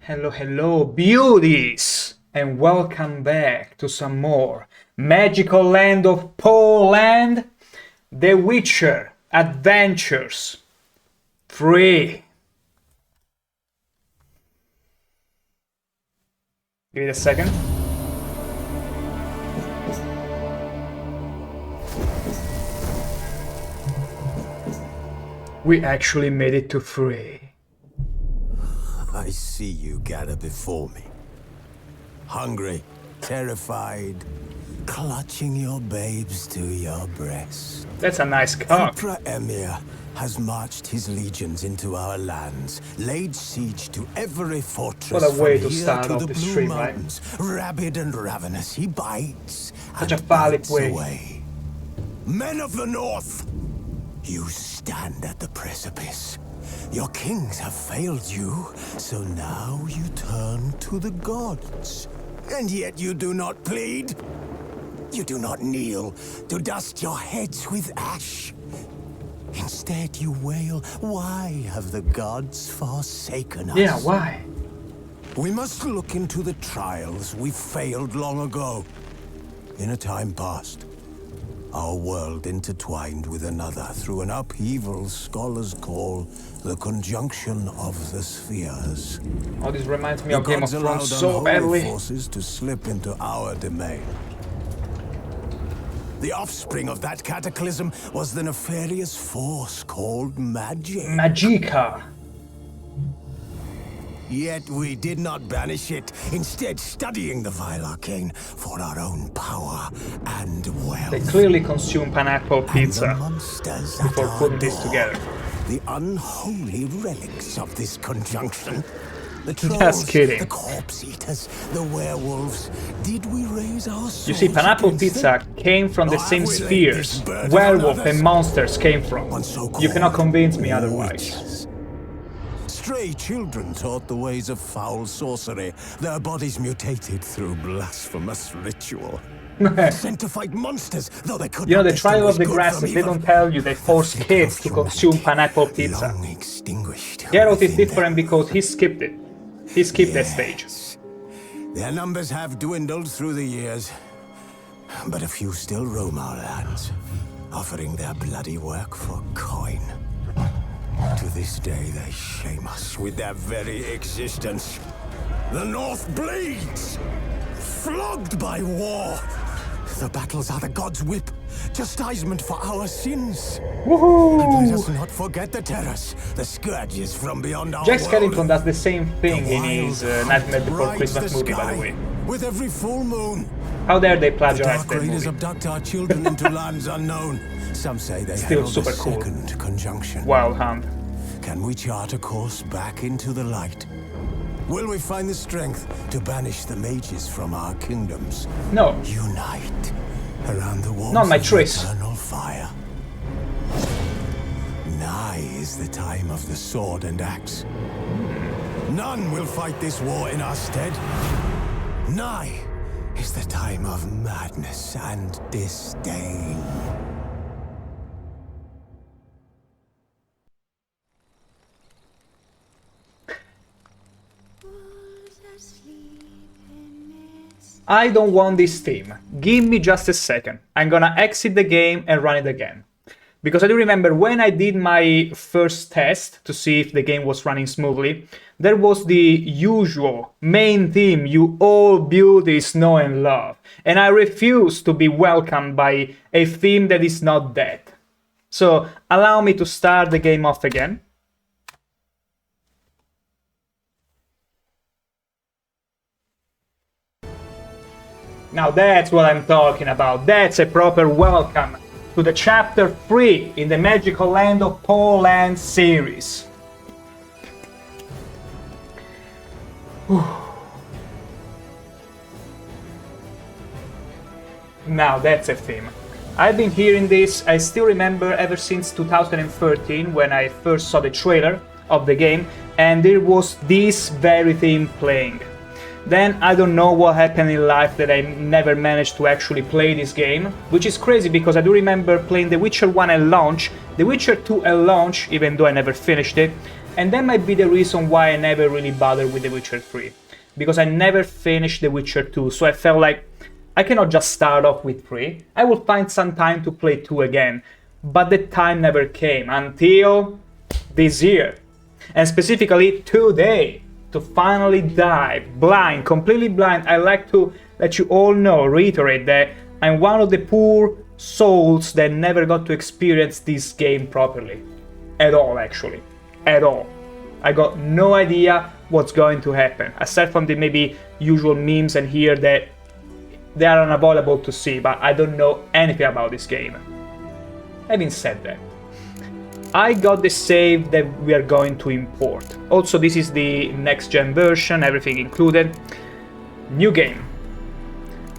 Hello, hello, beauties, and welcome back to some more Magical Land of Poland, The Witcher Adventures 3. Give it a second. We actually made it to 3. I see you gather before me. Hungry, terrified, clutching your babes to your breast. That's a nice cock. Emperor Emir has marched his legions into our lands, laid siege to every fortress What a way from to here start to off the the Blue stream, right? Mountains. Rabid and ravenous, he bites Such and a valid bites way. away. Men of the North, you stand at the precipice. Your kings have failed you, so now you turn to the gods. And yet you do not plead. You do not kneel to dust your heads with ash. Instead you wail, why have the gods forsaken us? Yeah, why? We must look into the trials we failed long ago. In a time past, our world intertwined with another through an upheaval scholars call the conjunction of the spheres. Oh, this reminds me The of Game of gods allowed Thrones so unholy badly. forces to slip into our domain. The offspring of that cataclysm was the nefarious force called magic. Magica. Yet we did not banish it, instead studying the vile arcane for our own power and wealth. They clearly consume pineapple And the pizza monsters at before our putting this door, together. the unholy relics of this conjunction. The trolls, Just kidding. the corpse eaters, the werewolves. Did we raise our swords You see, pineapple against pizza them? came from the Or same have we laid spheres this burden on werewolf others? and monsters came from. On so-called You cannot convince me otherwise. witches. Stray children taught the ways of foul sorcery. Their bodies mutated through blasphemous ritual. Sent to fight monsters, though they could You know, not the trial of the distinguish good grasses, from they evil. don't tell you they force The kids to flicker of consume humanity, pineapple pizza. long extinguished Geralt is within different them. because he skipped it. He skipped that stage. Yes. Their numbers have dwindled through the years, but a few still roam our lands, offering their bloody work for coin. To this day, they shame us with their very existence. The North bleeds, flogged by war. The battles are the gods' whip, chastisement for our sins. And let Woohoo! us not forget the terrors, the scourges from beyond our Jack world. Skellington does the same thing in Wild his Nightmare Before brights Christmas the movie, by the sky way. with every full moon. How dare they The plagiarize Dark that Raiders movie? abduct our children into lands unknown. Some say they Still herald super a cool. second conjunction. Wild Hunt. Can we chart a course back into the light? Will we find the strength to banish the mages from our kingdoms? No. Unite around the walls Not my of choice. eternal fire. Nigh is the time of the sword and axe. None will fight this war in our stead. Nigh is the time of madness and disdain. I don't want this theme. Give me just a second. I'm gonna exit the game and run it again. Because I do remember when I did my first test to see if the game was running smoothly, there was the usual main theme you all beauties know and love. And I refuse to be welcomed by a theme that is not that. So allow me to start the game off again. Now that's what I'm talking about. That's a proper welcome to the chapter 3 in the Magical Land of Poland series. Whew. Now that's a theme. I've been hearing this, I still remember ever since 2013 when I first saw the trailer of the game and there was this very theme playing. Then I don't know what happened in life that I never managed to actually play this game, which is crazy because I do remember playing The Witcher 1 at launch, The Witcher 2 at launch, even though I never finished it, And that might be the reason why I never really bothered with The Witcher 3. Because I never finished The Witcher 2, so I felt like I cannot just start off with 3. I will find some time to play 2 again. But the time never came until this year. And specifically today, to finally dive blind, completely blind. I like to let you all know, reiterate that I'm one of the poor souls that never got to experience this game properly. At all, actually. At all. I got no idea what's going to happen, aside from the maybe usual memes and here that they are unavoidable to see, but I don't know anything about this game. Having said that, I got the save that we are going to import. Also, this is the next-gen version, everything included. New game.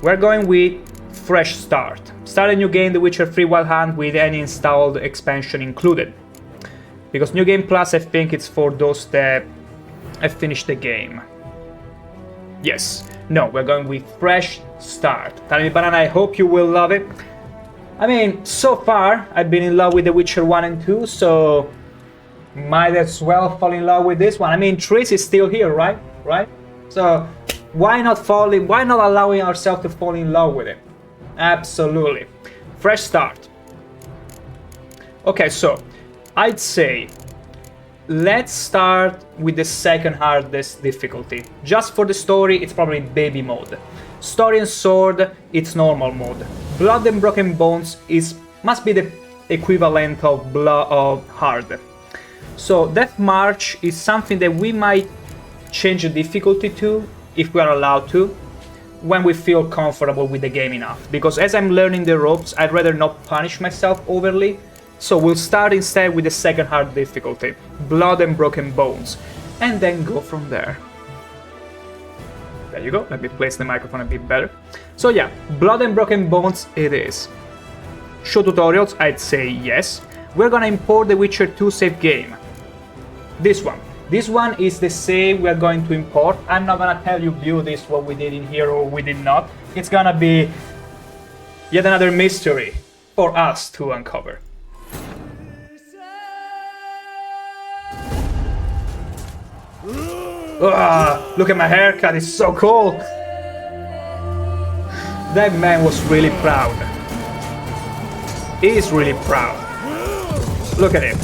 We're going with fresh start. Start a new game, The Witcher 3 Wild Hunt, with any installed expansion included. Because New Game Plus, I think it's for those that have finished the game. Yes. No, we're going with fresh start. Tiny Banana, I hope you will love it. I mean, so far, I've been in love with The Witcher 1 and 2, so might as well fall in love with this one. I mean, Triss is still here, right? Right? So why not allowing ourselves to fall in love with it? Absolutely. Fresh start. Okay, so I'd say let's start with the second hardest difficulty. Just for the story, it's probably baby mode. Story and sword, it's normal mode. Blood and Broken Bones must be the equivalent of hard. So Death March is something that we might change the difficulty to, if we are allowed to, when we feel comfortable with the game enough. Because as I'm learning the ropes, I'd rather not punish myself overly. So we'll start instead with the second hard difficulty, Blood and Broken Bones, and then go from there. There you go, let me place the microphone a bit better. So yeah, Blood and Broken Bones it is. Show tutorials, I'd say yes. We're gonna import the Witcher 2 save game. This one. This one is the save we're going to import. I'm not gonna tell you view this, what we did in here or we did not. It's gonna be yet another mystery for us to uncover. Look at my haircut, it's so cool! That man was really proud. He is really proud. Look at him.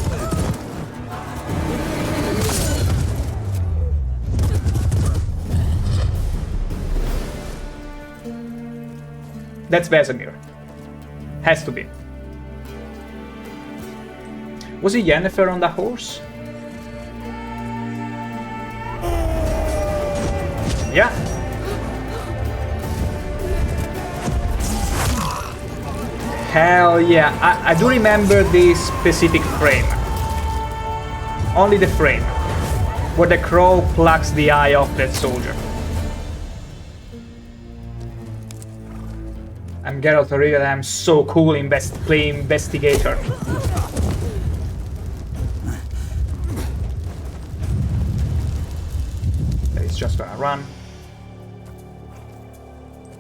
That's Vesemir. Has to be. Was it Yennefer on that horse? Yeah. Hell yeah. I do remember this specific frame. Only the frame. Where the crow plucks the eye off that soldier. I'm Geralt of Rivia, I'm so cool playing investigator. He's just gonna run.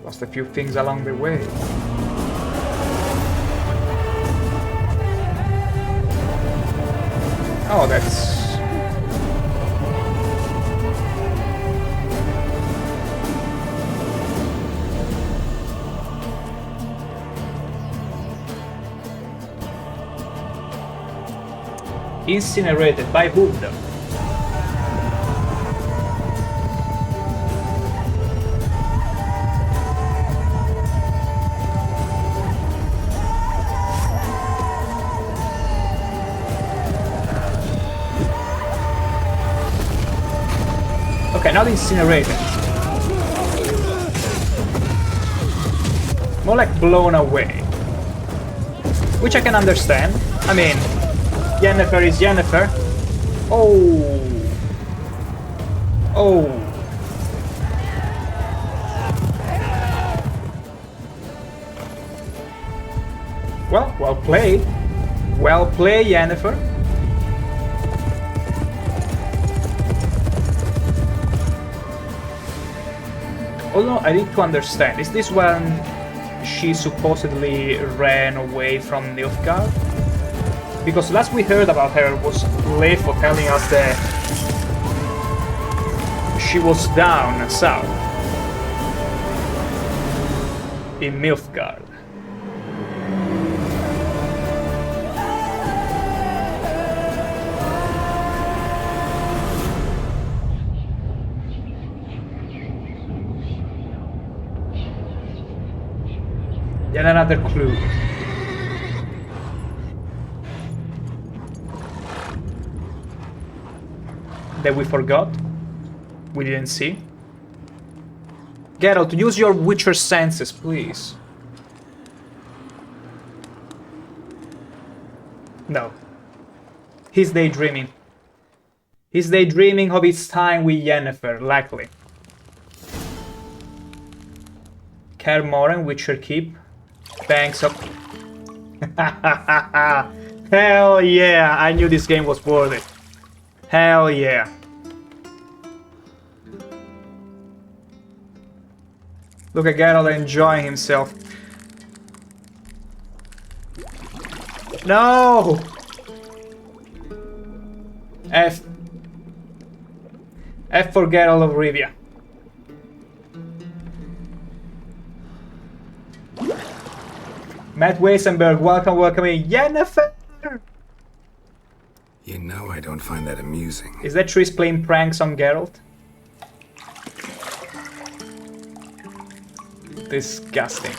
Lost a few things along the way. Oh, that's... Incinerated by whom though? Okay, not incinerated. More like blown away. Which I can understand. I mean, Yennefer is Yennefer. Oh. Oh. Well played. Well played, Yennefer. Although I need to understand, is this when she supposedly ran away from Nilfgaard? Because last we heard about her was Lefo telling us that she was down south in Nilfgaard. Yet another clue. That we forgot? We didn't see? Geralt, use your Witcher senses, please. No. He's daydreaming. He's daydreaming of his time with Yennefer, likely. Kaer Morhen, Witcher Keep. Thanks up. Hell yeah, I knew this game was worth it. Hell yeah. Look at Geralt enjoying himself. No! F. F for Geralt of Rivia. Matt Weisenberg, welcome in. Yennefer! You know I don't find that amusing. Is that Triss playing pranks on Geralt? Disgusting.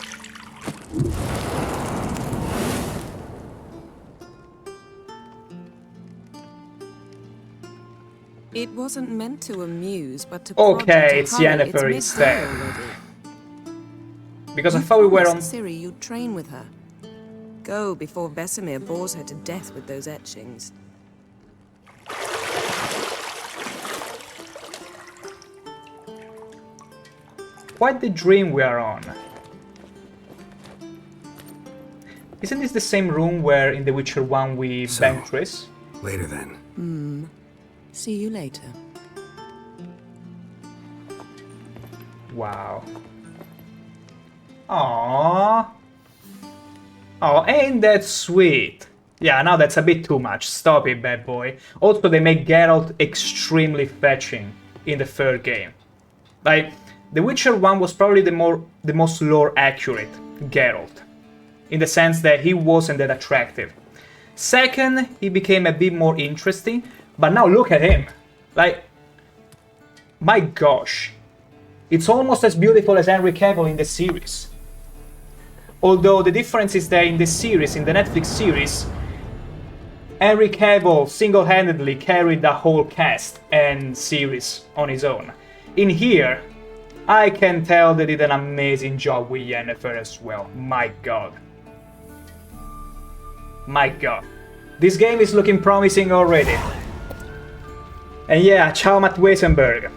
It wasn't meant to amuse, but to Okay, it's Yennefer instead. Because I thought we were on... Ciri, you'd train with her. Go before Vesemir bores her to death with those etchings. Quite the dream we are on. Isn't this the same room where in The Witcher 1 we banged Triss? Later then. See you later. Wow. Aww. Oh, ain't that sweet? Yeah, now that's a bit too much. Stop it, bad boy. Also, they make Geralt extremely fetching in the third game. Like, The Witcher 1 was probably the most lore accurate Geralt, in the sense that he wasn't that attractive. Second, he became a bit more interesting, but now look at him. Like, my gosh. It's almost as beautiful as Henry Cavill in the series. Although the difference is that in the series, in the Netflix series, Henry Cavill single-handedly carried the whole cast and series on his own. In here, I can tell they did an amazing job with Yennefer as well. My god. My god. This game is looking promising already. And yeah, ciao Matt Weisenberg.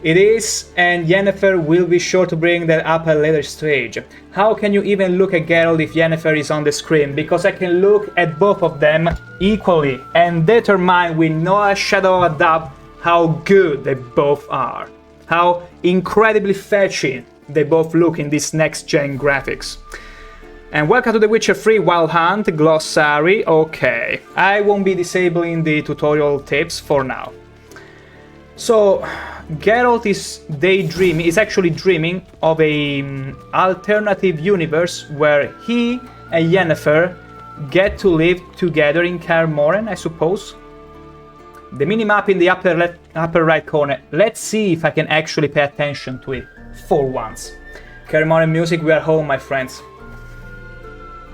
It is, and Yennefer will be sure to bring that up at a later stage. How can you even look at Geralt if Yennefer is on the screen? Because I can look at both of them equally and determine with no shadow of a doubt how good they both are. How incredibly fetching they both look in these next-gen graphics. And welcome to The Witcher 3 Wild Hunt Glossary. Okay, I won't be disabling the tutorial tips for now. So, Geralt is daydreaming, is actually dreaming of a alternative universe where he and Yennefer get to live together in Kaer Morhen, I suppose. The minimap in the upper right corner. Let's see if I can actually pay attention to it for once. Kaer Morhen music, we are home, my friends.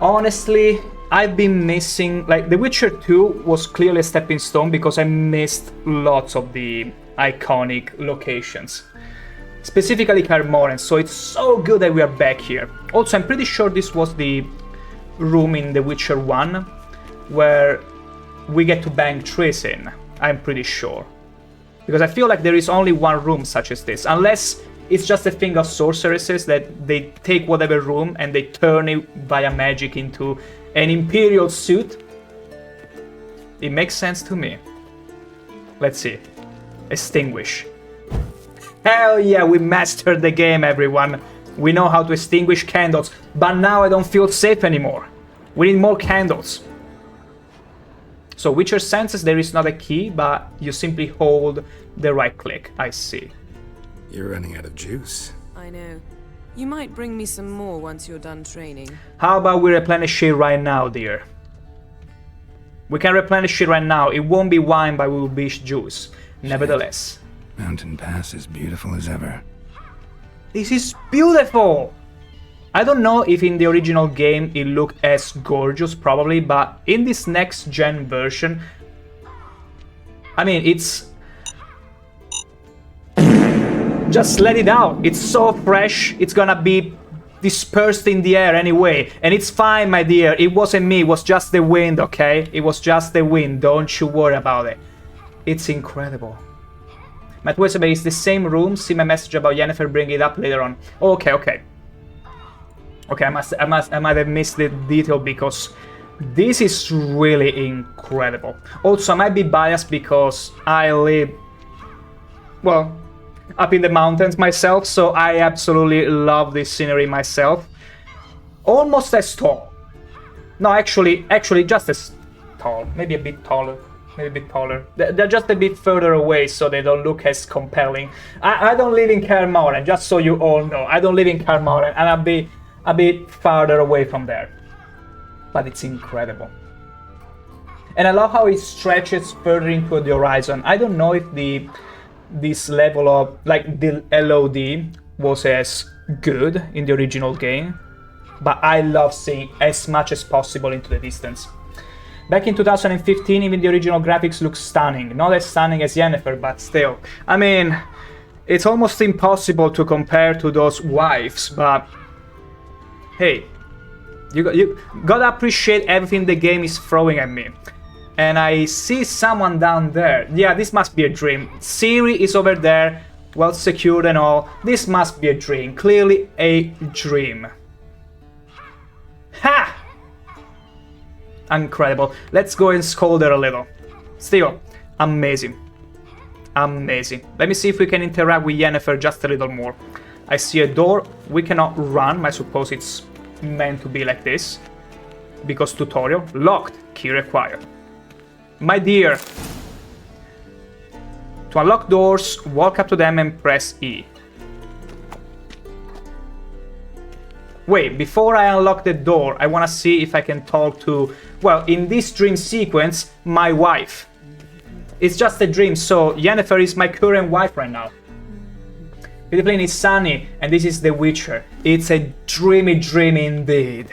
Honestly, I've been missing... Like, The Witcher 2 was clearly a stepping stone because I missed lots of the iconic locations. Specifically Kaer Morhen, so it's so good that we are back here. Also, I'm pretty sure this was the room in The Witcher 1 where we get to bang Triss in. I'm pretty sure. Because I feel like there is only one room such as this, unless it's just a thing of sorceresses that they take whatever room and they turn it via magic into an imperial suit. It makes sense to me. Let's see. Extinguish. Hell yeah, we mastered the game, everyone. We know how to extinguish candles, but now I don't feel safe anymore. We need more candles. So Witcher Senses, there is not a key, but you simply hold the right click. I see. You're running out of juice. I know. You might bring me some more once you're done training. How about we replenish it right now, dear? We can replenish it right now. It won't be wine, but it will be juice. Nevertheless. Mountain Pass is beautiful as ever. This is beautiful! I don't know if in the original game it looked as gorgeous, probably, but in this next-gen version, I mean, it's... Just let it out. It's so fresh, it's gonna be dispersed in the air anyway. And it's fine, my dear. It wasn't me, it was just the wind, okay? It was just the wind, don't you worry about it. It's incredible. Matt Westerberg is the same room. See my message about Yennefer, bring it up later on. Okay, okay. Okay, I might have missed the detail because this is really incredible. Also, I might be biased because I live, well, up in the mountains myself, so I absolutely love this scenery myself. Almost as tall. No, actually, just as tall. Maybe a bit taller. Maybe a bit taller. They're just a bit further away, so they don't look as compelling. I don't live in Kaer Morhen, just so you all know. I don't live in Kaer Morhen, and I'll be a bit farther away from there. But it's incredible. And I love how it stretches further into the horizon. I don't know if this level of, like, the LOD was as good in the original game, but I love seeing as much as possible into the distance. Back in 2015, even the original graphics look stunning. Not as stunning as Yennefer, but still. I mean, it's almost impossible to compare to those wives, but hey, you gotta appreciate everything the game is throwing at me. And I see someone down there. Yeah, this must be a dream. Ciri is over there, well secured and all. This must be a dream. Clearly a dream. Ha! Incredible. Let's go and scold her a little. Still, amazing. Amazing. Let me see if we can interact with Yennefer just a little more. I see a door. We cannot run. I suppose it's meant to be like this. Because tutorial. Locked. Key required. My dear. To unlock doors, walk up to them and press E. Wait, before I unlock the door, I want to see if I can talk to, well, in this dream sequence, my wife. It's just a dream, so Yennefer is my current wife right now. The plane is sunny, and this is The Witcher. It's a dreamy dream indeed.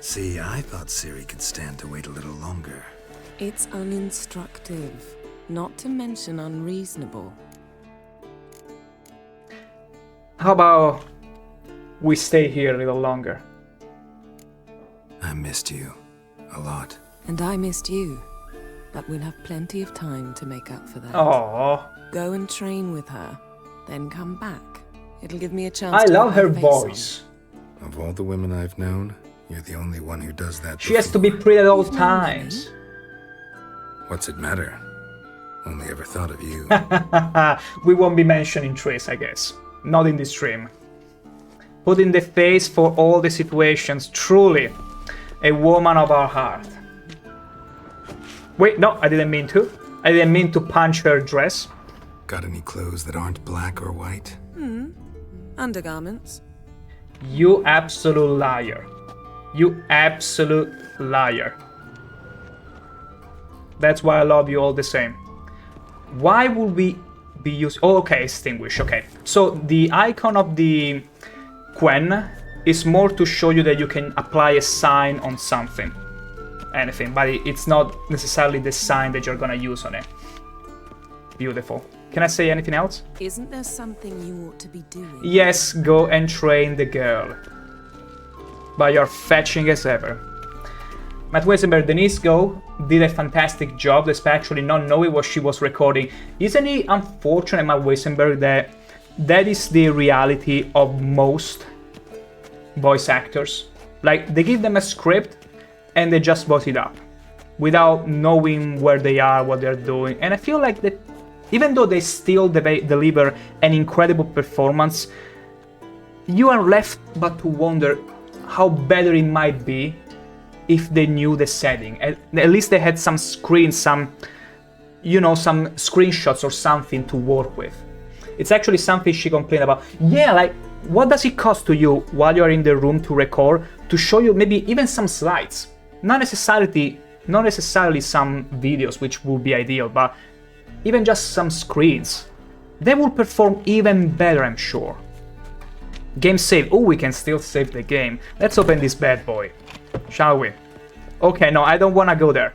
See, I thought Ciri could stand to wait a little longer. It's uninstructive, not to mention unreasonable. How about we stay here a little longer? I missed you a lot. And I missed you, but we'll have plenty of time to make up for that. Aww. Go and train with her, then come back. It'll give me a chance I to love put her my face on. voice. Of all the women I've known, you're the only one who does that. She has to be pretty at all times. What's it matter? Only ever thought of you. We won't be mentioning Triss, I guess. Not in this stream. Put in the face for all the situations. Truly, a woman of our heart. Wait, no, I didn't mean to. I didn't mean to punch her dress. Got any clothes that aren't black or white? Undergarments. You absolute liar. You absolute liar. That's why I love you all the same. Why would we be using... Oh, okay, extinguish, okay. So the icon of the Quen is more to show you that you can apply a sign on something. Anything, but it's not necessarily the sign that you're gonna use on it. Beautiful. Can I say anything else? Isn't there something you ought to be doing? Yes, go and train the girl. But you're fetching as ever. Matt Weisenberg, Denise Go did a fantastic job despite actually not knowing what she was recording. Isn't it unfortunate, Matt Weisenberg, that that is the reality of most voice actors? Like, they give them a script and they just vote it up without knowing where they are, what they're doing. And I feel like that even though they still deliver an incredible performance, you are left but to wonder how better it might be if they knew the setting. At least they had some screens, some screenshots or something to work with. It's actually something she complained about. Yeah, like, what does it cost to you while you're in the room to record, to show you maybe even some slides? Not necessarily some videos, which would be ideal, but even just some screens. They will perform even better, I'm sure. Game save. Oh, we can still save the game. Let's open this bad boy, shall we? Okay, no, I don't want to go there.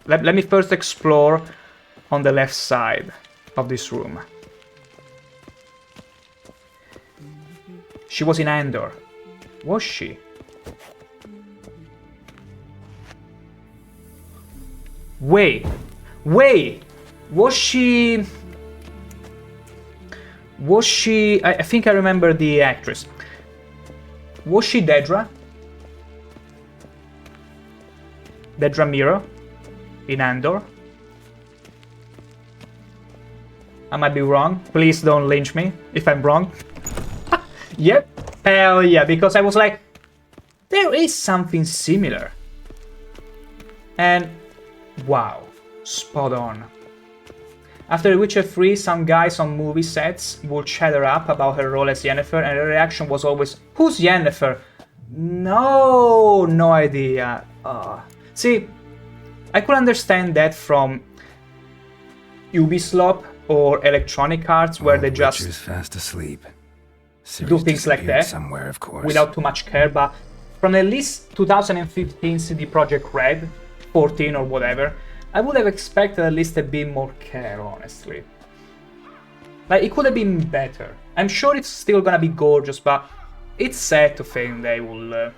Let me first explore on the left side of this room. She was in Andor. Was she? Wait. Was she... I think I remember the actress. Was she Dedra? Dedra Meero in Andor? I might be wrong. Please don't lynch me if I'm wrong. Yep, hell yeah, because I was like, there is something similar. And wow, spot on. After The Witcher 3, some guys on movie sets would chat her up about her role as Yennefer, and her reaction was always, "Who's Yennefer?" No idea. See, I could understand that from Ubisoft or Electronic Arts, where they just Witcher's fast asleep. do things like that somewhere, of course. without too much care, but from at least 2015 CD Projekt Red, 14 or whatever, I would have expected at least a bit more care, honestly. Like, it could have been better. I'm sure it's still gonna be gorgeous, but it's sad to think they will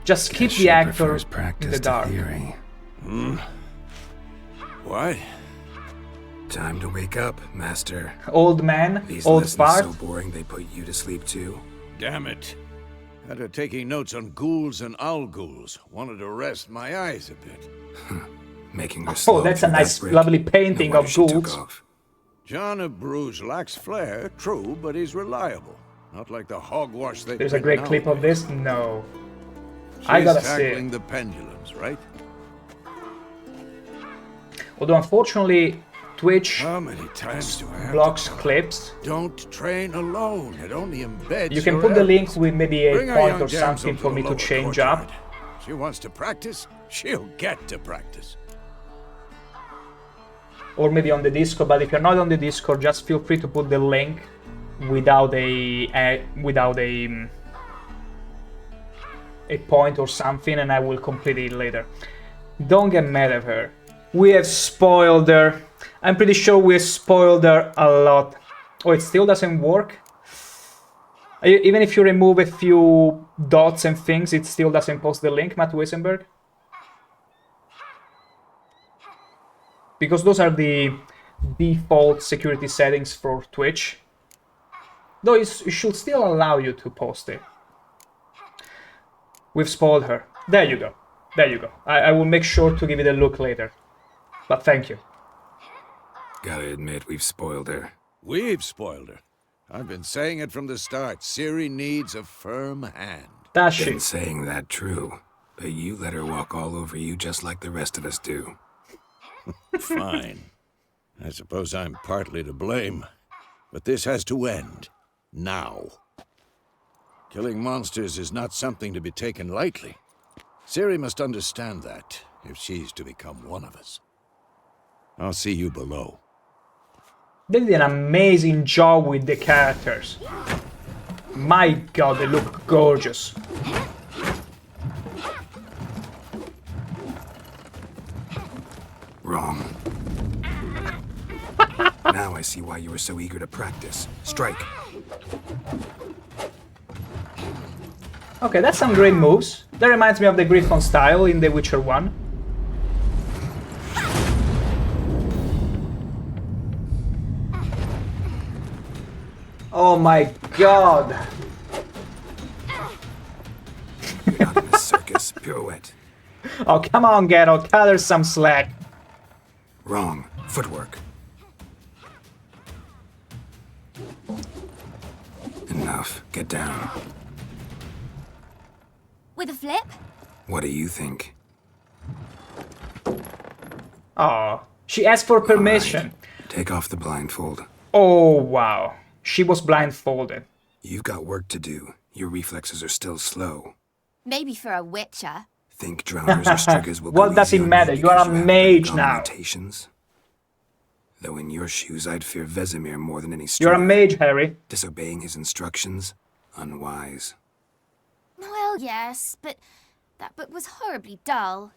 just keep the actor in the dark. Theory. What? Time to wake up, Master. Old man, These old lessons fart. so boring they put you to sleep too. Damn it. After taking notes on ghouls and owl ghouls, wanted to rest my eyes a bit. Making her Oh, slow that's a through that nice, brick. lovely painting No wonder of she took ghouls. off. John of Bruges lacks flair, true, but he's reliable. Not like the hogwash they There's a print great clip of nowadays. this. No. She's I gotta see tackling it. the pendulums, right? Although unfortunately, Twitch How many times do I have blocks to tell her? clips. Don't train alone. It only embeds You can your put the link efforts. with maybe a Bring our point young or damsel something to for the me to lower change courtyard. up. She wants to practice, she'll get to practice. Or maybe on the Discord, but if you're not on the Discord, just feel free to put the link without a point or something, and I will complete it later. Don't get mad at her. We have spoiled her. I'm pretty sure we have spoiled her a lot. Oh, it still doesn't work? Even if you remove a few dots and things, it still doesn't post the link, Matt Weisenberg? Because those are the default security settings for Twitch. Though it should still allow you to post it. We've spoiled her. There you go. There you go. I will make sure to give it a look later. But thank you. Gotta admit, we've spoiled her. We've spoiled her. I've been saying it from the start. Ciri needs a firm hand. Does she? Been saying that true, but you let her walk all over you just like the rest of us do. Fine. I suppose I'm partly to blame. But this has to end. Now. Killing monsters is not something to be taken lightly. Ciri must understand that, if she's to become one of us. I'll see you below. They did an amazing job with the characters. My god, they look gorgeous. Wrong. Now I see why you were so eager to practice. Strike. Okay, that's some great moves. That reminds me of the Griffon style in The Witcher 1. Oh my god! Not in a circus. Pirouette. Oh, come on, Geralt, cut her some slack. Wrong. Footwork. Enough. Get down. With a flip? What do you think? Oh, she asked for permission. Take off the blindfold. Oh, wow. She was blindfolded. You've got work to do. Your reflexes are still slow. Maybe for a witcher. Think drowners or striggers will What go does easy it on matter? you You are because a you haven't mage undergone now. mutations? Though in your shoes, I'd fear Vesemir more than any You're a strider. mage, Harry. Disobeying his instructions? Unwise. Well, yes, but that book was horribly dull.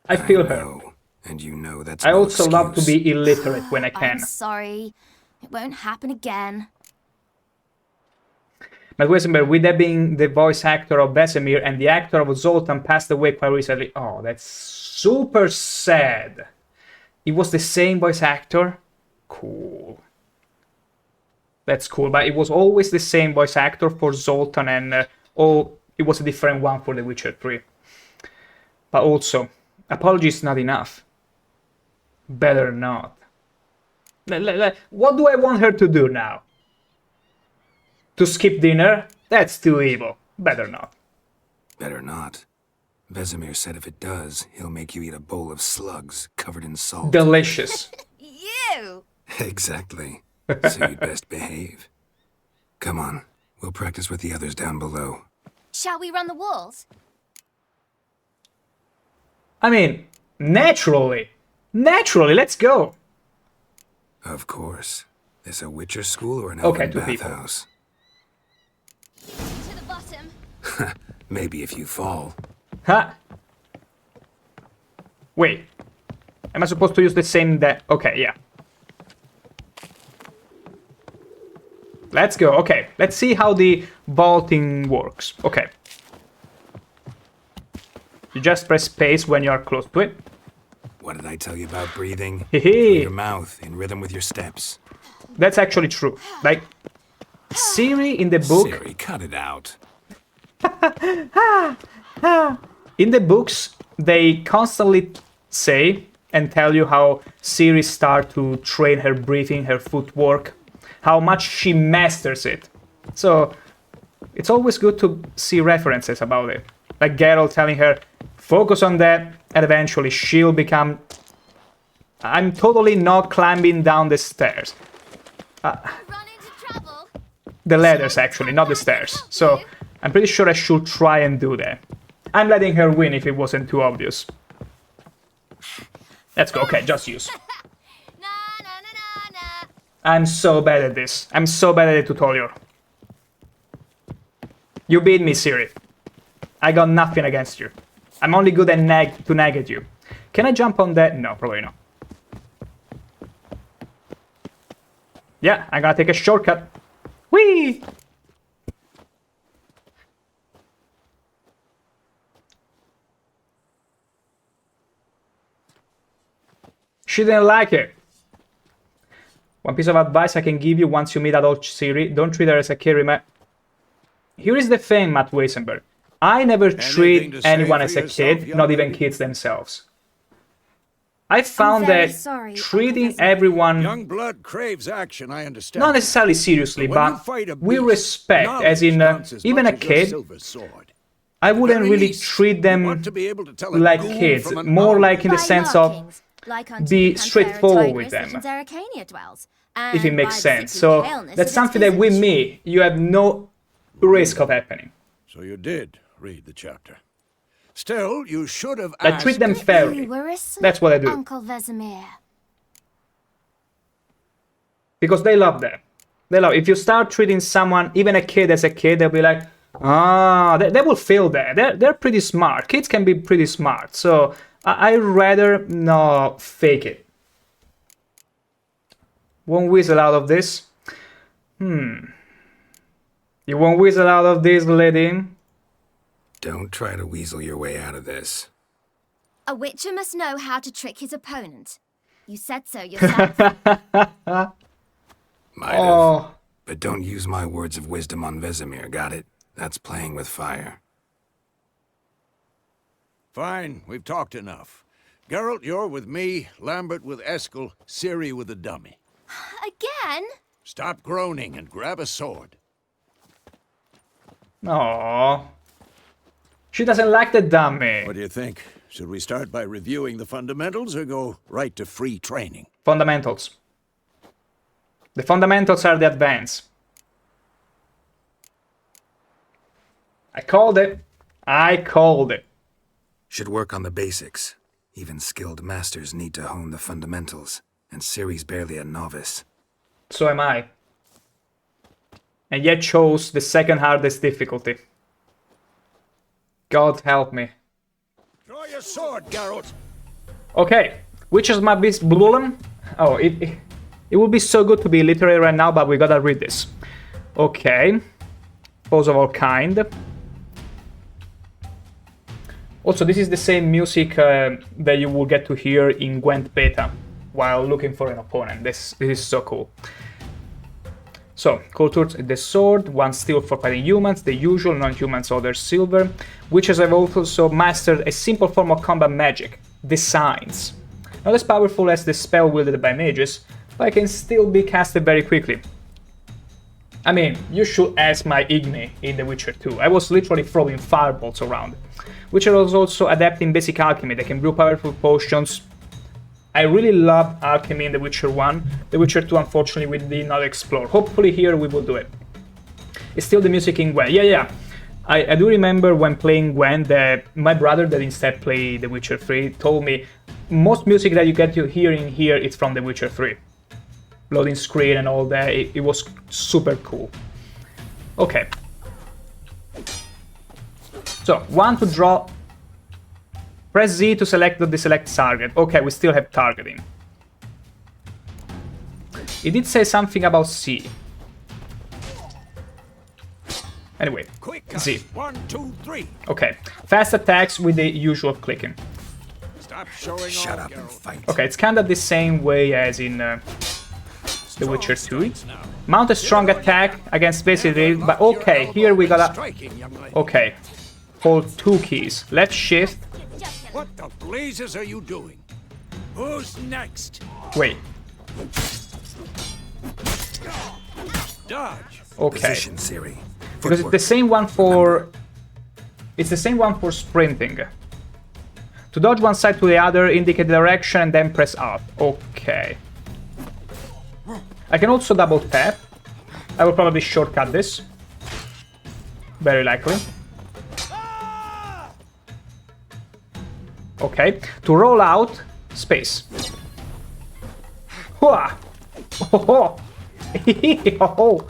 I feel her. know, and you know that's I no also love to excuse. be illiterate when I can. I'm sorry. It won't happen again. But Wesenberg, with that being the voice actor of Vesemir and the actor of Zoltan passed away quite recently. Oh, that's super sad. It was the same voice actor? Cool. That's cool, but it was always the same voice actor for Zoltan and... it was a different one for The Witcher 3. But also, apology is not enough. Better not. What do I want her to do now? To skip dinner? That's too evil. Better not. Better not. Vesemir said if it does, he'll make you eat a bowl of slugs covered in salt. Delicious. You! Exactly. So you'd best behave. Come on, we'll practice with the others down below. Shall we run the walls? I mean, naturally. Naturally, let's go. Of course. This a Witcher school or an Okay, elven two people. bathhouse? To the bottom. Maybe if you fall. Huh? Wait. Am I supposed to use the same that? Okay, yeah. Let's go. Okay, let's see how the vaulting works. Okay. You just press space when you are close to it. What did I tell you about breathing? Hee Through hee. your mouth, in rhythm with your steps. That's actually true. Like, Siri in the book... Siri, cut it out. In the books, they constantly say and tell you how Siri start to train her breathing, her footwork, how much she masters it. So it's always good to see references about it. Like Geralt telling her, focus on that, and eventually she'll become... I'm totally not climbing down the stairs. Run into trouble. The ladders, actually, not the stairs. So I'm pretty sure I should try and do that. I'm letting her win if it wasn't too obvious. Let's go. Okay, just use. Na na na na na. I'm so bad at this. I'm so bad at the tutorial. You beat me, Siri. I got nothing against you. I'm only good at nag at you. Can I jump on that? No, probably not. Yeah, I'm gonna take a shortcut. Whee! She didn't like it. One piece of advice I can give you once you meet adult Siri, don't treat her as a kid. Here is the thing, Matt Weisenberg. I never treat to say anyone for as a yourself, kid, young not even lady? kids themselves. I found very that sorry, treating Uncle Vesemir. everyone, Young blood craves action, I understand. not necessarily seriously, When you but fight a we beast, respect, as in, knowledge counts as even a much as your kid, silver sword. I wouldn't Very really least, treat you them want to be able to tell a like ghoul kids, from an more owl. like in the By sense of markings, like unto be the Panthera straightforward with tigris them. that in Zerrikania dwells, if it and makes by the sense. sickly So paleness that's of something its that with visage. me, you have no risk of happening. So you did read the chapter. Still, you should have I asked. treat them You fairly. were asleep, That's what I do. Uncle Vesemir. Because they love that. They love. If you start treating someone, even a kid, as a kid, they'll be like, ah, they will feel that. They're pretty smart. Kids can be pretty smart. So I'd rather not fake it. Won't weasel out of this. You won't weasel out of this, lady? Don't try to weasel your way out of this. A witcher must know how to trick his opponent. You said so yourself. Might have. Oh, But don't use my words of wisdom on Vesemir, got it? That's playing with fire. Fine, we've talked enough. Geralt, you're with me, Lambert with Eskel, Ciri with the dummy. Again? Stop groaning and grab a sword. oh. She doesn't like the dummy. What do you think? Should we start by reviewing the fundamentals or go right to free training? Fundamentals. The fundamentals are the advance. I called it. I called it. Should work on the basics. Even skilled masters need to hone the fundamentals, and Ciri's barely a novice. So am I. And yet chose the second hardest difficulty. God help me. Draw your sword, Geralt. Okay, which is my beast Blulum? Oh, it would be so good to be literary right now, but we gotta read this. Okay. Foes of all kind. Also, this is the same music that you will get to hear in Gwent Beta while looking for an opponent. This is so cool. So, cultures, the sword, one steel for fighting humans, the usual, non-humans, other silver. Witches have also mastered a simple form of combat magic, the Signs. Not as powerful as the spell wielded by mages, but can still be casted very quickly. I mean, you should ask my Igni in The Witcher 2. I was literally throwing firebolts around. Witcher was also adept in basic alchemy. They can brew powerful potions. I really love alchemy in The Witcher 1. The Witcher 2, unfortunately, we did not explore. Hopefully here we will do it. It's still the music in Gwent. Yeah. I do remember when playing Gwent that my brother that instead played The Witcher 3 told me most music that you get to hear in here is from The Witcher 3. Loading screen and all that, it was super cool. Okay. So, 1 to draw. Press Z to select the deselect target. Okay, we still have targeting. It did say something about C. Anyway, Quick, Z. 1, 2, 3. Okay, fast attacks with the usual clicking. Stop showing Shut off, up and Geralt. fight. Okay, it's kind of the same way as in The Witcher 2. Mount a strong attack against basically, but okay, here we gotta... Striking, young lady. Okay, hold 2 keys. Left shift. What the blazes are you doing? Who's next? Wait, Dodge. okay. Position, Ciri. Because it's the same one for... It's the same one for sprinting. To dodge one side to the other, indicate the direction and then press Alt. Okay. I can also double tap. I will probably shortcut this. Very likely. Okay. To roll out, space. Hua! Oh, oh.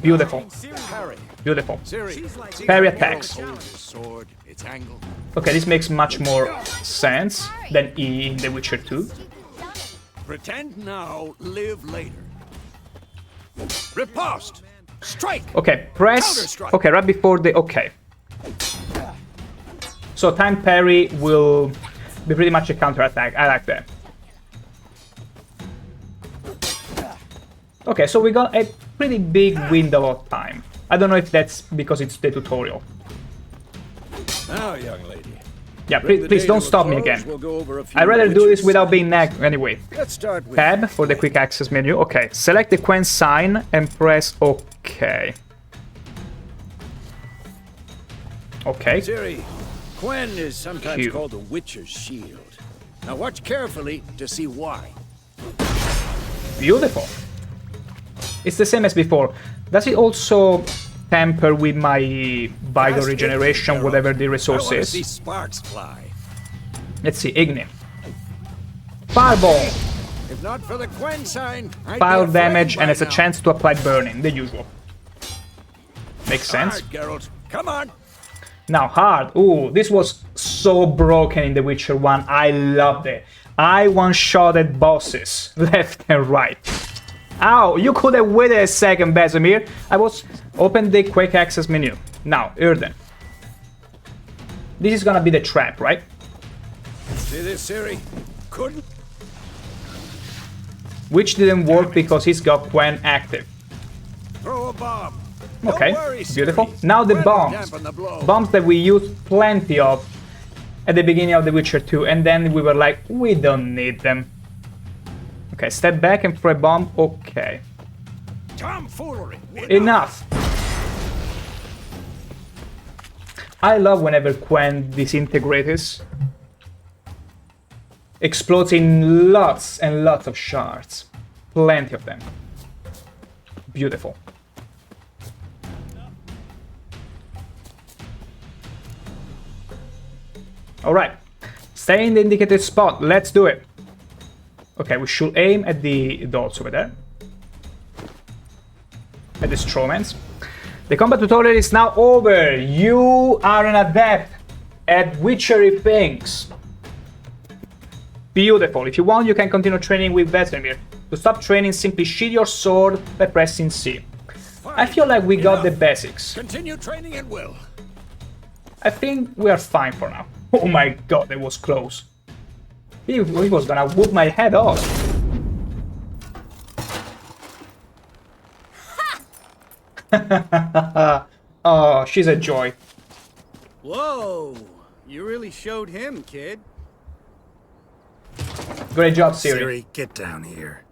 Beautiful. Parry. Beautiful. Ciri. Parry attacks. Hold his sword. It's angled. Okay, this makes much more sense than E in The Witcher 2. Pretend now, live later. Riposte. Strike. Okay, press... Counter-strike. Okay, right before the... Okay. So time parry will be pretty much a counter-attack. I like that. Okay, so we got a pretty big window of time. I don't know if that's because it's the tutorial. Now, young lady. Yeah, Bring the please date don't of a stop me close, again. We'll go over a few I'd rather do this Witcher without being signs. nagged. Anyway, Let's start with tab for the quick access menu. Okay, select the Quen sign and press OK. Okay, Ciri. Quen is sometimes Q. called the Witcher's Shield. Now watch carefully to see why. beautiful. It's the same as before. Does it also tamper with my Vigor Fast regeneration, Geralt. whatever the I resource want to see is? sparks fly. Let's see, Igni. Fireball! If not for the Quen sign, I'd Fire be afraid damage by and has a now. chance to apply burning, the usual. Makes sense. Hard, Geralt. Come on. Now, hard. Ooh, this was so broken in The Witcher 1. I loved it. I one-shotted bosses left and right. Ow, you could have waited a second, Vesemir. I was... Open the quick access menu. Now, Erden. This is gonna be the trap, right? See this, Ciri? Couldn't. Which didn't work because he's got Quen active. Throw a bomb. Okay, Don't worry, beautiful. Ciri. Now the Quen will bombs. dampen the blow. Bombs that we used plenty of at the beginning of The Witcher 2, and then we were like, we don't need them. Okay, step back and throw a bomb. Okay. I love whenever Quen disintegrates. Explodes in lots and lots of shards. Plenty of them. Beautiful. Alright. Stay in the indicated spot. Let's do it. Okay, we should aim at the dots over there. At the Strawmans. The combat tutorial is now over. You are an adept at witchery things. Beautiful. If you want, you can continue training with Vesemir. To stop training, simply sheath your sword by pressing C. I feel like we got the basics. Continue training at will. I think we are fine for now. Oh my god, that was close. He was gonna whoop my head off. Oh, she's a joy. Whoa! You really showed him, kid. Great job, Ciri. Ciri, get down here.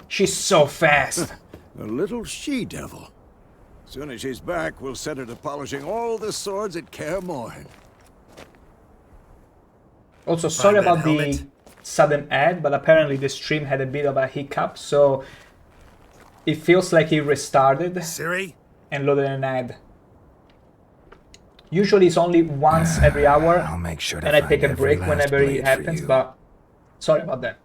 She's so fast. A little she-devil. Soon as she's back, we'll set her to polishing all the swords at Kaer Morhen. Also, sorry Find that about the helmet. sudden ad, but apparently the stream had a bit of a hiccup, so it feels like he restarted Ciri? and loaded an ad. Usually it's only once every hour, I'll make sure to and I find take a every break last whenever blade it for happens, you. but sorry about that.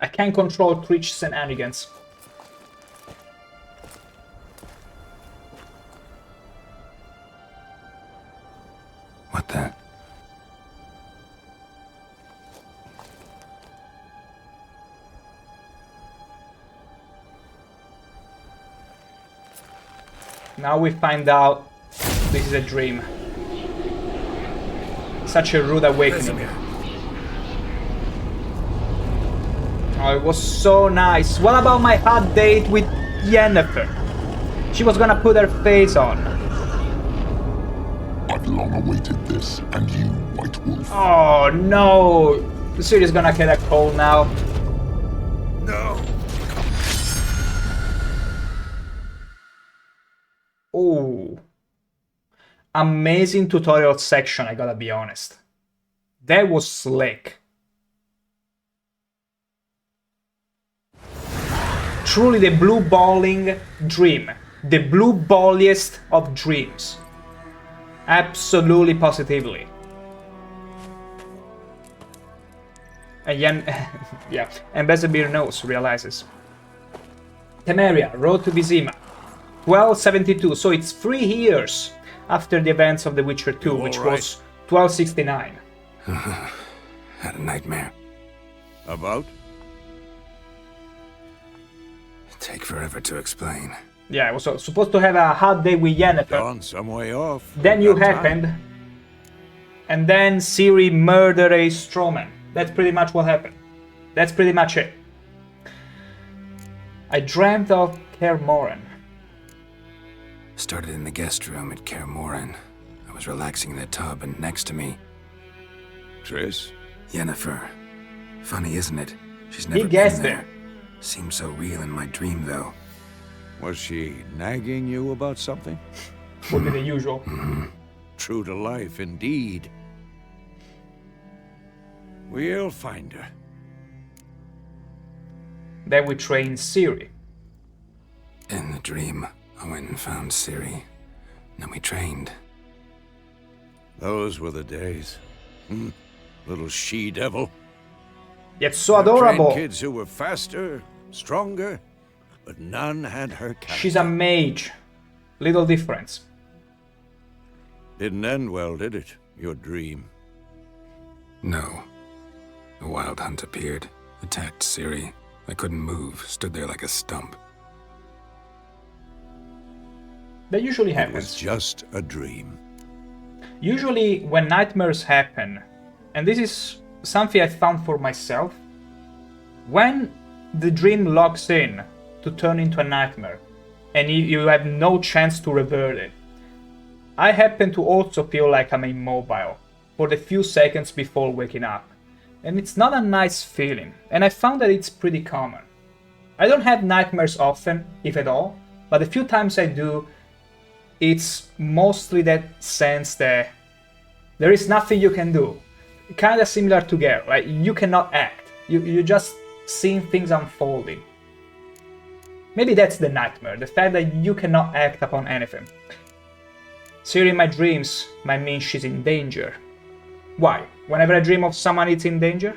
I can't control Twitch shenanigans. What the? Now we find out this is a dream. Such a rude awakening. Vesemir. Oh, it was so nice. What about my hot date with Yennefer? She was gonna put her face on. I've long awaited this, and you, White Wolf. Oh no! The city's gonna get a cold now. No. Oh. Amazing tutorial section, I gotta be honest. That was slick. Truly the blue balling dream. The blue balliest of dreams. Absolutely positively. And yeah, and Vesemir knows, realizes. Temeria, Road to Vizima. 1272, so it's 3 years after the events of The Witcher 2, which all right? was 1269. Had a nightmare. About? Take forever to explain. Yeah, I was supposed to have a hot day with Yennefer. Gone some way off. Then We've you got time. happened. And then Ciri murdered a strawman. That's pretty much what happened. That's pretty much it. I dreamt of Kaer Morhen. Started in the guest room at Kaer Morhen. I was relaxing in the tub, and next to me, Triss? Yennefer. Funny, isn't it? She's never been guessed there. it. Seemed so real in my dream, though. Was she nagging you about something? Would be the usual. True to life, indeed. We'll find her. Then we train Ciri. In the dream, I went and found Ciri. Then we trained. Those were the days. Little she-devil. Yet so I've trained adorable. kids who were faster, stronger, but none had her character. She's a mage. Little difference. Didn't end well, did it? Your dream. No. The Wild Hunt appeared, attacked Ciri. I couldn't move, stood there like a stump. That usually It happens. was just a dream. Usually when nightmares happen, and this is something I found for myself, when the dream locks in to turn into a nightmare and you have no chance to revert it, I happen to also feel like I'm immobile for the few seconds before waking up. And it's not a nice feeling, and I found that it's pretty common. I don't have nightmares often, if at all, but the few times I do, it's mostly that sense that there is nothing you can do. Kind of similar to Geralt, like you cannot act. You just seeing things unfolding. Maybe that's the nightmare, the fact that you cannot act upon anything. Ciri in my dreams might mean she's in danger. Why? Whenever I dream of someone it's in danger?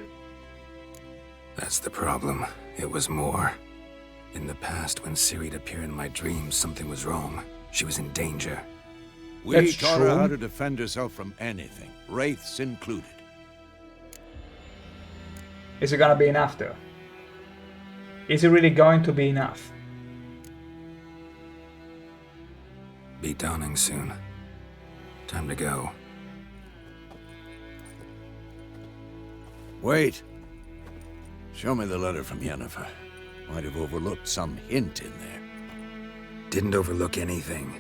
That's the problem. It was more. In the past, when Ciri'd appear in my dreams, something was wrong. She was in danger. We That's taught her true. how to defend herself from anything, wraiths included. Is it gonna be enough though? Is it really going to be enough? Be dawning soon. Time to go. Wait. Show me the letter from Yennefer. Might have overlooked some hint in there. Didn't overlook anything.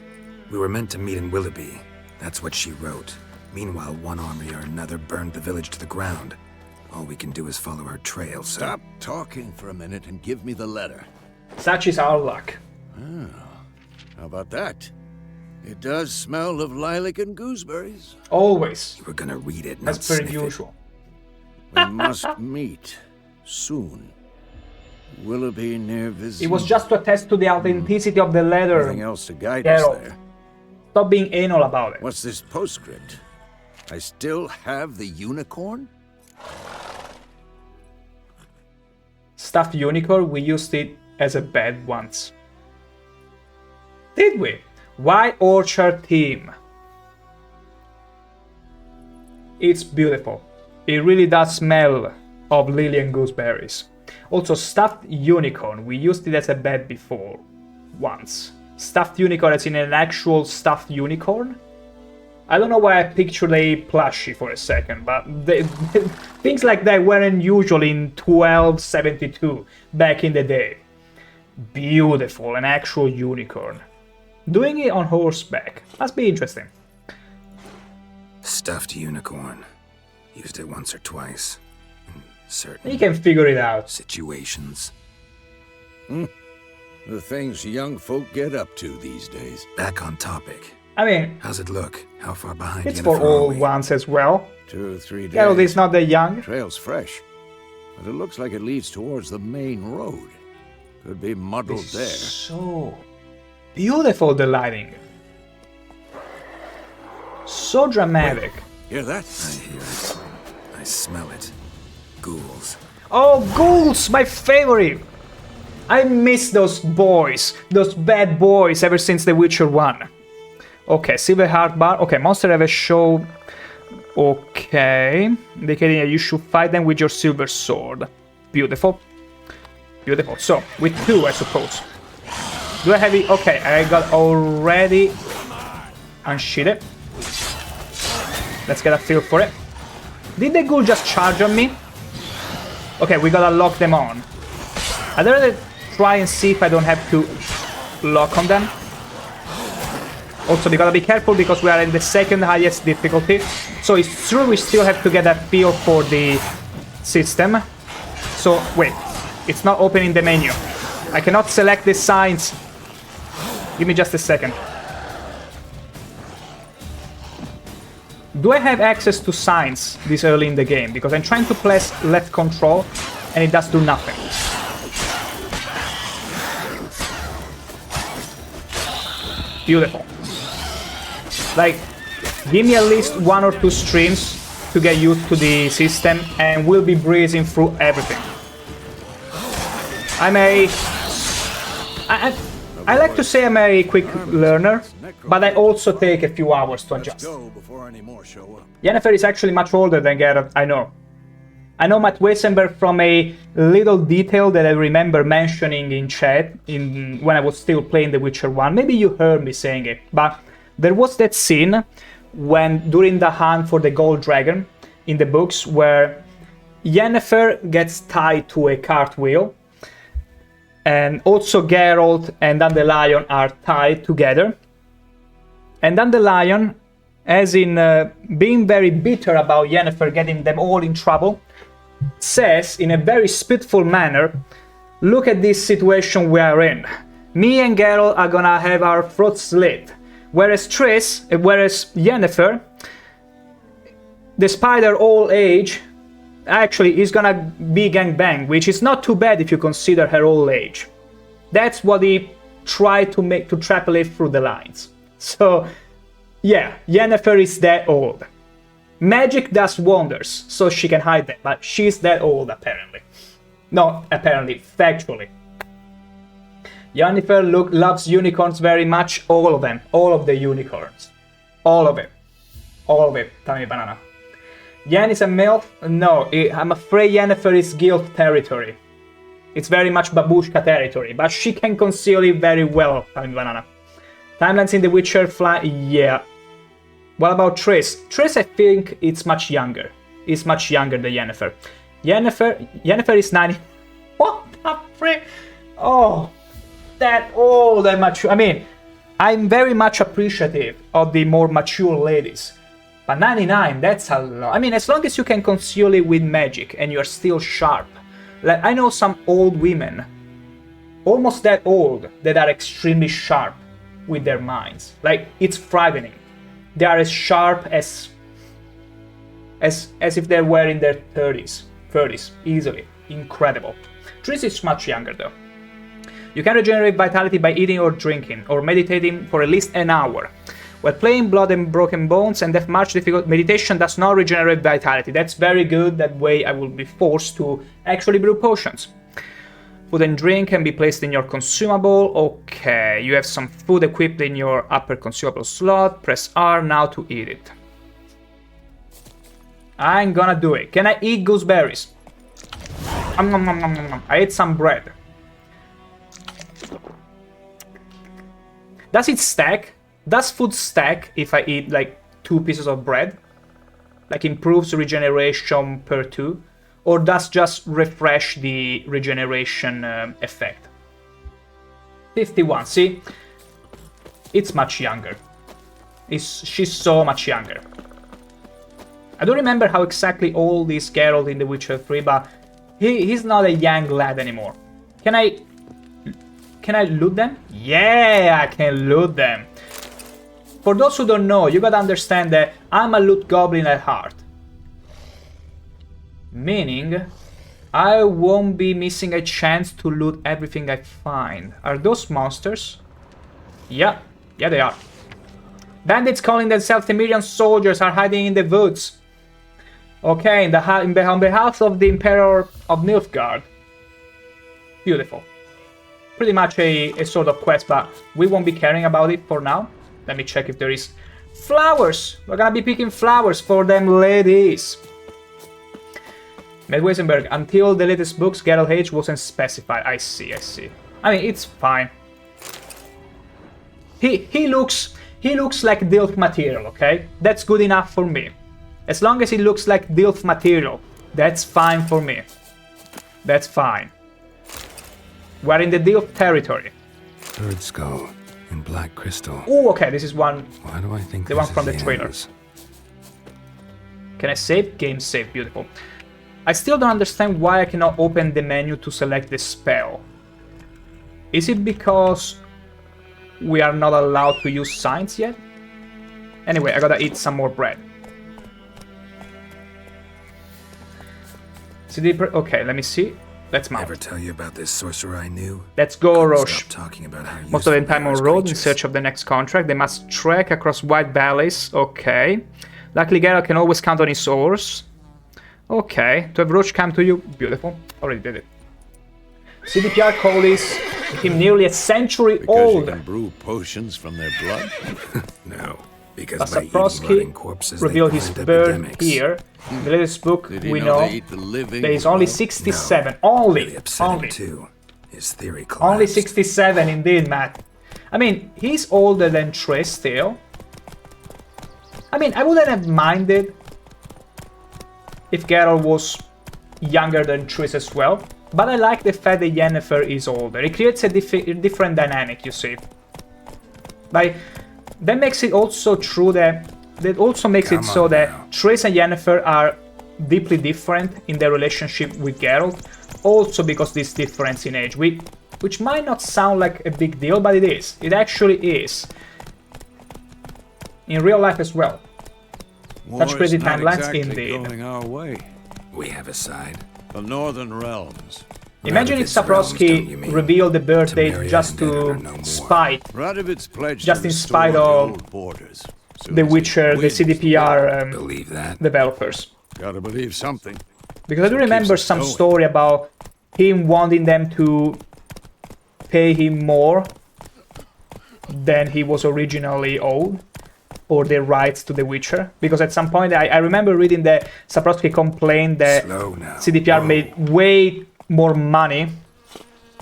We were meant to meet in Willoughby. That's what she wrote. Meanwhile, one army or another burned the village to the ground. All we can do is follow her trail, so... Stop talking for a minute and give me the letter. Such is our luck. How about that? It does smell of lilac and gooseberries. Always. You were gonna read it, not That's per sniff it. usual. We must meet soon. Willoughby near Vizima. It was just to attest to the authenticity of the letter. Nothing else to guide us Geralt. there. Stop being anal about it. What's this postscript? I still have the unicorn? Stuffed unicorn, we used it as a bed once. Did we? White Orchard team. It's beautiful. It really does smell of lily and gooseberries. Also, stuffed unicorn, we used it as a bed before. Once. Stuffed unicorn as in an actual stuffed unicorn? I don't know why I pictured a plushie for a second, but things like that weren't usual in 1272, back in the day. Beautiful, an actual unicorn. Doing it on horseback, must be interesting. Stuffed unicorn. Used it once or twice. In certain You can figure it out. situations. The things young folk get up to these days. Back on topic. I mean, How's it look? How far behind it's Yennefer for are all we? ones as well. 2 or 3 days. Geralt is not that young. Trail's fresh, but it looks like it leads towards the main road. Could be muddled there. So beautiful, the lighting. So dramatic. Hear that? I hear it. I smell it. Ghouls. Oh, ghouls, my favorite. I miss those boys, those bad boys ever since The Witcher 1. Okay, Silver Heart Bar. Okay, monster have a show. Okay, indicating that you should fight them with your silver sword. Beautiful. Beautiful. So, with 2, I suppose. Do I have it? Okay, I got already unsheathed. Let's get a feel for it. Did the ghoul just charge on me? Okay, we gotta lock them on. I'd rather try and see if I don't have to lock on them. Also, we gotta be careful because we are in the second highest difficulty. So it's true we still have to get a feel for the system. So, wait. It's not opening the menu. I cannot select the signs. Give me just a second. Do I have access to signs this early in the game? Because I'm trying to press left control and it does do nothing. Beautiful. Like, give me at least 1 or 2 streams to get used to the system and we'll be breezing through everything. I like to say I'm a quick learner, but I also take a few hours to Let's adjust. go before any more show up. Yennefer is actually much older than Geralt, I know. I know Matt Weissenberg from a little detail that I remember mentioning in chat when I was still playing The Witcher 1. Maybe you heard me saying it, but there was that scene when, during the hunt for the gold dragon in the books, where Yennefer gets tied to a cartwheel, and also Geralt and Dandelion are tied together. And Dandelion, as in being very bitter about Yennefer getting them all in trouble, says in a very spiteful manner, look at this situation we are in. Me and Geralt are gonna have our throats slit. Whereas Yennefer, despite her old age, actually is gonna be gangbang, which is not too bad if you consider her old age. That's what he tried to extrapolate through the lines. So, yeah, Yennefer is that old. Magic does wonders, so she can hide them, but she's that old apparently. No, apparently, factually. Yennefer loves unicorns very much, all of them, all of the unicorns. All of it. All of it, Tommy Banana. Yen is a MILF? No, I'm afraid Yennefer is guild territory. It's very much babushka territory, but she can conceal it very well, Tommy Banana. Timelines in The Witcher fly, yeah. What about Triss? Triss, I think it's much younger. It's much younger than Yennefer. Yennefer is 90. What the frick? Oh, that old and mature. I mean, I'm very much appreciative of the more mature ladies. But 99, that's a lot. I mean, as long as you can conceal it with magic and you're still sharp. Like, I know some old women, almost that old, that are extremely sharp with their minds. Like, it's frightening. They are as sharp as if they were in their 30s, easily. Incredible. Triss is much younger though. You can regenerate vitality by eating or drinking, or meditating for at least an hour. While playing Blood and Broken Bones and Death March difficult, meditation does not regenerate vitality. That's very good, that way I will be forced to actually brew potions. Food and drink can be placed in your consumable. Okay, you have some food equipped in your upper consumable slot. Press R now to eat it. I'm gonna do it. Can I eat gooseberries? I ate some bread. Does it stack? Does food stack if I eat like 2 pieces of bread? Like improves regeneration per 2? Or does just refresh the regeneration effect? 51, see? It's much younger. She's so much younger. I don't remember how exactly old is Geralt in The Witcher 3, but he's not a young lad anymore. Can I loot them? Yeah, I can loot them. For those who don't know, you gotta understand that I'm a loot goblin at heart. Meaning, I won't be missing a chance to loot everything I find. Are those monsters? Yeah, they are. Bandits calling themselves Temerian soldiers are hiding in the woods. Okay, on behalf of the Emperor of Nilfgaard. Beautiful. Pretty much a sort of quest, but we won't be caring about it for now. Let me check if there is flowers. We're gonna be picking flowers for them ladies. Matt Weisenberg, until the latest books, Geralt age wasn't specified. I see. I mean, it's fine. He looks like DILF material, okay? That's good enough for me. As long as he looks like DILF material, that's fine for me. That's fine. We're in the DILF territory. Bird skull and black crystal. Oh, okay, this is one. Why do I think the one from the trailers. Can I save? Game save, beautiful. I still don't understand why I cannot open the menu to select the spell. Is it because we are not allowed to use signs yet? Anyway, I gotta eat some more bread. Okay, let me see. Let's mount. Ever tell you about this sorcerer I knew? Let's go, Roche. Talking about how Most of the time on road in search of the next contract. They must trek across wide valleys. Okay. Luckily, Geralt can always count on his horse. Okay. To have Roche come to you. Beautiful. Already did it. CDPR called him nearly a century old. Because you can brew potions from their blood? No. Because by eating Saprowski rotting corpses, revealed his birth here. In the latest book, we know that he's only 67. Only. Too. His theory collapsed. Only 67 indeed, Matt. I mean, he's older than Triss still. I mean, I wouldn't have minded if Geralt was younger than Triss as well. But I like the fact that Yennefer is older. It creates a different dynamic, you see. Like, that makes it also true that so that Triss and Yennefer are deeply different in their relationship with Geralt. Also because this difference in age. which might not sound like a big deal, but it is. It actually is. In real life as well. Such crazy War's not timelines exactly indeed. going our way. We have a side. The Northern Realms. Imagine if Radovid's realms, don't you Saprovsky mean? revealed the birth date Temeria just and to Nedda are no more. spite Radovid's pledged Just to in restore spite the of old borders. Soon The as he Witcher, the wins, CDPR Believe that? developers. Gotta believe something. Because I do So it remember keeps us some going. story about him wanting them to pay him more than he was originally owed for their rights to The Witcher. Because at some point I remember reading that Saprovsky complained that Slow now. CDPR Whoa. made way more money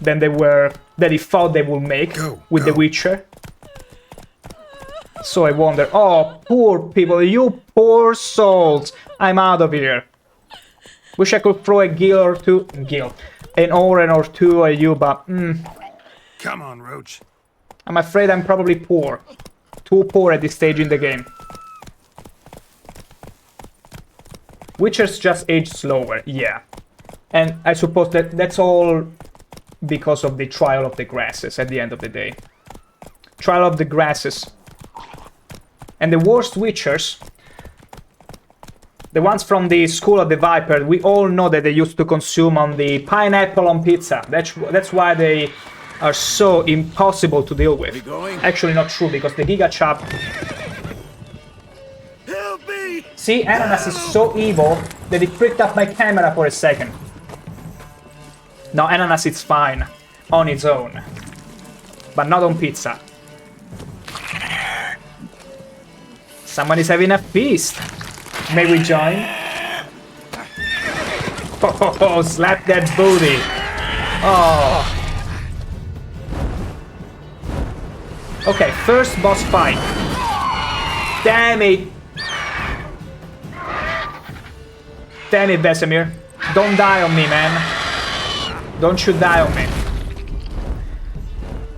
than that he thought they would make with The go. Witcher. So I wonder, oh, poor people, you poor souls, I'm out of here. Wish I could throw a an oren or two at you, but Come on, Roach. I'm afraid I'm probably poor. Too poor at this stage in the game. Witchers just age slower, yeah. And I suppose that's all because of the Trial of the Grasses at the end of the day. Trial of the Grasses. And the worst Witchers, the ones from the School of the Viper, we all know that they used to consume on the pineapple on pizza. That's why they are so impossible to deal with. Actually not true, because the Giga Chop... Help me! See, Ananas is so evil that it freaked up my camera for a second. No, Ananas is fine. On its own. But not on pizza. Someone is having a feast. May we join? Oh, slap that booty. Oh. Okay, first boss fight. Damn it. Damn it, Vesemir. Don't die on me, man. Don't you die on me.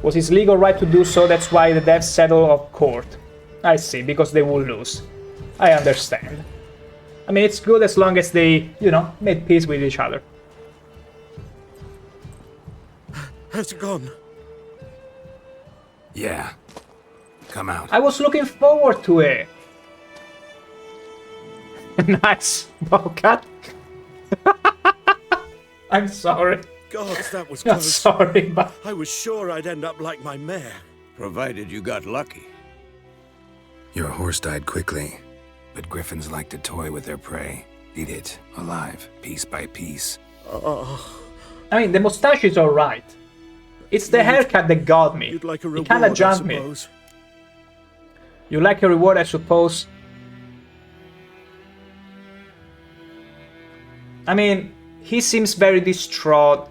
Was his legal right to do so, that's why the devs settle of court. I see, because they will lose. I understand. I mean, it's good as long as they, made peace with each other. Has it gone? Yeah. Come out. I was looking forward to it. Nice bowcat. I'm sorry. God, that was Not close. sorry, but I was sure I'd end up like my mare. Provided you got lucky. Your horse died quickly, but griffins like to toy with their prey. Eat it, alive, piece by piece. I mean, the mustache is alright. It's the haircut that got me. You'd like a It reward, kinda I jumped me. suppose. You like a reward, I suppose. I mean, he seems very distraught.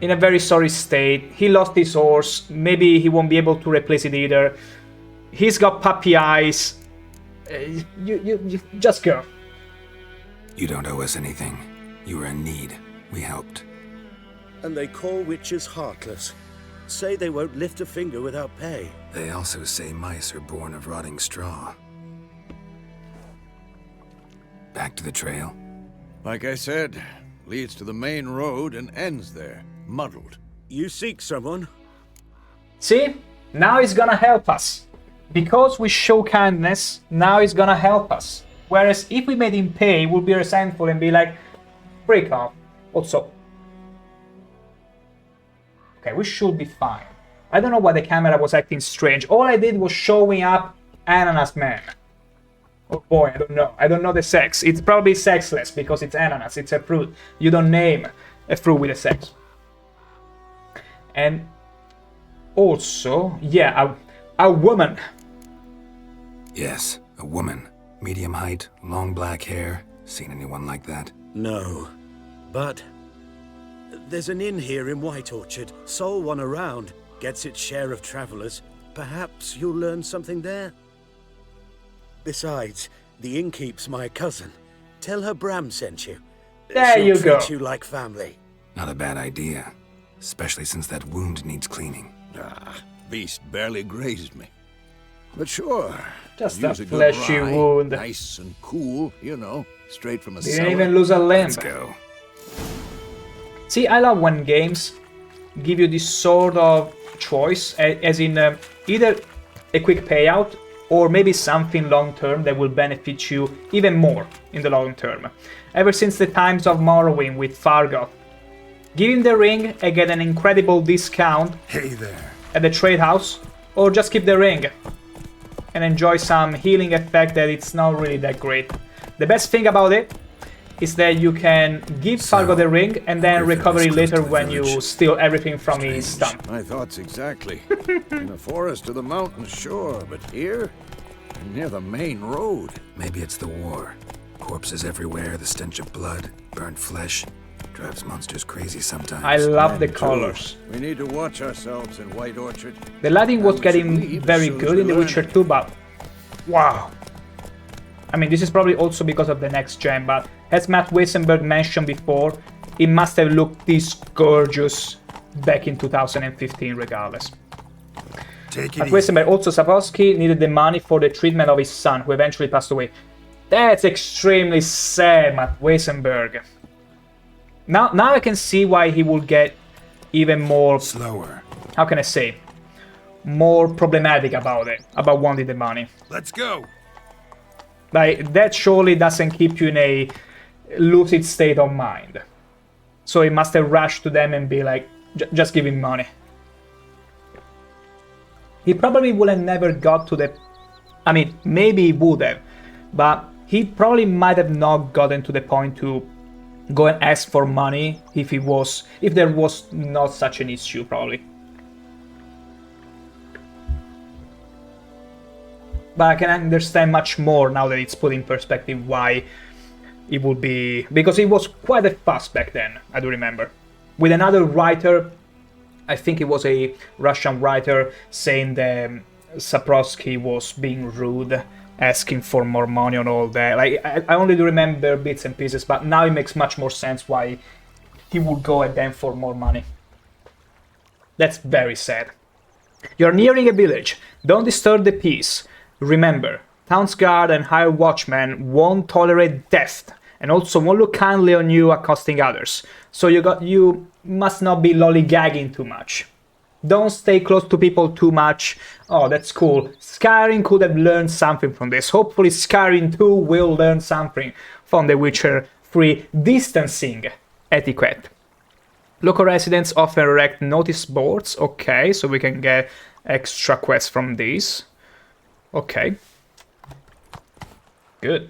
In a very sorry state. He lost his horse. Maybe he won't be able to replace it either. He's got puppy eyes. You just go. You don't owe us anything. You were in need. We helped. And they call witches heartless. Say they won't lift a finger without pay. They also say mice are born of rotting straw. Back to the trail? Like I said, leads to the main road and ends there, muddled. You seek someone? See? Now he's gonna help us. Because we show kindness, now he's gonna help us. Whereas if we made him pay, we'll be resentful and be like, break off. What's up? Okay, we should be fine. I don't know why the camera was acting strange. All I did was showing up Ananas Man. Oh boy, I don't know. I don't know the sex. It's probably sexless because it's ananas. It's a fruit. You don't name a fruit with a sex. And also, yeah, a woman. Yes, a woman. Medium height, long black hair. Seen anyone like that? No. But there's an inn here in White Orchard. Sole one around. Gets its share of travelers. Perhaps you'll learn something there? Besides, the innkeep's my cousin. Tell her Bram sent you. There She'll you treat go. you like family. Not a bad idea. Especially since that wound needs cleaning. Beast barely grazed me. But sure. Just use a good fleshy rye, wound. Nice and cool, straight from a Didn't cellar. even lose a limb. Let's go. See, I love when games give you this sort of choice, as in either a quick payout or maybe something long-term that will benefit you even more in the long term. Ever since the times of Morrowind with Fargo, give him the ring and get an incredible discount Hey there. at the trade house, or just keep the ring and enjoy some healing effect that it's not really that great. The best thing about it is that you can give Fargo the ring and then recover it later when you steal everything from his stump. My thoughts exactly. In the forest or the mountains, sure, but here? Near the main road. Maybe it's the war. Corpses everywhere, the stench of blood, burnt flesh. Drives monsters crazy sometimes. I love the Too. colors. We need to watch ourselves in White Orchard. The lighting was And we should getting leave very as soon as good we in The learn Witcher it. 2, but wow. I mean, this is probably also because of the next gen, but as Matt Weisenberg mentioned before, it must have looked this gorgeous back in 2015 regardless. Take it Matt easy. Weisenberg, also Sapkowski needed the money for the treatment of his son, who eventually passed away. That's extremely sad, Matt Weisenberg. Now I can see why he would get even more, Slower. how can I say, more problematic about it, about wanting the money. Let's go. Like, that surely doesn't keep you in a lucid state of mind. So he must have rushed to them and be like, just give him money. He probably would have never got to the... I mean, maybe he would have, but he probably might have not gotten to the point to go and ask for money if there was not such an issue, probably. But I can understand much more now that it's put in perspective why it would be... Because it was quite a fuss back then, I do remember. With another writer, I think it was a Russian writer, saying that Sapkowski was being rude, asking for more money and all that. Like, I only do remember bits and pieces, but now it makes much more sense why he would go at them for more money. That's very sad. You're nearing a village. Don't disturb the peace. Remember, town's guard and hired watchmen won't tolerate theft, and also won't look kindly on you accosting others. So you must not be lollygagging too much. Don't stay close to people too much. Oh, that's cool. Skyrim could have learned something from this. Hopefully Skyrim 2 will learn something from The Witcher 3 distancing etiquette. Local residents often erect notice boards. Okay, so we can get extra quests from these. Okay. Good.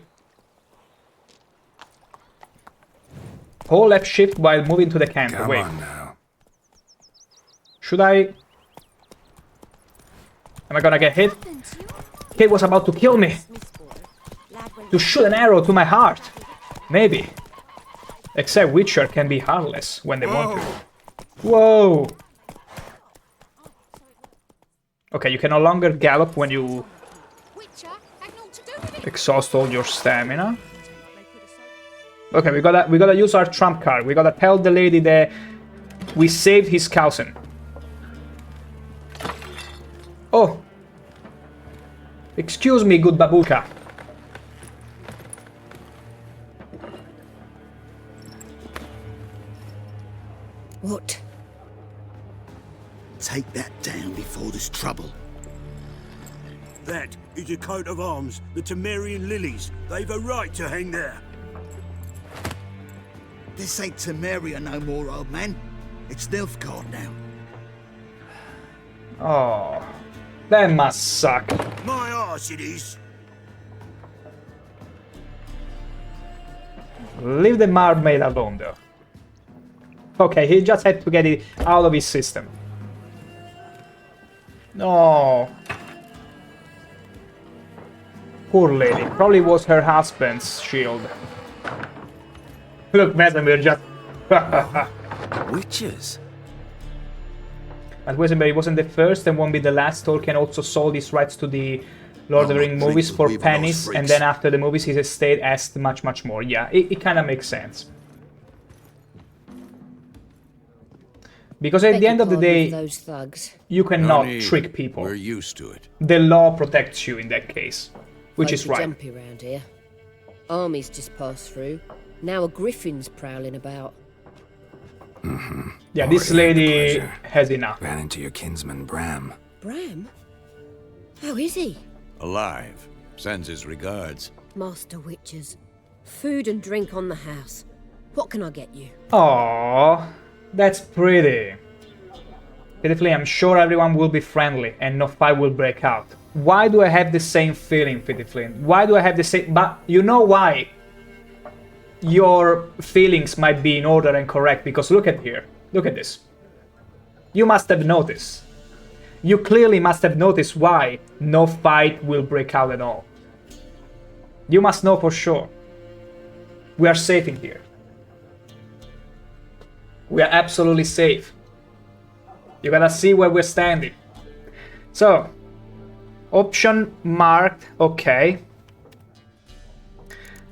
Hold left shift while moving to the camp. Come Wait. on now. Should I... Am I gonna get hit? Kate was about to kill me. To shoot an arrow to my heart. Maybe. Except Witcher can be heartless when they want to. Whoa! Okay, you can no longer gallop when you exhaust all your stamina. Okay, we gotta use our trump card. We gotta tell the lady that we saved his cousin. Oh! Excuse me, good babuka. What? Take that down before there's trouble. That is a coat of arms, the Temerian lilies. They've a right to hang there. This ain't Temeria no more, old man. It's Nilfgaard now. Oh, that must suck. My arse it is. Leave the mermaid alone, though. Okay, he just had to get it out of his system. No. Poor lady. Probably was her husband's shield. Look, Wesemir just... Witches? But Wesemir wasn't the first and won't be the last. Tolkien also sold his rights to the Lord of the Rings movies for pennies, and then after the movies his estate asked much more. Yeah, it kind of makes sense. Because at the end of the day, those thugs. you cannot No need. trick people. We're used to it. The law protects you in that case, which is right. Jumpy round here. Armies just passed through. Now a griffin's prowling about. Yeah, this Already had the lady pleasure. has enough. Ran into your kinsman, Bram. Bram? How is he? Alive. Sends his regards. Master Witchers. Food and drink on the house. What can I get you? Aww, that's pretty. Pitifully, I'm sure everyone will be friendly and no fight will break out. Why do I have the same feeling, Pitifully? Why do I have the same... But you know why your feelings might be in order and correct, because look at here. Look at this. You must have noticed. You clearly must have noticed why no fight will break out at all. You must know for sure. We are safe in here. We are absolutely safe. You gotta see where we're standing. So, option marked, okay.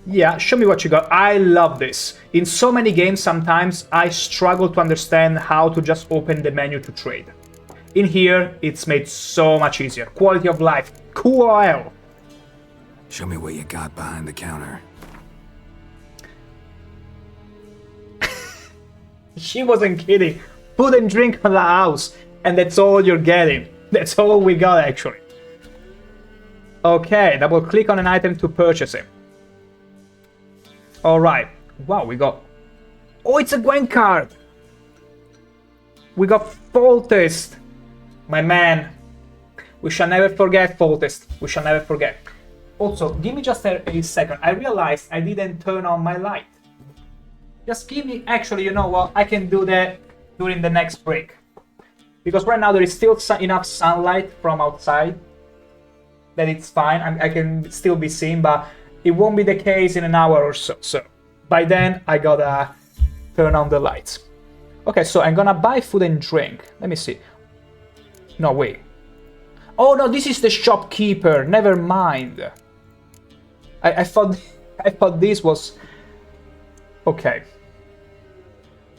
Yeah, show me what you got. I love this. In so many games, sometimes I struggle to understand how to just open the menu to trade. In here, it's made so much easier. Quality of life, cool. Show me what you got behind the counter. She wasn't kidding. Food and drink on the house, and that's all you're getting. That's all we got, actually. Okay, double click on an item to purchase it. Alright. Wow, we got... Oh, it's a Gwen card! We got Foltest. My man. We shall never forget Foltest. We shall never forget. Also, give me just a second. I realized I didn't turn on my light. Just give me... Actually, you know what? I can do that during the next break. Because right now there is still enough sunlight from outside that it's fine. I can still be seen, but it won't be the case in an hour or so. So by then I gotta turn on the lights. Okay, so I'm gonna buy food and drink. Let me see. No, wait. Oh no, this is the shopkeeper. Never mind. I thought this was... Okay.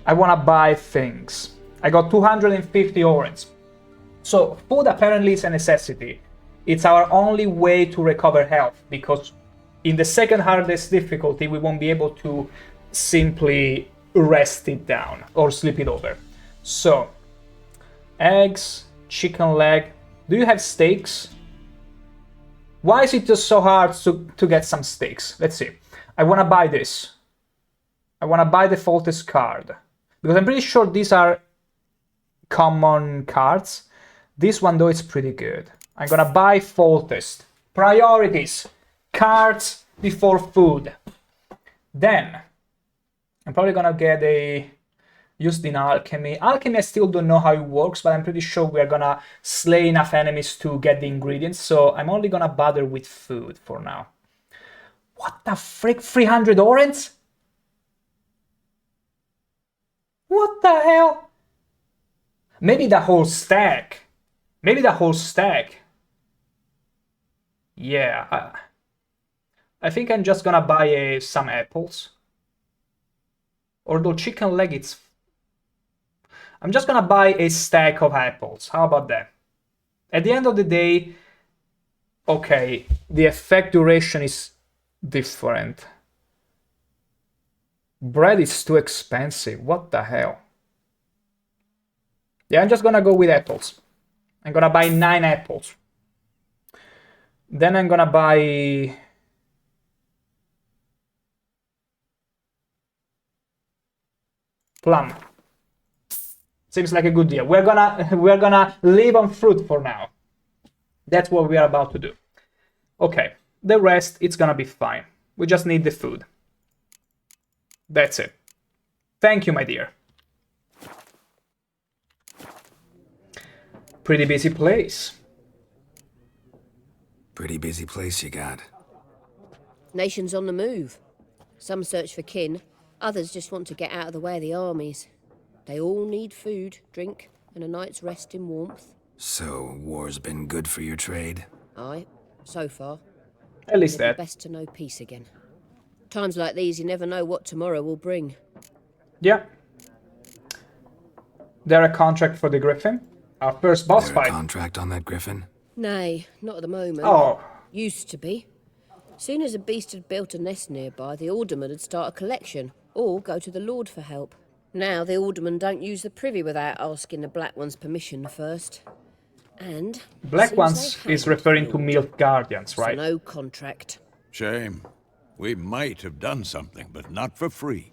I wanna buy things. I got 250 orange. So food apparently is a necessity. It's our only way to recover health, because in the second hardest difficulty we won't be able to simply rest it down or sleep it over. So eggs, chicken leg. Do you have steaks? Why is it just so hard to get some steaks? Let's see. I want to buy this. I want to buy the Foltest card, because I'm pretty sure these are common cards. This one though is pretty good. I'm gonna buy Foltest. Priorities. Cards before food. Then I'm probably gonna get a used in alchemy. Alchemy I still don't know how it works, but I'm pretty sure we're gonna slay enough enemies to get the ingredients, so I'm only gonna bother with food for now. What the frick? 300 orange? What the hell? Maybe the whole stack. Maybe the whole stack. Yeah. I think I'm just gonna buy some apples. Although chicken leg, it's... I'm just gonna buy a stack of apples. How about that? At the end of the day... Okay, the effect duration is different. Bread is too expensive. What the hell? Yeah, I'm just gonna go with apples. I'm gonna buy 9 apples. Then I'm gonna buy... plum. Seems like a good deal. We're gonna live on fruit for now. That's what we are about to do. Okay, the rest, it's gonna be fine. We just need the food. That's it. Thank you, my dear. Pretty busy place. Pretty busy place you got. Nations on the move. Some search for kin, others just want to get out of the way of the armies. They all need food, drink, and a night's rest in warmth. So, war's been good for your trade? Aye, so far. At least It'd that. be best to know peace again. Times like these, you never know what tomorrow will bring. Yeah. There a contract for the Griffin? Our first boss There fight. a contract on that griffin? Nay, not at the moment. Oh. Used to be. Soon as a beast had built a nest nearby, the alderman would start a collection, or go to the lord for help. Now the aldermen don't use the privy without asking the Black One's permission first. And Black seems Ones they is haven't referring to killed. Milk Guardians, So right? no contract. Shame. We might have done something, but not for free.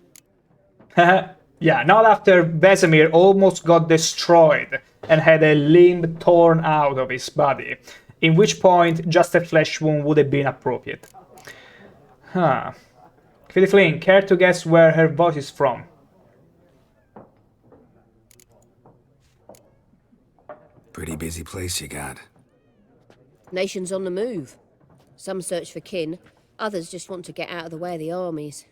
Yeah, not after Vesemir almost got destroyed and had a limb torn out of his body, in which point just a flesh wound would have been appropriate. Huh. Flynn, care to guess where her voice is from? Pretty busy place you got. Nations on the move. Some search for kin, others just want to get out of the way of the armies.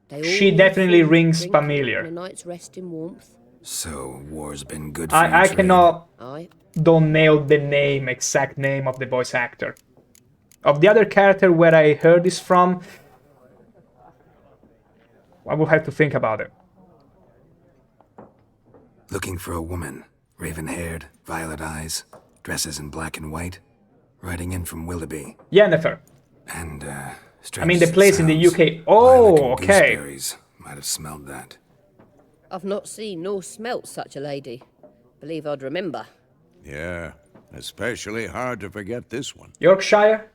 They all She need definitely food, rings drink, familiar. and a night's rest in warmth. So, war's been good for I your trade. cannot Aye. don't nail the name, exact name of the voice actor. Of the other character where I heard this from, I will have to think about it. Looking for a woman. Raven-haired, violet eyes, dresses in black and white. Riding in from Willoughby. Yennefer. And, I mean, the strange as it place in the sounds, UK. Oh, lilac and okay. gooseberries. Might have smelled that. I've not seen nor smelt such a lady. Believe I'd remember. Yeah, especially hard to forget this one. Yorkshire?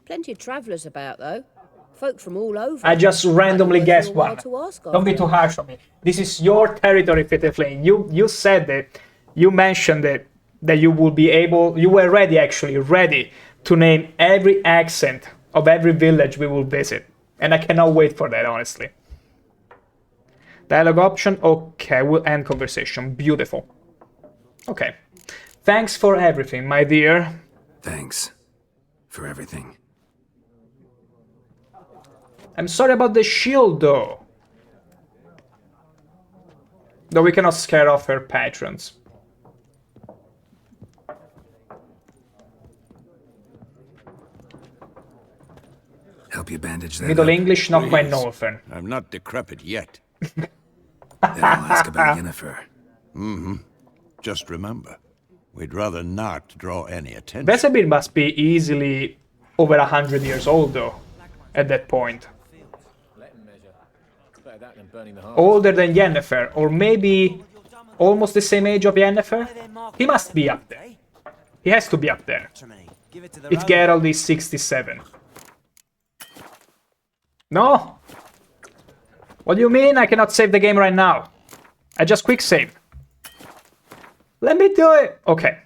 Plenty of travellers about, though. Folk from all over. I just randomly Might be worth guessed your while one. to ask Don't be after. too harsh on me. This is your territory, Flynn. You said it. You mentioned it. That you will be able. You were ready, actually, ready to name every accent of every village we will visit. And I cannot wait for that, honestly. Dialogue option. Okay, we'll end conversation. Beautiful. Okay. Thanks for everything, my dear. Thanks. For everything. I'm sorry about the shield, though. Though we cannot scare off her patrons. Help you bandage that Middle up? English, not my Please. Northern. I'm not decrepit yet. Then I'll ask about Yennefer. Just remember, we'd rather not draw any attention. Vesemir must be easily over 100 years old, though, at that point. Older than Yennefer, or maybe almost the same age of Yennefer? He must be up there. He has to be up there. If Geralt is 67. No? What do you mean I cannot save the game right now? I just quick save. Let me do it. Okay.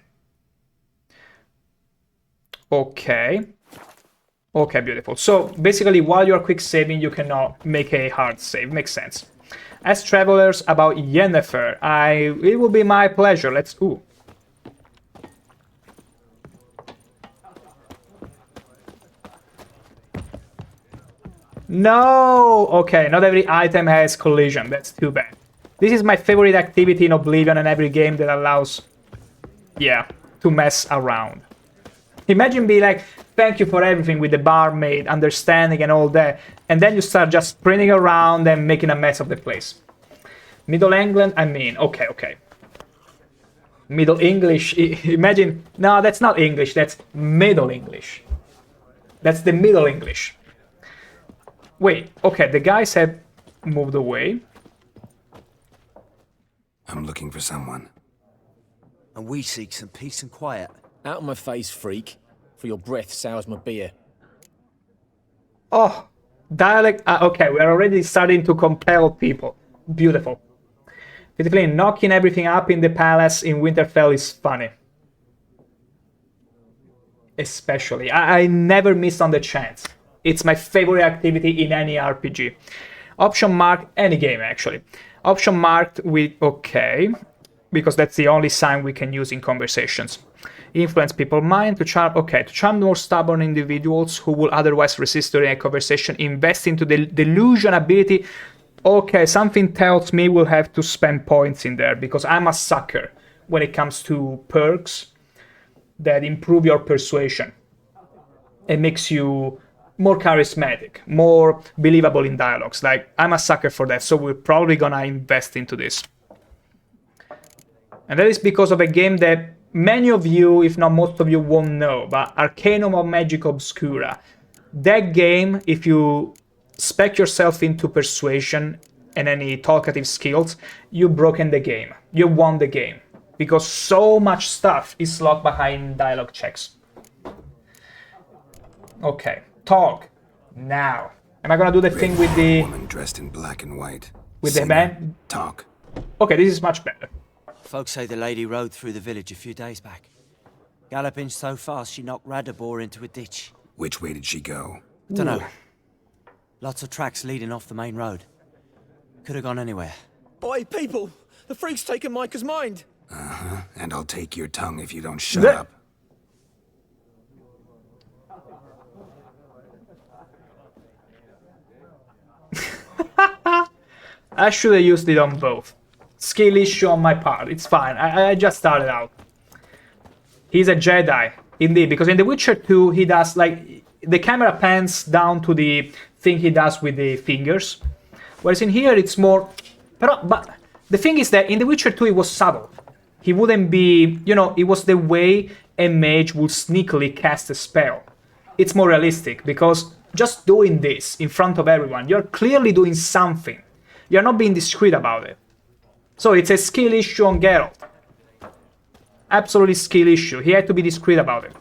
Okay. Okay, beautiful. So basically, while you're quick saving, you cannot make a hard save. Makes sense. As travelers about Yennefer, it will be my pleasure. Let's. Ooh. No! Okay, not every item has collision. That's too bad. This is my favorite activity in Oblivion and every game that allows, yeah, to mess around. Imagine being like, thank you for everything with the barmaid, understanding and all that, and then you start just sprinting around and making a mess of the place. Middle England, I mean, okay. Middle English, imagine, no, that's not English, that's Middle English. That's the Middle English. Wait, okay, the guys have moved away. I'm looking for someone. And we seek some peace and quiet. Out of my face, freak. For your breath sours my beer. Oh, dialect. Okay, we're already starting to compel people. Beautiful. Beautifully, knocking everything up in the palace in Winterfell is funny. Especially. I never miss on the chance. It's my favorite activity in any RPG. Option marked, any game actually. Option marked with okay, because that's the only sign we can use in conversations. Influence people's mind to charm, okay, to charm more stubborn individuals who will otherwise resist during a conversation. Invest into the delusion ability. Okay, something tells me we'll have to spend points in there because I'm a sucker when it comes to perks that improve your persuasion. It makes you more charismatic, more believable in dialogues. Like, I'm a sucker for that, so we're probably gonna invest into this. And that is because of a game that many of you, if not most of you, won't know, but Arcanum of Magic Obscura. That game, if you spec yourself into persuasion, and any talkative skills, you've broken the game. You won the game. Because so much stuff is locked behind dialogue checks. Okay, talk. Now. Am I gonna do the thing with the... woman dressed in black and white. With the man? Talk. Okay, this is much better. Folks say the lady rode through the village a few days back. Galloping so fast she knocked Radabor into a ditch. Which way did she go? Dunno. Lots of tracks leading off the main road. Could have gone anywhere. Boy, people! The freak's taken Micah's mind! Uh-huh. And I'll take your tongue if you don't shut up. I should have used it on both. Skill issue on my part, it's fine. I just started out. He's a Jedi, indeed, because in The Witcher 2 he does like... The camera pans down to the thing he does with the fingers. Whereas in here it's more... But the thing is that in The Witcher 2 it was subtle. He wouldn't be... You know, it was the way a mage would sneakily cast a spell. It's more realistic, because just doing this in front of everyone, you're clearly doing something. You're not being discreet about it. So it's a skill issue on Geralt. Absolutely skill issue. He had to be discreet about it.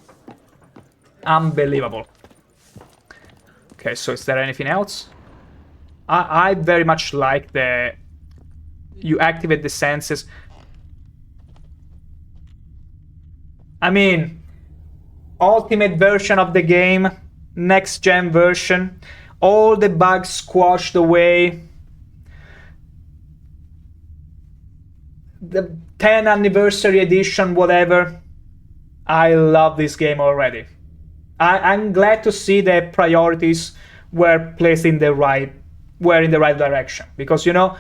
Unbelievable. Okay, so is there anything else? I very much like the... You activate the senses. I mean, ultimate version of the game, next gen version, all the bugs squashed away. The 10th anniversary edition, whatever. I love this game already. I'm glad to see the priorities were placed in the right direction, because you know,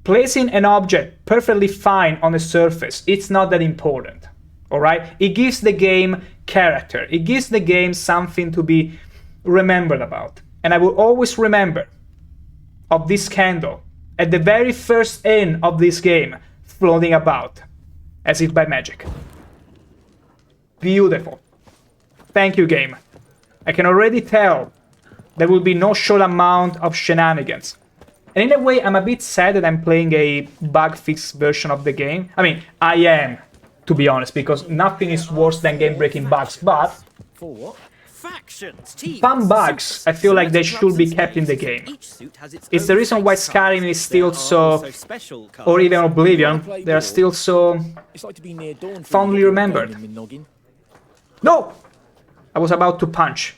placing an object perfectly fine on a surface, it's not that important. All right, it gives the game character. It gives the game something to be remembered about. And I will always remember of this candle at the very first end of this game, floating about, as if by magic. Beautiful. Thank you, game. I can already tell there will be no short amount of shenanigans. And in a way, I'm a bit sad that I'm playing a bug-fixed version of the game. I mean, I am, to be honest, because nothing is worse than game-breaking bugs, but... For what? Factions, teams, some bugs, I feel like they should be kept in the game. It's the reason why Skyrim is still so... Or even Oblivion, they are still so... fondly remembered. No! I was about to punch.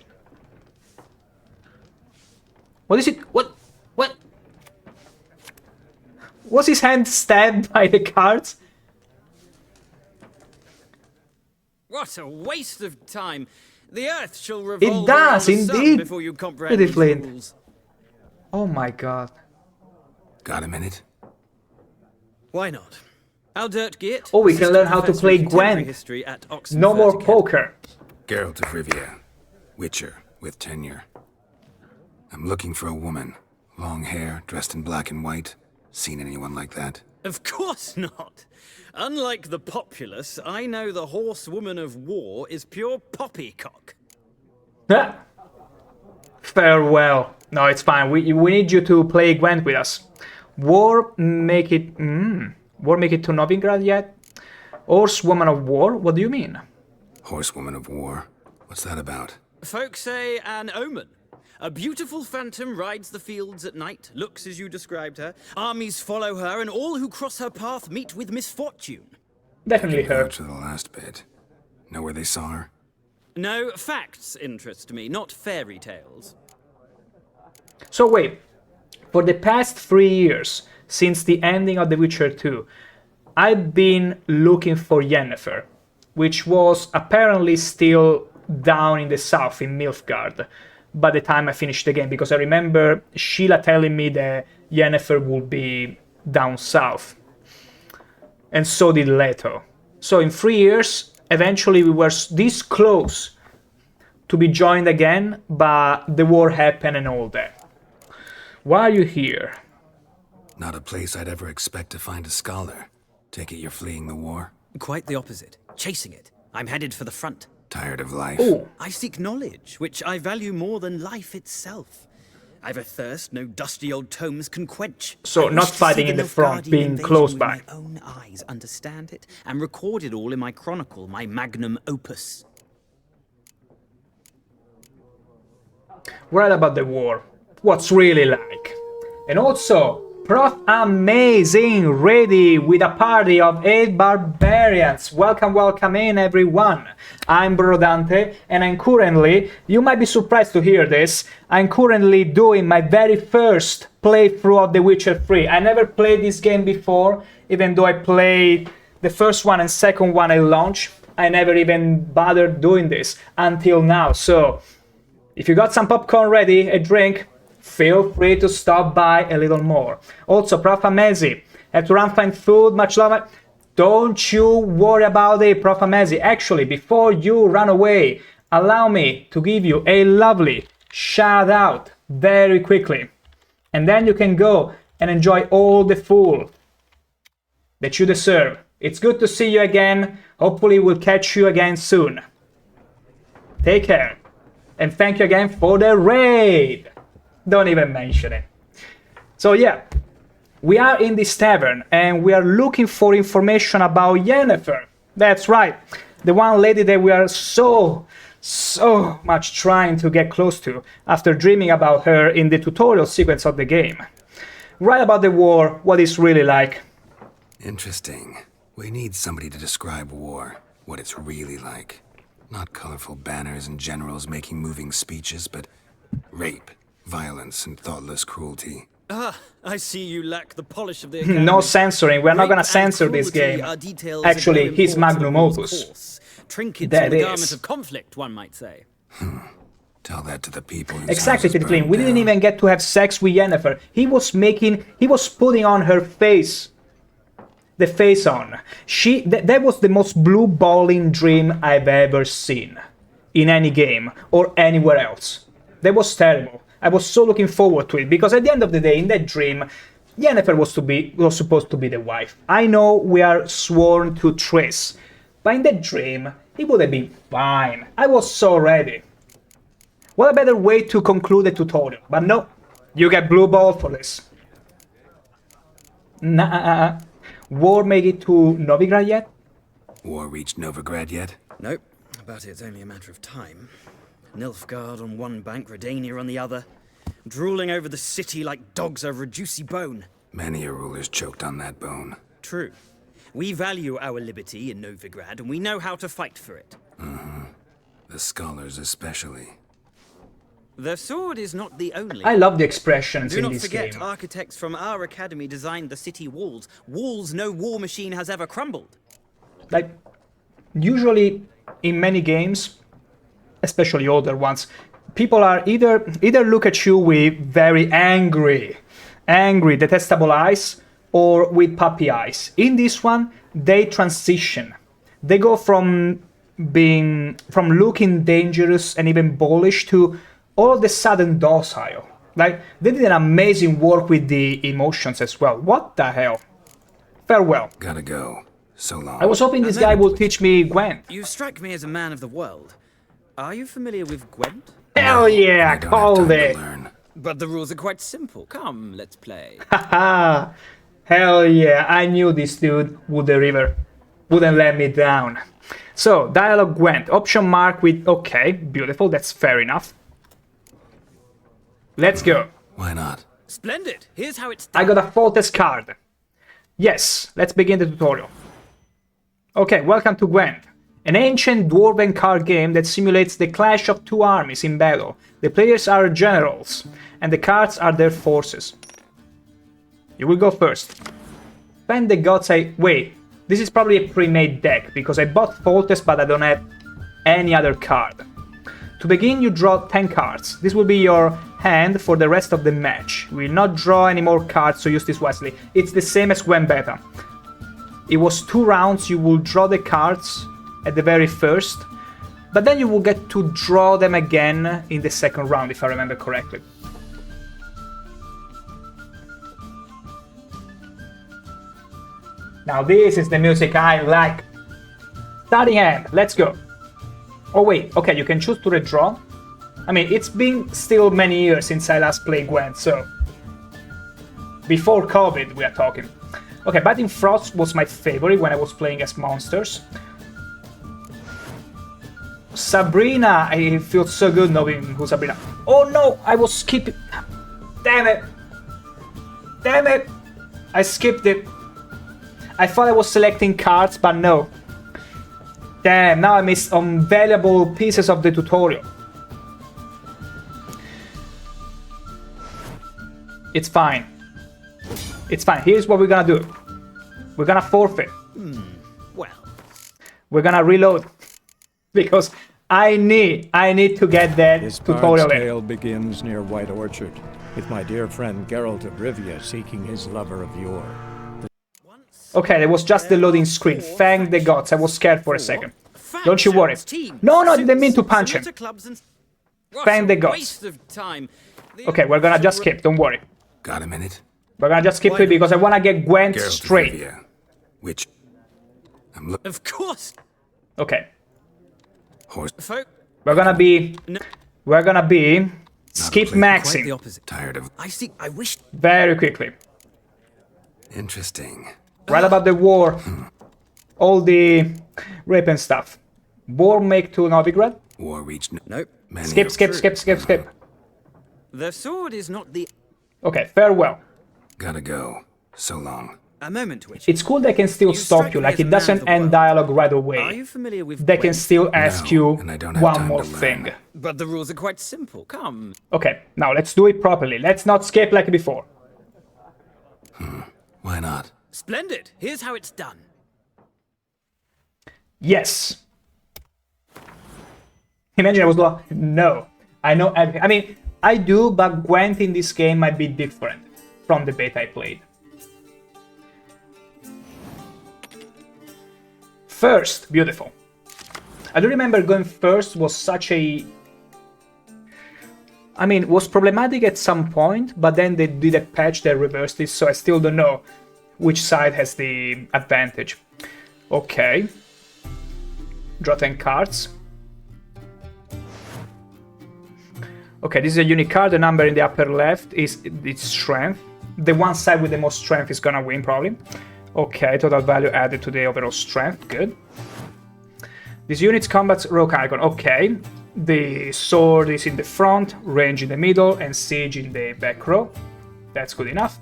What is it? What? What? Was his hand stabbed by the cards? What a waste of time! The Earth shall revolve it does, around the sun indeed. before you comprehend these rules. Oh my god. Got a minute? Why not? Aldert Geert. Oh, we can learn how to play Gwent. No more poker. Geralt of Rivia. Witcher with tenure. I'm looking for a woman. Long hair, dressed in black and white. Seen anyone like that? Of course not. Unlike the populace, I know the horsewoman of war is pure poppycock. Farewell. No, it's fine. We need you to play Gwent with us. War make it to Novigrad yet? Horsewoman of war? What do you mean? Horsewoman of war. What's that about? Folks say an omen. A beautiful phantom rides the fields at night, looks as you described her. Armies follow her, and all who cross her path meet with misfortune. Definitely her. To the last bit. Know where they saw her? No, facts interest me, not fairy tales. So wait, for the past 3 years, since the ending of The Witcher 2, I've been looking for Yennefer, which was apparently still down in the south, in Nilfgaard, by the time I finished the game, because I remember Sheila telling me that Yennefer would be down south. And so did Leto. So in 3 years, eventually we were this close to be joined again, but the war happened and all that. Why are you here? Not a place I'd ever expect to find a scholar. Take it you're fleeing the war? Quite the opposite. Chasing it. I'm headed for the front. Tired of life? Ooh. I seek knowledge, which I value more than life itself. I've a thirst no dusty old tomes can quench. So I not wish to fighting see in the Nilfgaardian front, being invasion close with by. my own eyes, understand it, and record it all in my chronicle, my magnum opus. Right about the war, what's really like. And also, Prof Amazing, ready with a party of 8 barbarians. Welcome, welcome in everyone. I'm Brodante, and I'm currently, you might be surprised to hear this, I'm currently doing my very first playthrough of The Witcher 3. I never played this game before, even though I played the first one and second one at launch. I never even bothered doing this until now, so if you got some popcorn ready, a drink, feel free to stop by a little more. Also, Prof Amazing, have to run find food, much love. Don't you worry about it, Prof Amazing. Actually, before you run away, allow me to give you a lovely shout out very quickly. And then you can go and enjoy all the food that you deserve. It's good to see you again. Hopefully we'll catch you again soon. Take care. And thank you again for the raid. Don't even mention it. So yeah, we are in this tavern and we are looking for information about Yennefer. That's right, the one lady that we are so much trying to get close to after dreaming about her in the tutorial sequence of the game. Right about the war, what it's really like. Interesting. We need somebody to describe war, what it's really like. Not colorful banners and generals making moving speeches, but rape, violence, and thoughtless cruelty. Ah, I see you lack the polish of the academy. No censoring, we're not Rape gonna and censor this cruelty game. are details Actually, of his very magnum important opus. course. Trinkets That on the is. garment of conflict, one might say. Tell that to the people whose Exactly, houses Titlin. burned We didn't down. even get to have sex with Yennefer. He was putting on her face. The face on. That was the most blue-balling dream I've ever seen. In any game, or anywhere else. That was terrible. I was so looking forward to it, because at the end of the day, in that dream, Yennefer was supposed to be the wife. I know we are sworn to Triss, but in that dream, it would have been fine. I was so ready. What a better way to conclude the tutorial, but no, you get blue ball for this. Nah, war made it to Novigrad yet? War reached Novigrad yet? Nope, but it's only a matter of time. Nilfgaard on one bank, Redania on the other, drooling over the city like dogs over a juicy bone. Many a ruler's choked on that bone. True. We value our liberty in Novigrad, and we know how to fight for it. The scholars especially. The sword is not the only. I love the expressions Do in not this forget, game. architects from our academy designed the city walls. Walls no war machine has ever crumbled. Like, usually in many games, especially older ones, people are either look at you with very angry, detestable eyes, or with puppy eyes. In this one, they transition. They go from looking dangerous and even bullish to all of a sudden docile. Like, they did an amazing work with the emotions as well. What the hell? Farewell. Gotta go. So long. I was hoping this guy would teach me Gwent. You strike me as a man of the world. Are you familiar with Gwent? Hell yeah, I don't have called time to it. learn. But the rules are quite simple. Come, let's play. Haha. Hell yeah, I knew this dude wouldn't let me down. So, dialogue Gwent. Option mark with okay, beautiful, that's fair enough. Let's go. Why not? Splendid. Here's how it's done. I got a Foltest card. Yes, let's begin the tutorial. Okay, welcome to Gwent. An ancient dwarven card game that simulates the clash of two armies in battle. The players are generals, and the cards are their forces. You will go first. Spend the gods wait, this is probably a pre-made deck, because I bought Foltest but I don't have any other card. To begin, you draw 10 cards. This will be your hand for the rest of the match. You will not draw any more cards, so use this wisely. It's the same as Gwent Beta. It was 2 rounds, you will draw the cards at the very first, but then you will get to draw them again in the second round, if I remember correctly. Now this is the music I like. Starting hand, let's go. Oh wait, okay, you can choose to redraw. I mean, it's been still many years since I last played Gwent, so... Before COVID, we are talking. Okay, Biting Frost was my favorite when I was playing as monsters. Sabrina, I feel so good knowing who Sabrina. Oh no, I was skipping. Damn it. Damn it. I skipped it. I thought I was selecting cards, but no. Damn, now I missed valuable pieces of the tutorial. It's fine. It's fine. Here's what we're gonna do. We're gonna forfeit. Well. We're gonna reload. Because I need to get that This tutorial bard's in. tale begins near White Orchard, with my dear friend Geralt of Rivia seeking his lover of yore. Okay, there was just the loading screen. Thank the gods, I was scared for a second. Don't you worry. No, I didn't mean to punch him. Thank the gods. Okay, we're gonna just skip, don't worry. Got a minute? We're gonna just skip it because I wanna get Gwent Geralt of straight. Rivia. Which... I'm looking... Of course! Okay. Horse... We're gonna be skip maxing Tired of... I see, I wish... very quickly. Interesting. Right about the war. All the rape and stuff. War make to Novigrad? War reached... Nope. Skip. The sword is not the... Okay, farewell. Gotta go. So long. A moment, Witcher. It's cool they can still stop you, like it doesn't end dialogue right away. Are you familiar with They can Gwent? still ask you one more to learn. thing. But the rules are quite simple, come. Okay, now let's do it properly. Let's not skip like before. Why not? Splendid. Here's how it's done. Yes. Imagine I was like, no. I know everything. I mean, I do, but Gwent in this game might be different from the beta I played. First, beautiful. I do remember going first was such a... I mean, was problematic at some point, but then they did a patch that reversed it, so I still don't know which side has the advantage. Okay. Draw 10 cards. Okay, this is a unique card. The number in the upper left is its strength. The one side with the most strength is gonna win, probably. Okay, total value added to the overall strength. Good. This unit's combat's rogue icon. Okay. The sword is in the front, range in the middle, and siege in the back row. That's good enough.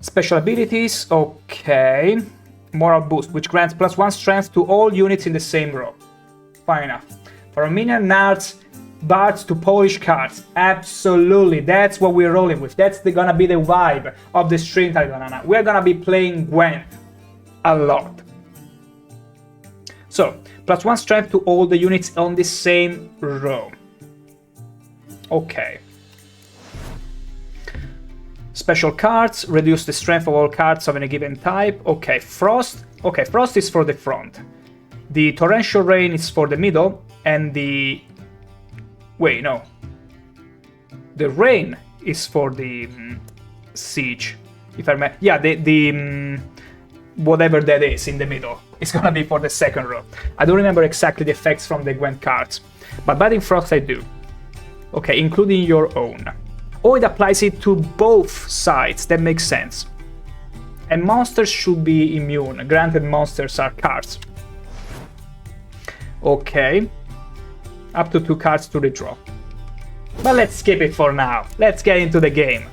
Special abilities. Okay. Moral boost, which grants +1 strength to all units in the same row. Fine enough. For Armenian Nards, bards to Polish cards. Absolutely, that's what we're rolling with. That's gonna be the vibe of the stream. We're gonna be playing Gwent a lot. So, +1 strength to all the units on the same row. Okay. Special cards, reduce the strength of all cards of any given type. Okay, Frost. Okay, Frost is for the front. The Torrential Rain is for the middle, and the... Wait, no. The Rain is for the siege. If I remember. Yeah, the whatever that is in the middle. It's gonna be for the second row. I don't remember exactly the effects from the Gwent cards. But Biting Frost I do. Okay, including your own. Oh, it applies it to both sides. That makes sense. And monsters should be immune. Granted, monsters are cards. Okay. Up to 2 cards to redraw. But let's skip it for now. Let's get into the game.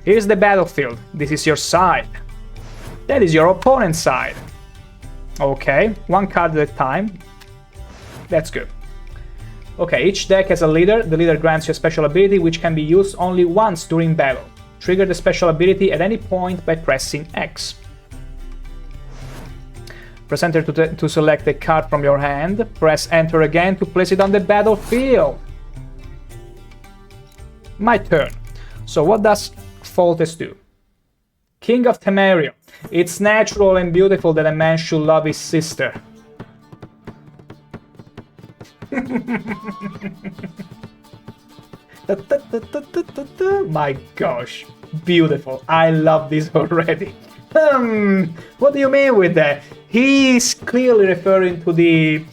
Here's the battlefield. This is your side. That is your opponent's side. Okay, 1 card at a time. That's good. Okay, each deck has a leader. The leader grants you a special ability which can be used only once during battle. Trigger the special ability at any point by pressing X. Press enter to select a card from your hand. Press enter again to place it on the battlefield. My turn. So what does Foltest do? King of Temeria. It's natural and beautiful that a man should love his sister. My gosh, beautiful. I love this already. What do you mean with that? He's clearly referring to the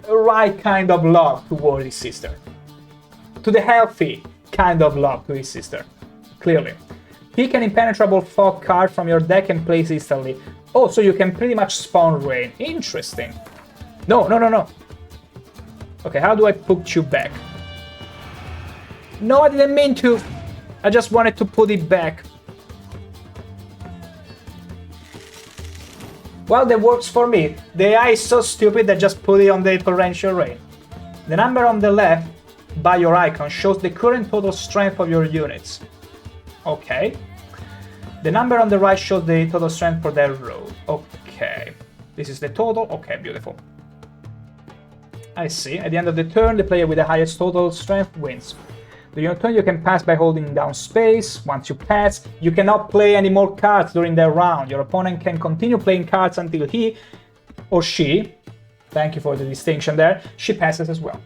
right kind of love toward his sister. To the healthy kind of love to his sister. Clearly. Pick an impenetrable fog card from your deck and place it instantly. Oh, so you can pretty much spawn rain. Interesting. No. Okay, how do I put you back? No, I didn't mean to. I just wanted to put it back. Well, that works for me. The AI is so stupid that just put it on the torrential rain. The number on the left by your icon shows the current total strength of your units. Okay. The number on the right shows the total strength for that row. Okay. This is the total. Okay, beautiful. I see. At the end of the turn, the player with the highest total strength wins. During your turn, you can pass by holding down space. Once you pass, you cannot play any more cards during the round. Your opponent can continue playing cards until he or she, thank you for the distinction there, she passes as well.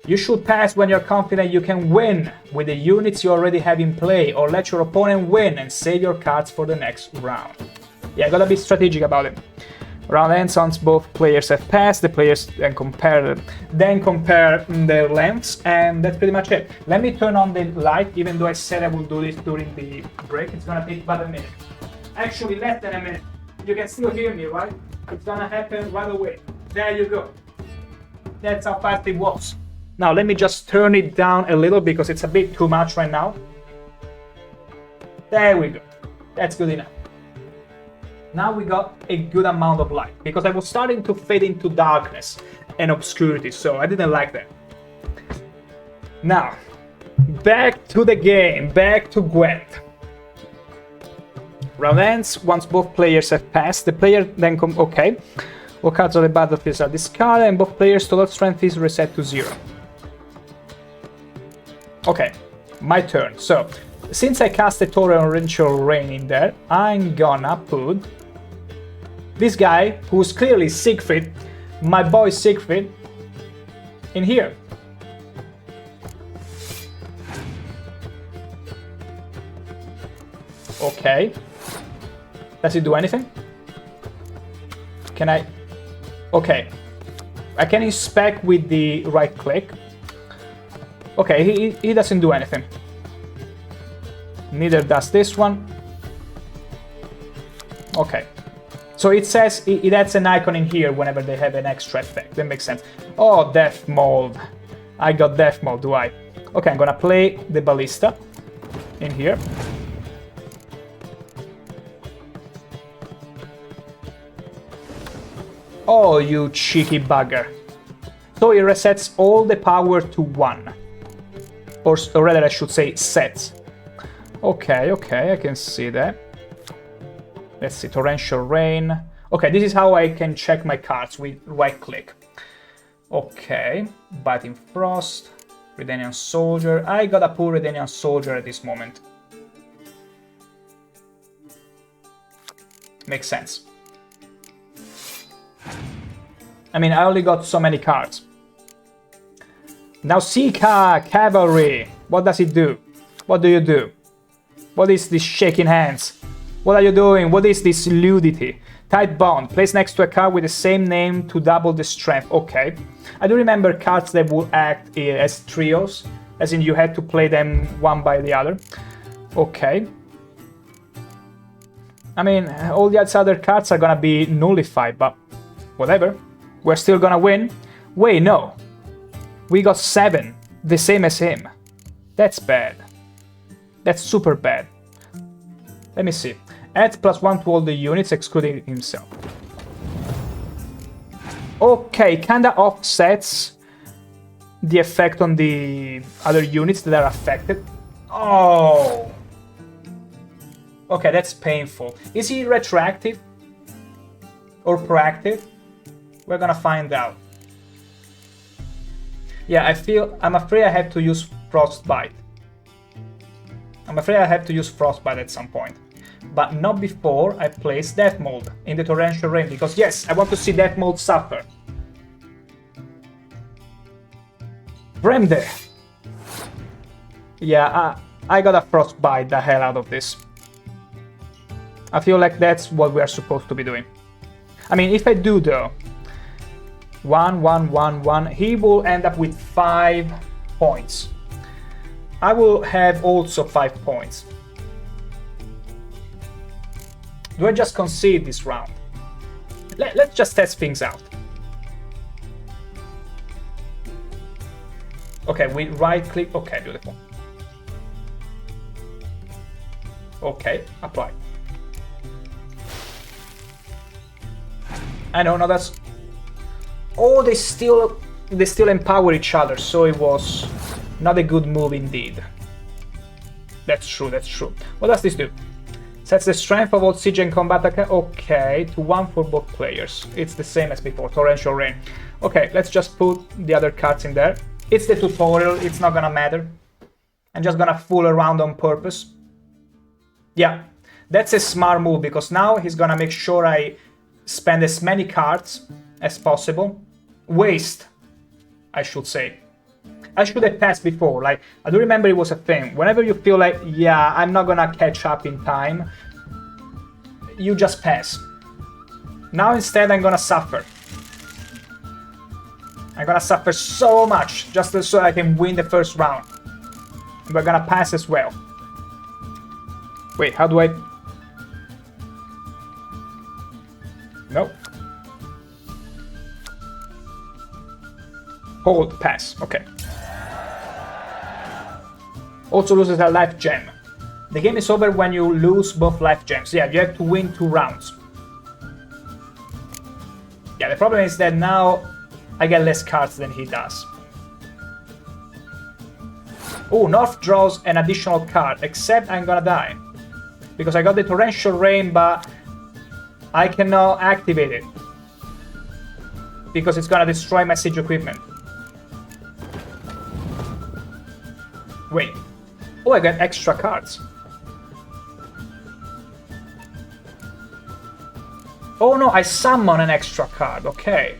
You should pass when you're confident you can win with the units you already have in play, or let your opponent win and save your cards for the next round. Yeah, gotta be strategic about it. Round ends once both players have passed, the players then compare their lengths, and that's pretty much it. Let me turn on the light, even though I said I will do this during the break. It's gonna take about a minute. Actually, less than a minute. You can still hear me, right? It's gonna happen right away. There you go. That's how fast it was. Now let me just turn it down a little because it's a bit too much right now. There we go. That's good enough. Now we got a good amount of light because I was starting to fade into darkness and obscurity, so I didn't like that. Now, back to the game, back to Gwent. Round ends once both players have passed. The player then okay. All cards on the battlefield are discarded and both players' total strength is reset to 0. Okay, my turn. So, since I cast a torrential rain in there, I'm gonna put this guy, who's clearly Siegfried, my boy Siegfried, in here. Okay. Does it do anything? Can I... Okay. I can inspect with the right click. Okay, he doesn't do anything. Neither does this one. Okay. So it says it adds an icon in here whenever they have an extra effect. That makes sense. Oh, Death Mold. I got Death Mold, do I? Okay, I'm gonna play the Ballista in here. Oh, you cheeky bugger. So it resets all the power to 1. Or rather, I should say sets. Okay, I can see that. Let's see, Torrential Rain. Okay, this is how I can check my cards with right click. Okay, Biting Frost, Redanian Soldier. I gotta pull Redanian Soldier at this moment. Makes sense. I mean, I only got so many cards. Nausicaa Cavalry. What does it do? What do you do? What is this shaking hands? What are you doing? What is this Ludity? Tight Bond. Place next to a card with the same name to double the strength. Okay. I do remember cards that would act as trios, as in you had to play them one by the other. Okay. I mean, all the other cards are gonna be nullified, but whatever. We're still gonna win. Wait, no. We got 7, the same as him. That's bad. That's super bad. Let me see. Adds +1 to all the units, excluding himself. Okay, kinda offsets the effect on the other units that are affected. Oh! Okay, that's painful. Is he retroactive? Or proactive? We're gonna find out. Yeah, I'm afraid I have to use Frostbite. I'm afraid I have to use Frostbite at some point. But not before I place Death Mold in the Torrential Rain, because yes, I want to see Death Mold suffer. Bremde! Yeah, I gotta Frostbite the hell out of this. I feel like that's what we are supposed to be doing. I mean, if I do though, 1, 1, 1, 1. He will end up with 5 points. I will have also 5 points. Do I just concede this round? Let's just test things out. Okay, we right click. Okay, beautiful. Okay, apply. I know, no, that's... Oh, they still empower each other, so it was not a good move indeed. That's true, that's true. What does this do? Sets the strength of all siege and combat attack. Okay, to 1 for both players. It's the same as before, Torrential Rain. Okay, let's just put the other cards in there. It's the tutorial, it's not gonna matter. I'm just gonna fool around on purpose. Yeah, that's a smart move, because now he's gonna make sure I spend as many cards as possible. Waste, I should say. I should have passed before. Like, I do remember it was a thing. Whenever you feel like, yeah, I'm not gonna catch up in time, you just pass. Now instead I'm gonna suffer. I'm gonna suffer so much just so I can win the first round. We're gonna pass as well. Wait, how do I... Nope. Hold, pass, okay. Also loses a life gem. The game is over when you lose both life gems. Yeah, you have to win 2 rounds. Yeah, the problem is that now I get less cards than he does. Oh, North draws an additional card, except I'm gonna die. Because I got the Torrential Rain, but I cannot activate it. Because it's gonna destroy my siege equipment. Wait. Oh, I got extra cards. Oh no, I summon an extra card, okay.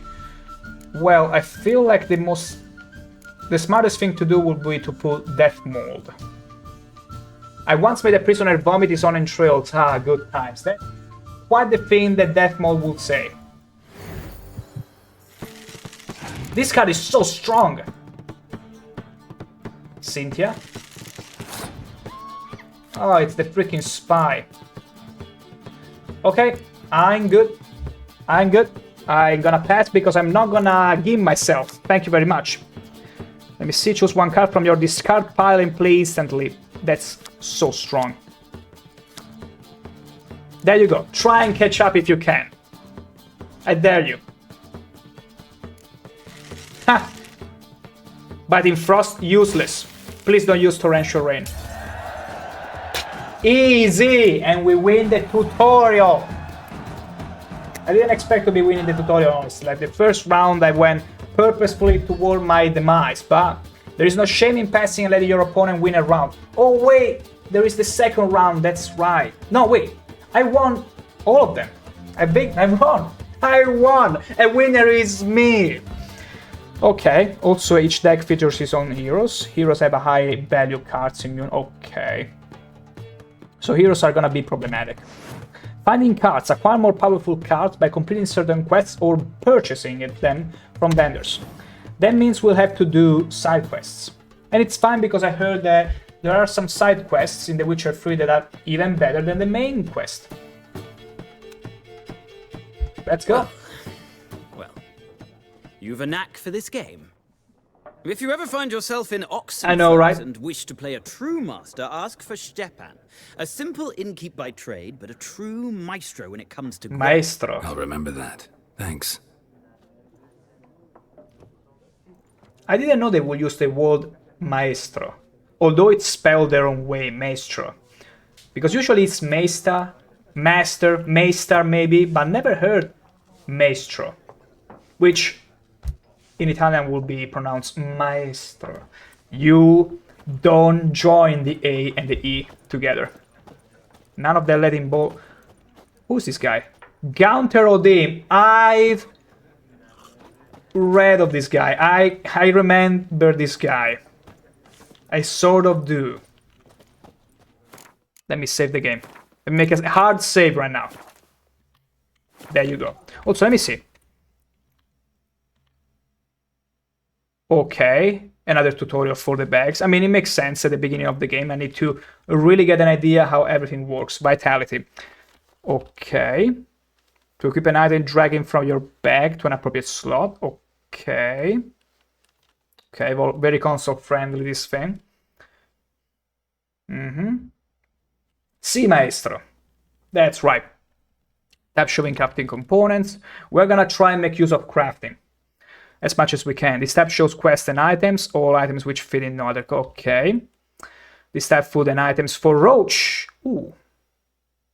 Well, I feel like the smartest thing to do would be to put Death Mold. I once made a prisoner vomit his own entrails. Ah, good times. That's quite the thing that Death Mold would say. This card is so strong. Cynthia. Oh, it's the freaking spy. Okay, I'm good. I'm good. I'm gonna pass because I'm not gonna give myself. Thank you very much. Let me see, choose 1 card from your discard pile and play instantly. That's so strong. There you go. Try and catch up if you can. I dare you. Ha! Biting Frost, useless. Please don't use Torrential Rain. Easy! And we win the tutorial. I didn't expect to be winning the tutorial, honestly. Like, the first round I went purposefully toward my demise, but there is no shame in passing and letting your opponent win a round. Oh wait, there is the second round, that's right. No, wait, I won all of them. I won. I won! A winner is me! Okay, also each deck features its own heroes. Heroes have a high value cards immune. Okay. So heroes are gonna be problematic. Finding cards. Acquire more powerful cards by completing certain quests or purchasing them from vendors. That means we'll have to do side quests. And it's fine because I heard that there are some side quests in The Witcher 3 that are even better than the main quest. Let's go. Well, you've a knack for this game. If you ever find yourself in Oxenfurt I know, right? and wish to play a true master, ask for Stepan. A simple innkeep by trade, but a true maestro when it comes to... Maestro. I'll remember that. Thanks. I didn't know they would use the word maestro, although it's spelled their own way, maestro. Because usually it's maester, master, maester maybe, but never heard maestro, which in Italian would be pronounced maestro. You don't join the A and the E together. None of them let him both. Who's this guy? Gaunter Odim. I've read of this guy. I remember this guy. I sort of do. Let me save the game. Let me make a hard save right now. There you go. Also, let me see. Okay, another tutorial for the bags. I mean, it makes sense at the beginning of the game. I need to really get an idea how everything works. Vitality. Okay. To equip an item, drag it from your bag to an appropriate slot. Okay. Okay, well, very console friendly, this thing. Si, maestro. That's right. Tab showing crafting components. We're gonna try and make use of crafting as much as we can. This tab shows quests and items, all items which fit in other. Okay. This tab food and items for Roach. Ooh.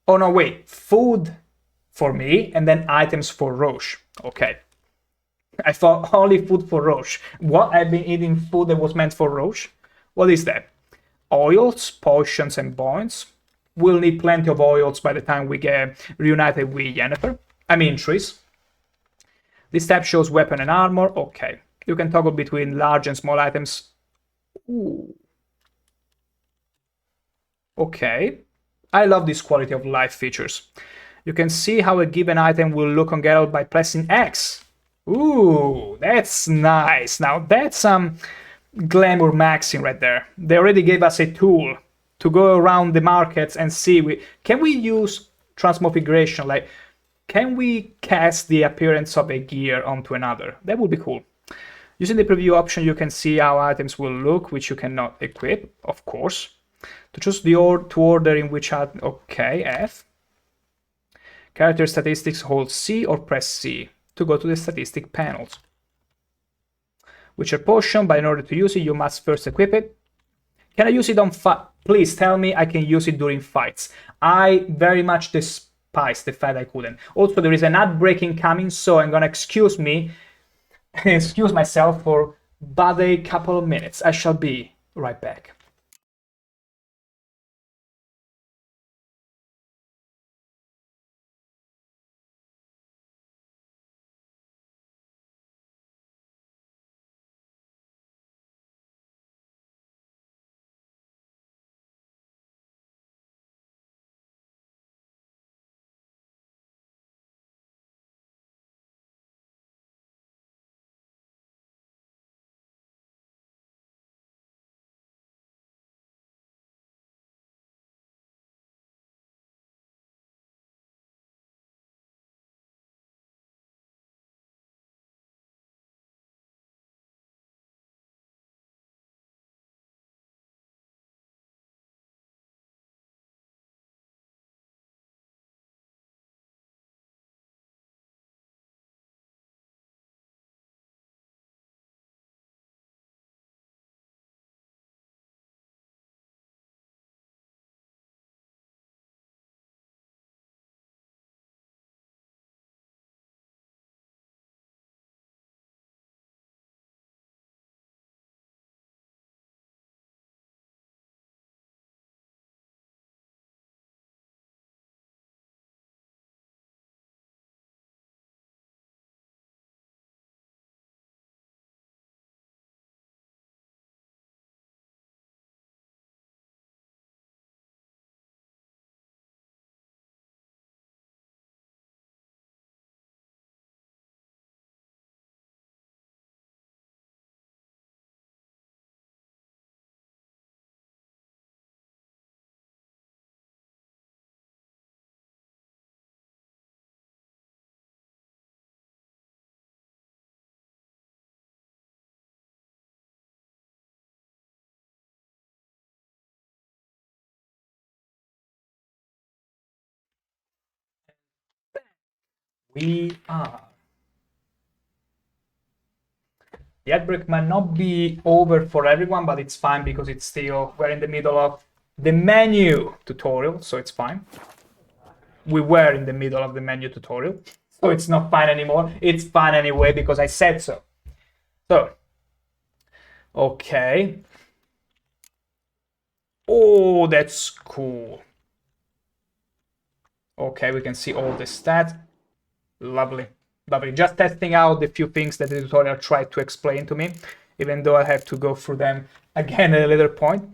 Oh no, wait. Food for me and then items for Roach. Okay. I thought only food for Roach. What? I've been eating food that was meant for Roach? What is that? Oils, potions, and bonds. We'll need plenty of oils by the time we get reunited with Yennefer. I mean, Triss. This tab shows weapon and armor. Okay. You can toggle between large and small items. Ooh. Okay. I love this quality of life features. You can see how a given item will look on Geralt by pressing X. Ooh, that's nice. Now that's some glamour maxing right there. They already gave us a tool to go around the markets and see. Can we use transmogrification? Like, can we cast the appearance of a gear onto another? That would be cool. Using the preview option, you can see how items will look, which you cannot equip, of course. To choose the order in which item. Okay, F. Character statistics, hold C or press C to go to the statistic panels. Witcher potion, but in order to use it, you must first equip it. Can I use it on fight? Please tell me I can use it during fights. I very much despise the fact I couldn't. Also, there is an ad breaking coming, so I'm gonna excuse myself for but a couple of minutes. I shall be right back. We are. The outbreak might not be over for everyone, but it's fine because it's still, we're in the middle of the menu tutorial, so it's fine. We were in the middle of the menu tutorial, so it's not fine anymore. It's fine anyway because I said so. So, okay. Oh, that's cool. Okay, we can see all the stats. Lovely, lovely. Just testing out the few things that the tutorial tried to explain to me, even though I have to go through them again at a later point.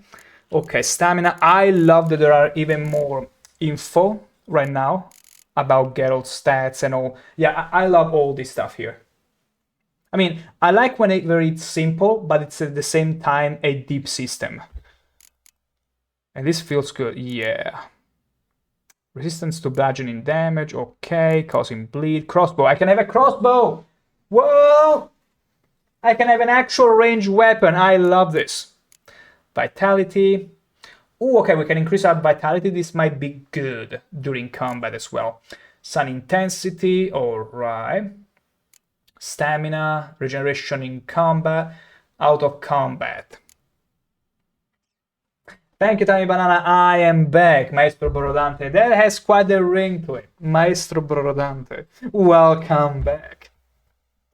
Okay, stamina. I love that there are even more info right now about Geralt's stats and all. Yeah, I love all this stuff here. I I mean, I like whenever it's simple, but it's at the same time a deep system. And this feels good, yeah. Resistance to bludgeoning damage, okay. Causing bleed, crossbow. I can have a crossbow! Whoa! I can have an actual ranged weapon. I love this. Vitality. Oh, okay, we can increase our vitality. This might be good during combat as well. Sun intensity, alright. Stamina, regeneration in combat, out of combat. Thank you, Tiny Banana. I am back, Maestro Borodante. That has quite a ring to it. Maestro Borodante. Welcome back.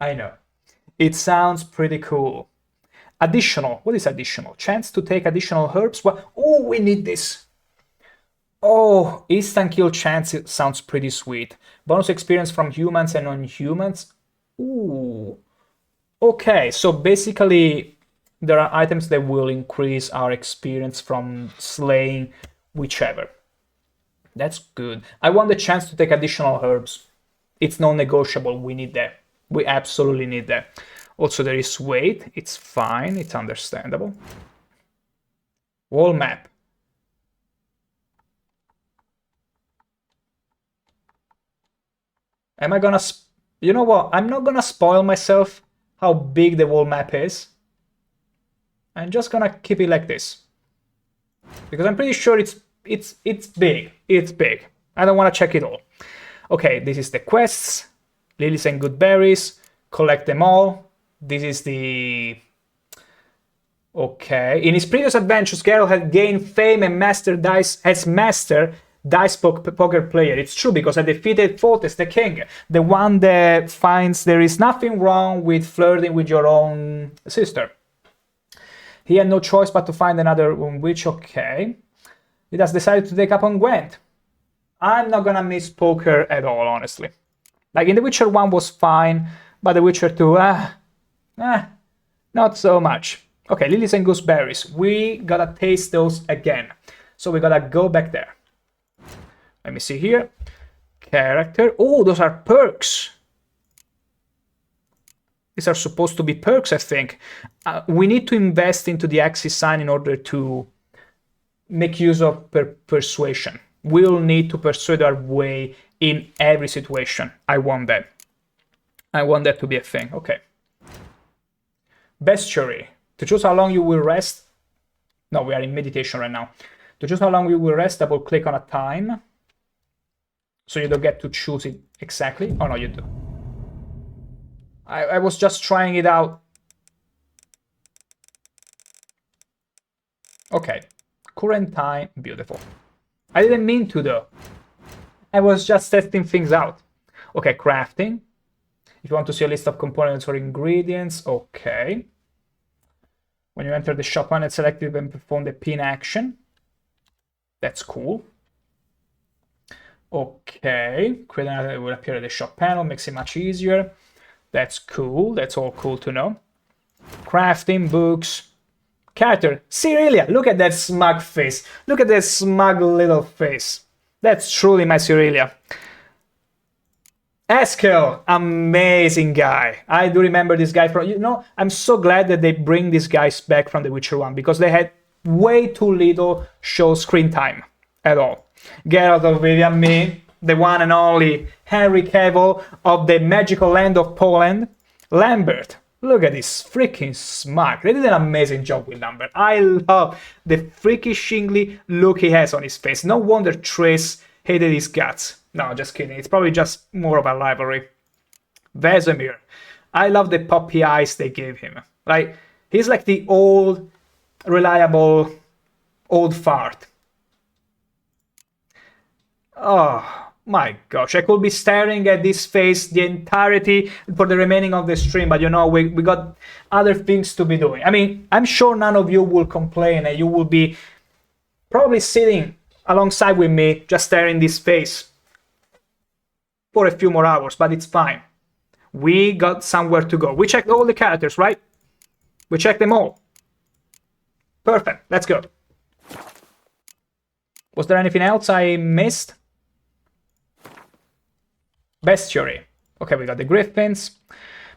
I know. It sounds pretty cool. Additional. What is additional? Chance to take additional herbs? Well, oh, we need this. Oh, instant kill chance sounds pretty sweet. Bonus experience from humans and non-humans. Ooh. Okay, so basically there are items that will increase our experience from slaying whichever. That's good. I want the chance to take additional herbs. It's non-negotiable. We need that. We absolutely need that. Also, there is weight. It's fine. It's understandable. Wall map. Am I gonna... You know what? I'm not gonna spoil myself how big the wall map is. I'm just gonna keep it like this. Because I'm pretty sure it's big. It's big. I don't want to check it all. Okay, this is the quests. Lilies and good berries. Collect them all. This is the... Okay. In his previous adventures, Geralt had gained fame and mastered dice poker player. It's true, because I defeated Foltest, the king, the one that finds there is nothing wrong with flirting with your own sister. He had no choice but to find another witch. Okay. He has decided to take up on Gwent. I'm not gonna miss poker at all, honestly. Like, in The Witcher 1 was fine, but The Witcher 2, not so much. Okay, lilies and gooseberries. We gotta taste those again. So we gotta go back there. Let me see here. Character. Oh, those are perks. These are supposed to be perks, I think. We need to invest into the Axis sign in order to make use of persuasion. We'll need to persuade our way in every situation. I want that. I want that to be a thing. Okay. Bestiary. To choose how long you will rest. No, we are in meditation right now. To choose how long you will rest, double click on a time. So you don't get to choose it exactly. Oh no, you do. I was just trying it out. Okay. Current time. Beautiful. I didn't mean to though. I was just testing things out. Okay, crafting. If you want to see a list of components or ingredients, okay. When you enter the shop panel, select it and perform the pin action. That's cool. Okay, create another will appear at the shop panel, makes it much easier. That's cool. That's all cool to know. Crafting, books. Character, Cyrilia. Look at that smug face. Look at that smug little face. That's truly my Cyrilia. Eskel, amazing guy. I do remember this guy from, you know, I'm so glad that they bring these guys back from The Witcher 1 because they had way too little show screen time at all. Geralt of Rivia, me, the one and only Henry Cavill of the magical land of Poland. Lambert, look at this freaking smug. They did an amazing job with Lambert. I love the freaky shingly look he has on his face. No wonder Triss hated his guts. No, just kidding. It's probably just more of a rivalry. Vesemir. I love the puppy eyes they gave him. Like, he's like the old, reliable, old fart. Oh my gosh, I could be staring at this face the entirety for the remaining of the stream, but you know, we got other things to be doing. I mean, I'm sure none of you will complain and you will be probably sitting alongside with me just staring this face for a few more hours, but it's fine. We got somewhere to go. We checked all the characters, right? We checked them all. Perfect, let's go. Was there anything else I missed? Bestiary. Okay, we got the griffins.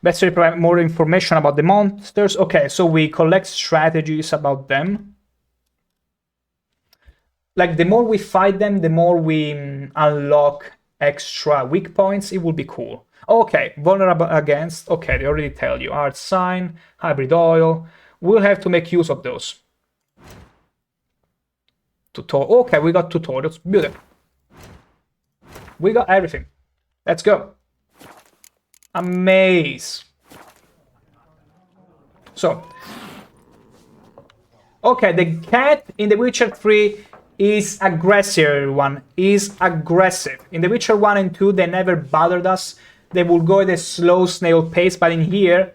Bestiary provide more information about the monsters. Okay, so we collect strategies about them. Like, the more we fight them, the more we unlock extra weak points. It will be cool. Okay, vulnerable against. Okay, they already tell you. Art sign, hybrid oil. We'll have to make use of those. Okay, we got tutorials. Beautiful. We got everything. Let's go. Amaze. So. Okay, the cat in The Witcher 3 is aggressive, everyone. Is aggressive. In The Witcher 1 and 2, they never bothered us. They will go at a slow snail pace, but in here,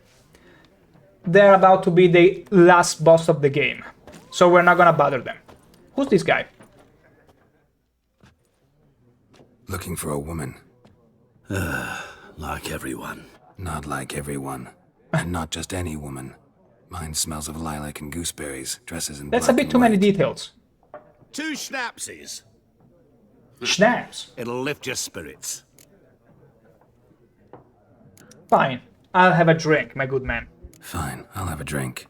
they're about to be the last boss of the game. So we're not gonna bother them. Who's this guy? Looking for a woman. Like everyone. Not like everyone. And not just any woman. Mine smells of lilac and gooseberries, dresses in That's a bit too many details. 2 schnapsies. Schnapps? It'll lift your spirits. Fine. I'll have a drink, my good man. Fine, I'll have a drink.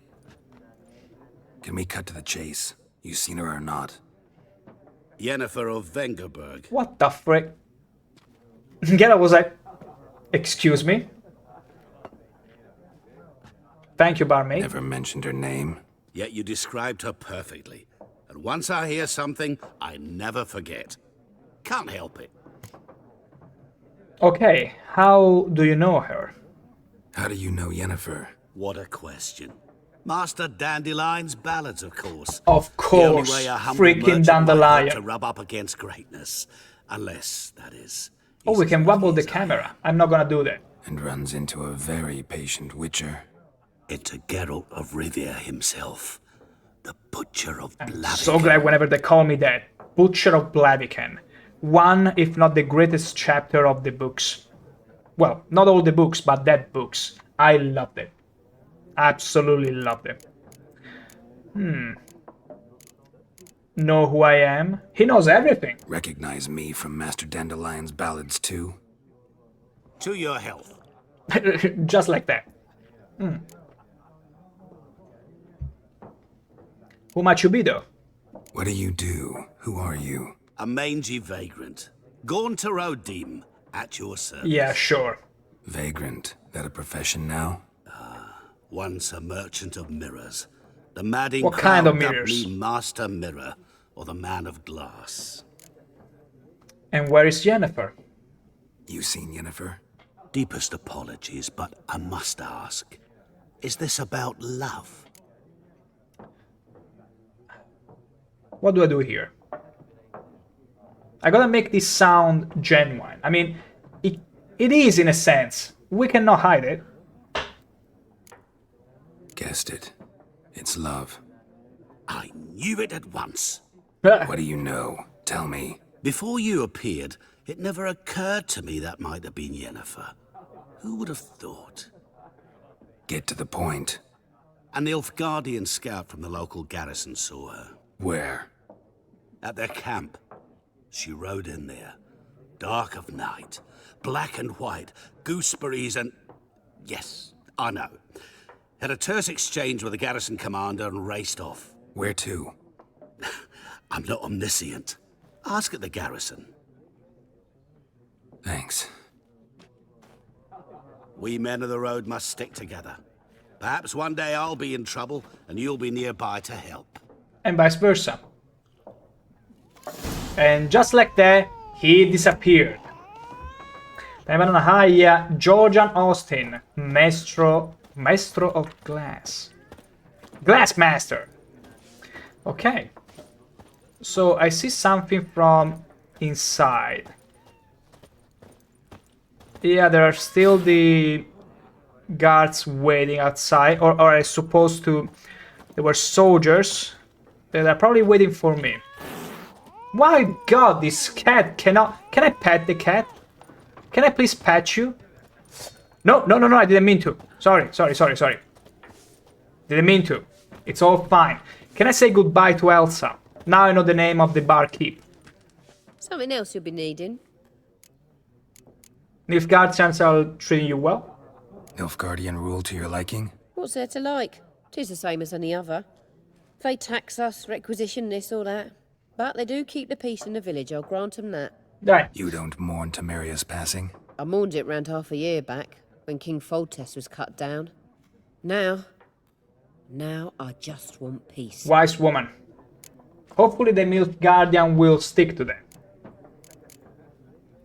Can we cut to the chase? You seen her or not? Yennefer of Vengerberg. What the frick? Geralt was like, excuse me? Thank you, barmaid. Never mentioned her name. Yet you described her perfectly. And once I hear something, I never forget. Can't help it. Okay, how do you know her? How do you know Yennefer? What a question. Master Dandelion's ballads, of course. Of course, the only way a humble freaking merchant might Dandelion. hope to rub up against greatness. Unless, that is... Oh, we can wobble the camera. I'm not gonna do that. And runs into a very patient witcher. Into Geralt of Rivia himself. The Butcher of Blaviken. So glad whenever they call me that. Butcher of Blaviken. One, if not the greatest chapter of the books. Well, not all the books, but that books. I loved it. Absolutely loved it. Know who I am? He knows everything. Recognize me from Master Dandelion's ballads too? To your health. Just like that. Who might you be, though? What do you do? Who are you? A mangy vagrant. Gaunter O'Dim, at your service. Yeah, sure. Vagrant. That a profession now? Once a merchant of mirrors. The madding What kind of crowned up mirrors? me Master Mirror, or the Man of Glass. And where is Yennefer? You seen Yennefer? Deepest apologies, but I must ask. Is this about love? What do I do here? I gotta make this sound genuine. I mean, it is in a sense. We cannot hide it. Guessed it. It's love. I knew it at once. What do you know? Tell me. Before you appeared, it never occurred to me that might have been Yennefer. Who would have thought? Get to the point. An Nilfgaardian scout from the local garrison saw her. Where? At their camp. She rode in there. Dark of night. Black and white. Gooseberries and... Yes, I know. Had a terse exchange with the garrison commander and raced off. Where to? I'm not omniscient. Ask at the garrison. Thanks. We men of the road must stick together. Perhaps one day I'll be in trouble and you'll be nearby to help. And vice versa. And just like that, he disappeared. Venivano una haia, Georgian Austin, Maestro of Glass. Glass Master. Okay. So I see something from inside. Yeah, there are still the guards waiting outside, or I suppose to... There were soldiers that are probably waiting for me. My god, this cat cannot... Can I pet the cat? Can I please pet you? No, I didn't mean to. Sorry. Didn't mean to. It's all fine. Can I say goodbye to Elsa? Now I know the name of the barkeep. Something else you'll be needing. Nilfgaardians are treating you well? Nilfgaardian rule to your liking? What's there to like? 'Tis the same as any other. They tax us, requisition this or that. But they do keep the peace in the village, I'll grant 'em that. Right. You don't mourn Temeria's passing? I mourned it round half a year back, when King Foltest was cut down. Now I just want peace. Wise woman. Hopefully the Nilfgaardian will stick to them.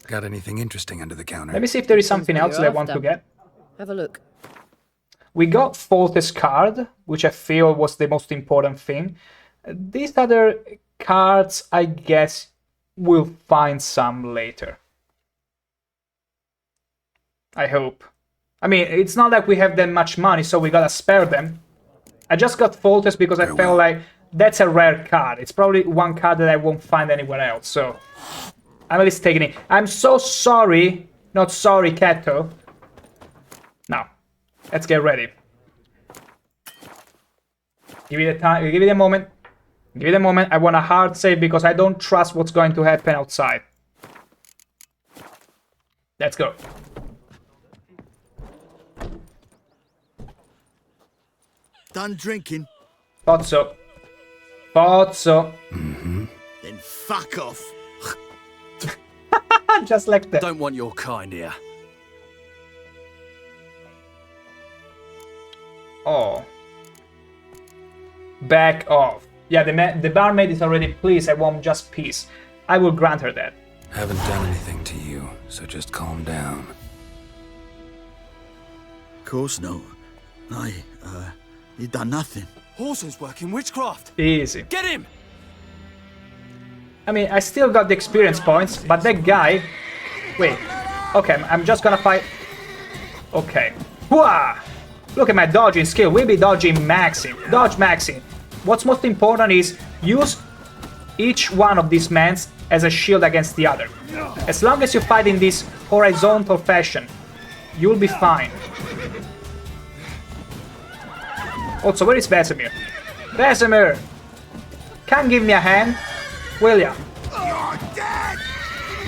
Got anything interesting under the counter? Let me see if there is something else that I want to get. Have a look. We got Foltest card, which I feel was the most important thing. These other cards, I guess, we'll find some later. I hope. I mean, it's not like we have that much money, so we gotta spare them. I just got Foltest because I felt like that's a rare card. It's probably one card that I won't find anywhere else, so I'm at least taking it. I'm so sorry. Not sorry, Kato. Now, let's get ready. Give it a time. Give it a moment. Give it a moment. I want a hard save because I don't trust what's going to happen outside. Let's go. Done drinking? Thought so. Thought so. Mm-hmm. Then fuck off. Just like that. Don't want your kind here. Oh. Back off. Yeah, the barmaid is already pleased. I want just peace. I will grant her that. Haven't done anything to you, so just calm down. Course no. You done nothing. Horson's working witchcraft. Easy. Get him! I mean, I still got the experience points, but that guy... Wait. Okay, I'm just gonna fight... Okay. Whoa! Look at my dodging skill. We'll be dodging maxing. Dodge maxing. What's most important is use each one of these mans as a shield against the other. As long as you fight in this horizontal fashion, you'll be fine. Also, where is Vesemir? Vesemir! Can't give me a hand, will ya?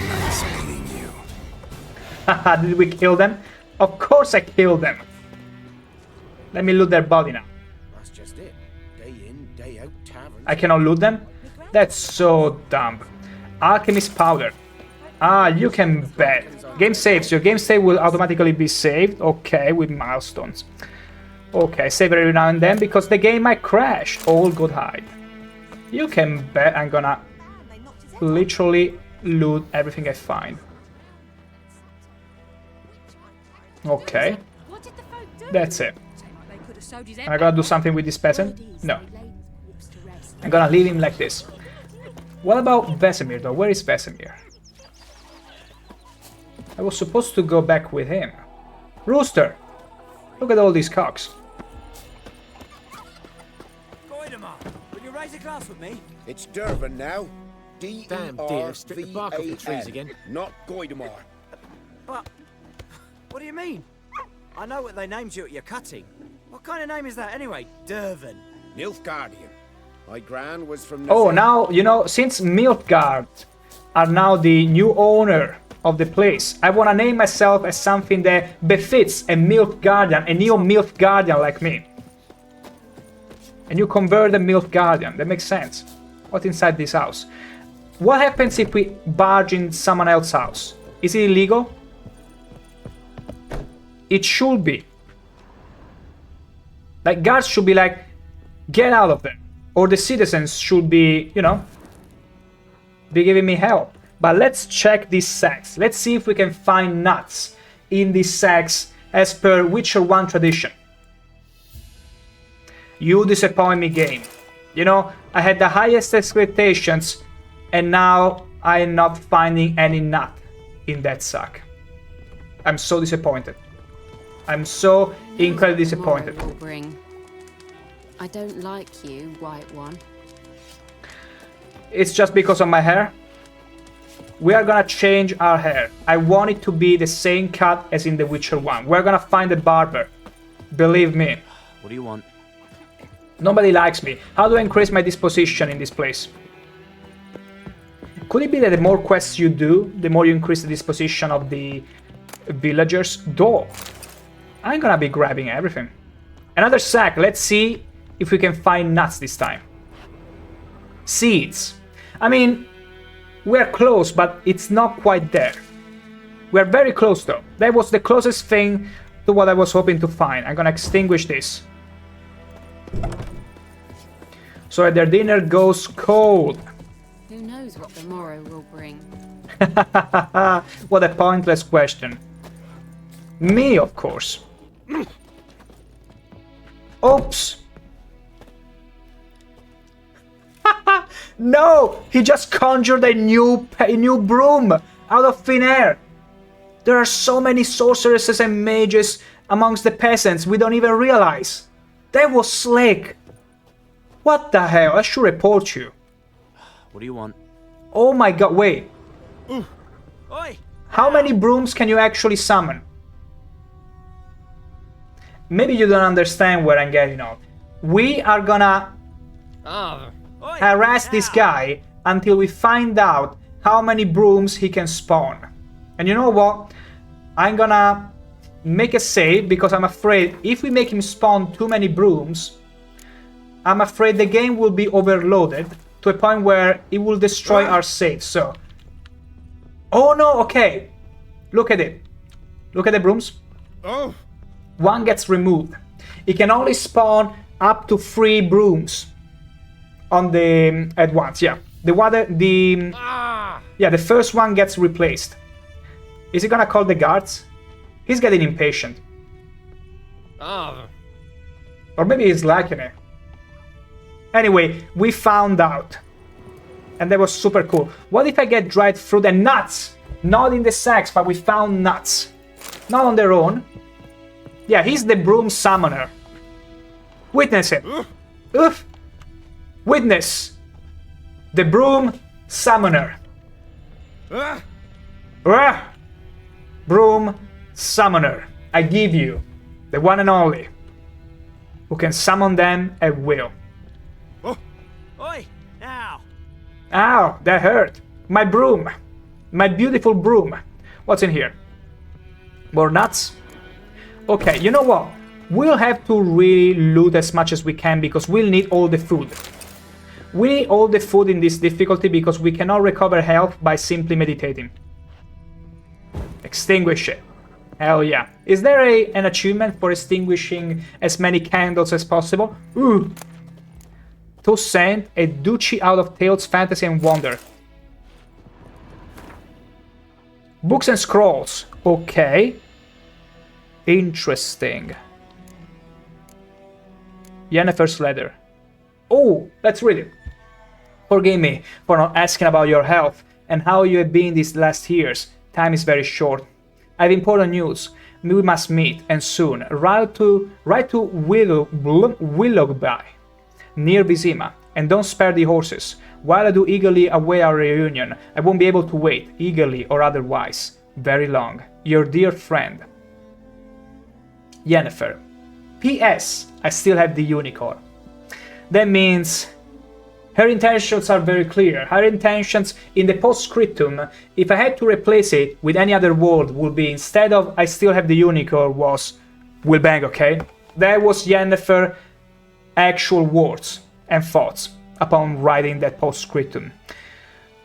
Nice meeting you. Haha, did we kill them? Of course I killed them. Let me loot their body now. That's just it. Day in, day out, tavern. I cannot loot them? That's so dumb. Alchemist powder. Ah, you can bet. Game saves. Your game save will automatically be saved. Okay, with milestones. Okay, save every now and then because the game might crash. All good hide. You can bet I'm gonna literally loot everything I find. Okay. That's it. Am I gonna do something with this peasant? No. I'm gonna leave him like this. What about Vesemir though? Where is Vesemir? I was supposed to go back with him. Rooster! Look at all these cocks. Will you raise a glass with me? It's Dervin now. Damn dear, stripped the bark off the trees again. Not Goidamar. But what do you mean? I know what they named you at your cutting. What kind of name is that anyway? Dervin. Nilfgaardian. My gran was from... Oh, now, you know, since Nilfgaard are now the new owner of the place, I want to name myself as something that befits a Nilfgaardian, a neo Nilfgaardian like me. A new converted Nilfgaardian, that makes sense. What's inside this house? What happens if we barge in someone else's house? Is it illegal? It should be. Like, guards should be like, get out of there. Or the citizens should be, you know, be giving me help. But let's check these sacks. Let's see if we can find nuts in these sacks as per Witcher 1 tradition. You disappoint me, game. You know, I had the highest expectations and now I am not finding any nut in that sack. I'm so disappointed. I'm so incredibly disappointed. I don't like you, White One. It's just because of my hair. We are gonna change our hair. I want it to be the same cut as in The Witcher 1. We're gonna find a barber. Believe me. What do you want? Nobody likes me. How do I increase my disposition in this place? Could it be that the more quests you do, the more you increase the disposition of the villagers? Though, I'm gonna be grabbing everything. Another sack. Let's see if we can find nuts this time. Seeds. I mean, we're close, but it's not quite there. We're very close though. That was the closest thing to what I was hoping to find. I'm gonna extinguish this. So that their dinner goes cold. Who knows what the morrow will bring? What a pointless question. Me, of course. Oops. No! He just conjured a new broom out of thin air. There are so many sorceresses and mages amongst the peasants we don't even realize. That was slick. What the hell? I should report you. What do you want? Oh my god, wait. Oi! How many brooms can you actually summon? Maybe you don't understand where I'm getting at. We are gonna harass this guy until we find out how many brooms he can spawn. And you know what? I'm gonna make a save because I'm afraid if we make him spawn too many brooms, I'm afraid the game will be overloaded to a point where it will destroy our save. So, oh no, okay. Look at it. Look at the brooms. Oh. One gets removed. It can only spawn up to 3 brooms on the at once. Yeah, the first one gets replaced. Is he gonna call the guards? He's getting impatient. Or maybe he's liking it. Anyway, we found out. And that was super cool. What if I get dried fruit and nuts? Not in the sacks, but we found nuts. Not on their own. Yeah, he's the broom summoner. Witness him. Oof. Witness. The broom summoner. Broom summoner. I give you the one and only who can summon them at will. Oi! Now! Ow, that hurt. My broom. My beautiful broom. What's in here? More nuts? Okay, you know what? We'll have to really loot as much as we can because we'll need all the food. We need all the food in this difficulty because we cannot recover health by simply meditating. Extinguish it. Hell yeah. Is there an achievement for extinguishing as many candles as possible? Ooh. Toussaint, a duchy out of tales, fantasy and wonder. Books and scrolls. Okay. Interesting. Yennefer's letter. Oh, let's read it. Forgive me for not asking about your health and how you have been these last years. Time is very short. I have important news. We must meet, and soon. Ride to Willoughby, near Vizima, and don't spare the horses. While I do eagerly await our reunion, I won't be able to wait, eagerly or otherwise, very long. Your dear friend, Yennefer. P.S. I still have the unicorn. That means her intentions are very clear. Her intentions in the postscriptum, if I had to replace it with any other word, would be instead of I still have the unicorn was will bang, okay? That was Yennefer's actual words and thoughts upon writing that postscriptum.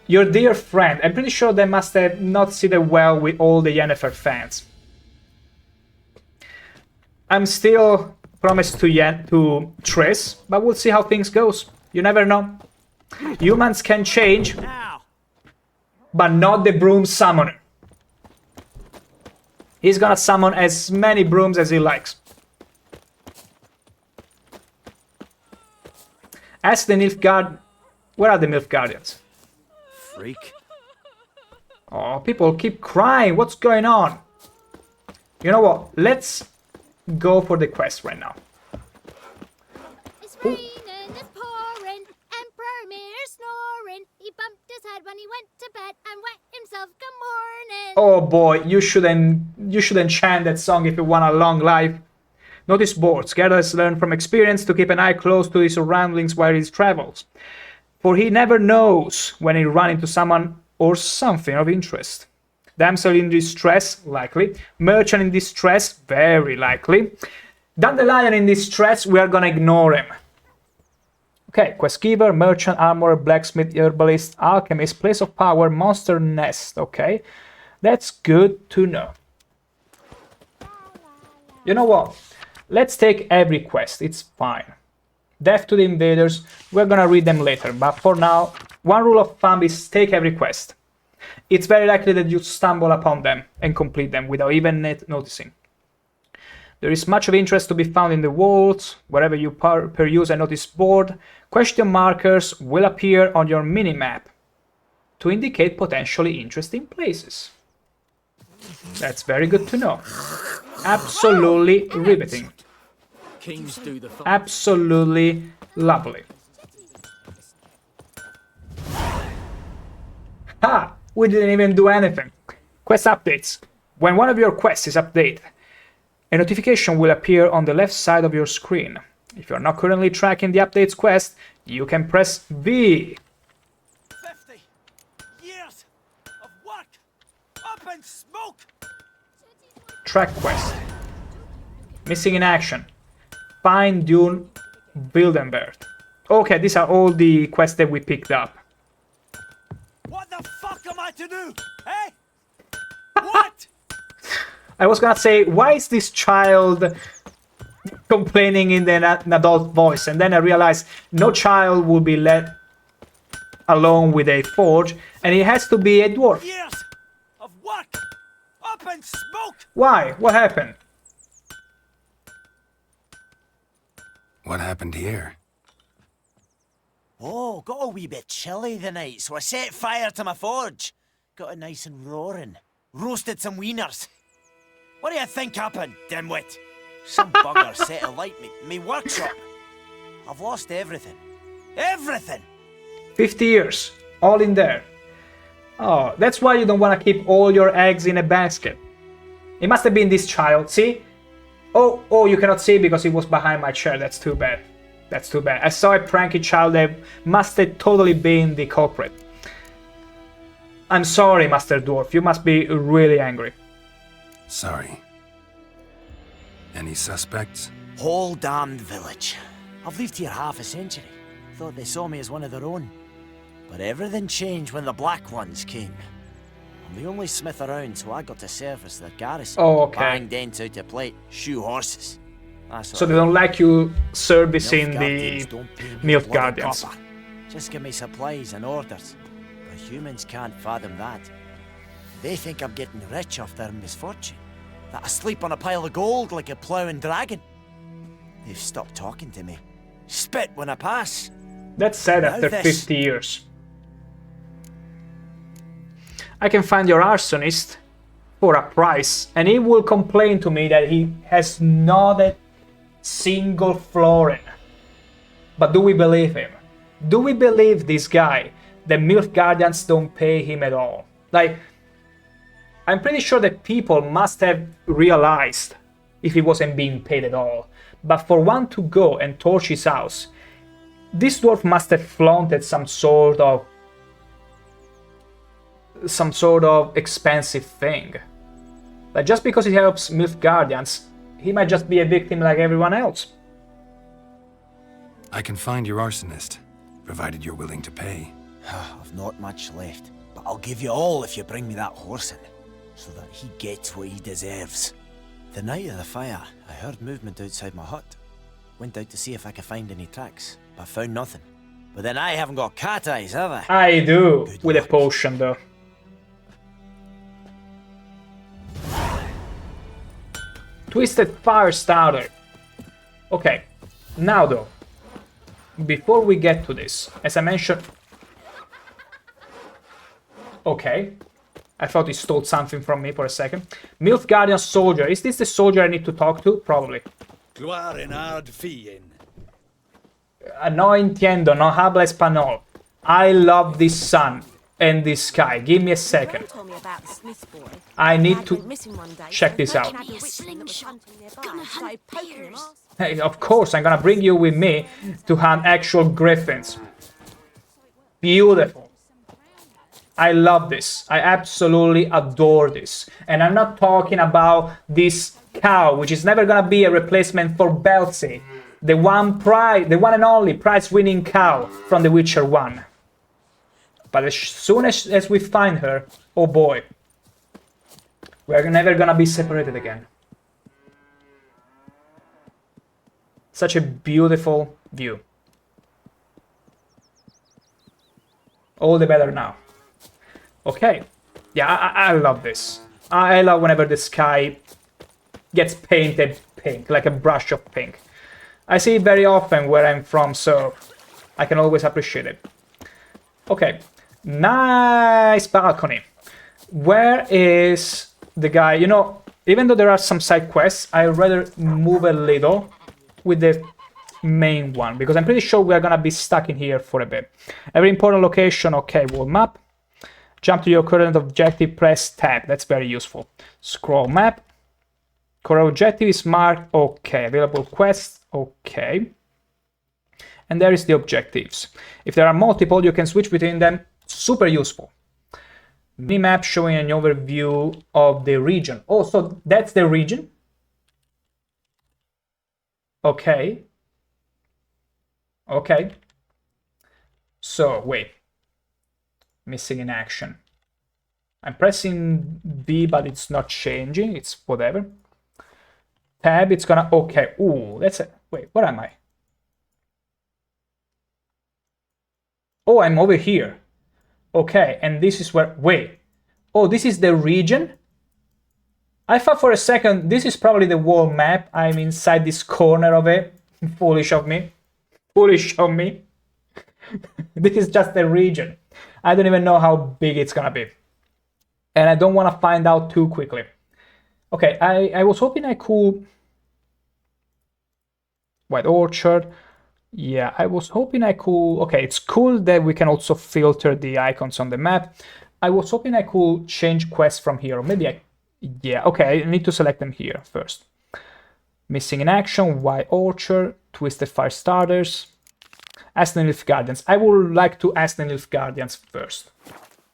Your dear friend, I'm pretty sure they must have not seen it well with all the Yennefer fans. I'm still promised to Triss, but we'll see how things goes. You never know. Humans can change, but not the broom summoner. He's gonna summon as many brooms as he likes. Ask the Nilfgaard. Where are the Nilfgaardians? Freak. Oh, people keep crying. What's going on? You know what? Let's go for the quest right now. It's raining, it's pouring, Emperor Mir snoring. He bumped his head when he went to bed and wet himself. Good morning. Oh boy, you shouldn't chant that song if you want a long life. Notice boards. Geralt has learned from experience to keep an eye close to his surroundings while he travels, for he never knows when he'll run into someone or something of interest. Damsel in distress, likely. Merchant in distress, very likely. Dandelion in distress, we are gonna ignore him. Okay, quest giver, merchant, armorer, blacksmith, herbalist, alchemist, place of power, monster nest. Okay, that's good to know. You know what? Let's take every quest, it's fine. Death to the invaders, we're gonna read them later, but for now, one rule of thumb is take every quest. It's very likely that you stumble upon them and complete them without even noticing. There is much of interest to be found in the world. Wherever you peruse a notice board, question markers will appear on your minimap to indicate potentially interesting places. That's very good to know. Absolutely riveting. Kings do the Absolutely lovely. Ha! We didn't even do anything. Quest updates. When one of your quests is updated, a notification will appear on the left side of your screen. If you are not currently tracking the updates quest, you can press V. 50 years of work up in smoke. Track quest. Missing in action. Find Dune Wildenberg. Okay, these are all the quests that we picked up. What the fuck am I to do? Eh? What? I was gonna say, why is this child complaining in an adult voice? And then I realized no child will be let alone with a forge, and it has to be a dwarf. Years of work up in smoke. Why? What happened? What happened here? Oh, got a wee bit chilly the night, so I set fire to my forge. Got it nice and roaring. Roasted some wieners. What do you think happened, dimwit? Some bugger set alight me workshop. I've lost everything. Everything! 50 years. All in there. Oh, that's why you don't want to keep all your eggs in a basket. It must have been this child, see? Oh, you cannot see because it was behind my chair. That's too bad. That's too bad. I saw a pranky child that must have totally been the culprit. I'm sorry, Master Dwarf. You must be really angry. Sorry. Any suspects? Whole damned village. I've lived here half a century. Thought they saw me as one of their own. But everything changed when the Black Ones came. I'm the only smith around, so I got to service their garrison. Oh, okay. Bang dents out to plate, shoe horses. So they don't like you servicing the Milk Guardians. Just give me supplies and orders. But humans can't fathom that. They think I'm getting rich off their misfortune. That I sleep on a pile of gold like a ploughing dragon. They've stopped talking to me. Spit when I pass. That's sad after 50 years. I can find your arsonist for a price, and he will complain to me that he has not a single florin. But do we believe him? Do we believe this guy that Milk Guardians don't pay him at all? Like, I'm pretty sure that people must have realized if he wasn't being paid at all. But for one to go and torch his house, this dwarf must have flaunted some sort of expensive thing. Like, just because he helps Milk Guardians, he might just be a victim like everyone else. I can find your arsonist, provided you're willing to pay. I've not much left, but I'll give you all if you bring me that horse in, so that he gets what he deserves. The night of the fire, I heard movement outside my hut. Went out to see if I could find any tracks, but found nothing. But then I haven't got cat eyes, have I? I do, with a potion though. Twisted Fire Starter. Okay, now though, before we get to this, as I mentioned... Okay, I thought he stole something from me for a second. Milk Guardian Soldier, is this the soldier I need to talk to? Probably. No entiendo, no habla español. I love this sun and this sky. Give me a second. I need to check this out. Hey, of course, I'm gonna bring you with me to hunt actual griffins. Beautiful. I love this. I absolutely adore this. And I'm not talking about this cow, which is never gonna be a replacement for Belzy, the one and only prize-winning cow from The Witcher 1. But as soon as we find her, oh boy, we're never gonna be separated again. Such a beautiful view. All the better now. Okay. Yeah, I love this. I love whenever the sky gets painted pink, like a brush of pink. I see it very often where I'm from, so I can always appreciate it. Okay. Nice balcony. Where is the guy? You know, even though there are some side quests, I'd rather move a little with the main one, because I'm pretty sure we are gonna be stuck in here for a bit. Every important location, okay, world map. Jump to your current objective, press tab. That's very useful. Scroll map. Current objective is marked, okay. Available quests, okay. And there is the objectives. If there are multiple, you can switch between them. Super useful. Minimap showing an overview of the region. Oh, so that's the region? Okay. Okay. So, wait. Missing in action. I'm pressing B, but it's not changing. It's whatever. Tab, it's gonna... Okay. Ooh, that's a... Wait, where am I? Oh, I'm over here. Okay, and this is where... Wait. Oh, this is the region? I thought for a second this is probably the world map. I'm inside this corner of it. Foolish of me. Foolish of me. This is just the region. I don't even know how big it's gonna be. And I don't want to find out too quickly. Okay, I was hoping I could... White Orchard. Yeah, I was hoping I could... Okay, it's cool that we can also filter the icons on the map. I was hoping I could change quests from here. Or maybe I... Yeah, okay, I need to select them here first. Missing in action, White Orchard, Twisted Fire Starters, Aston Nilf Guardians. I would like to ask the Nilf Guardians first.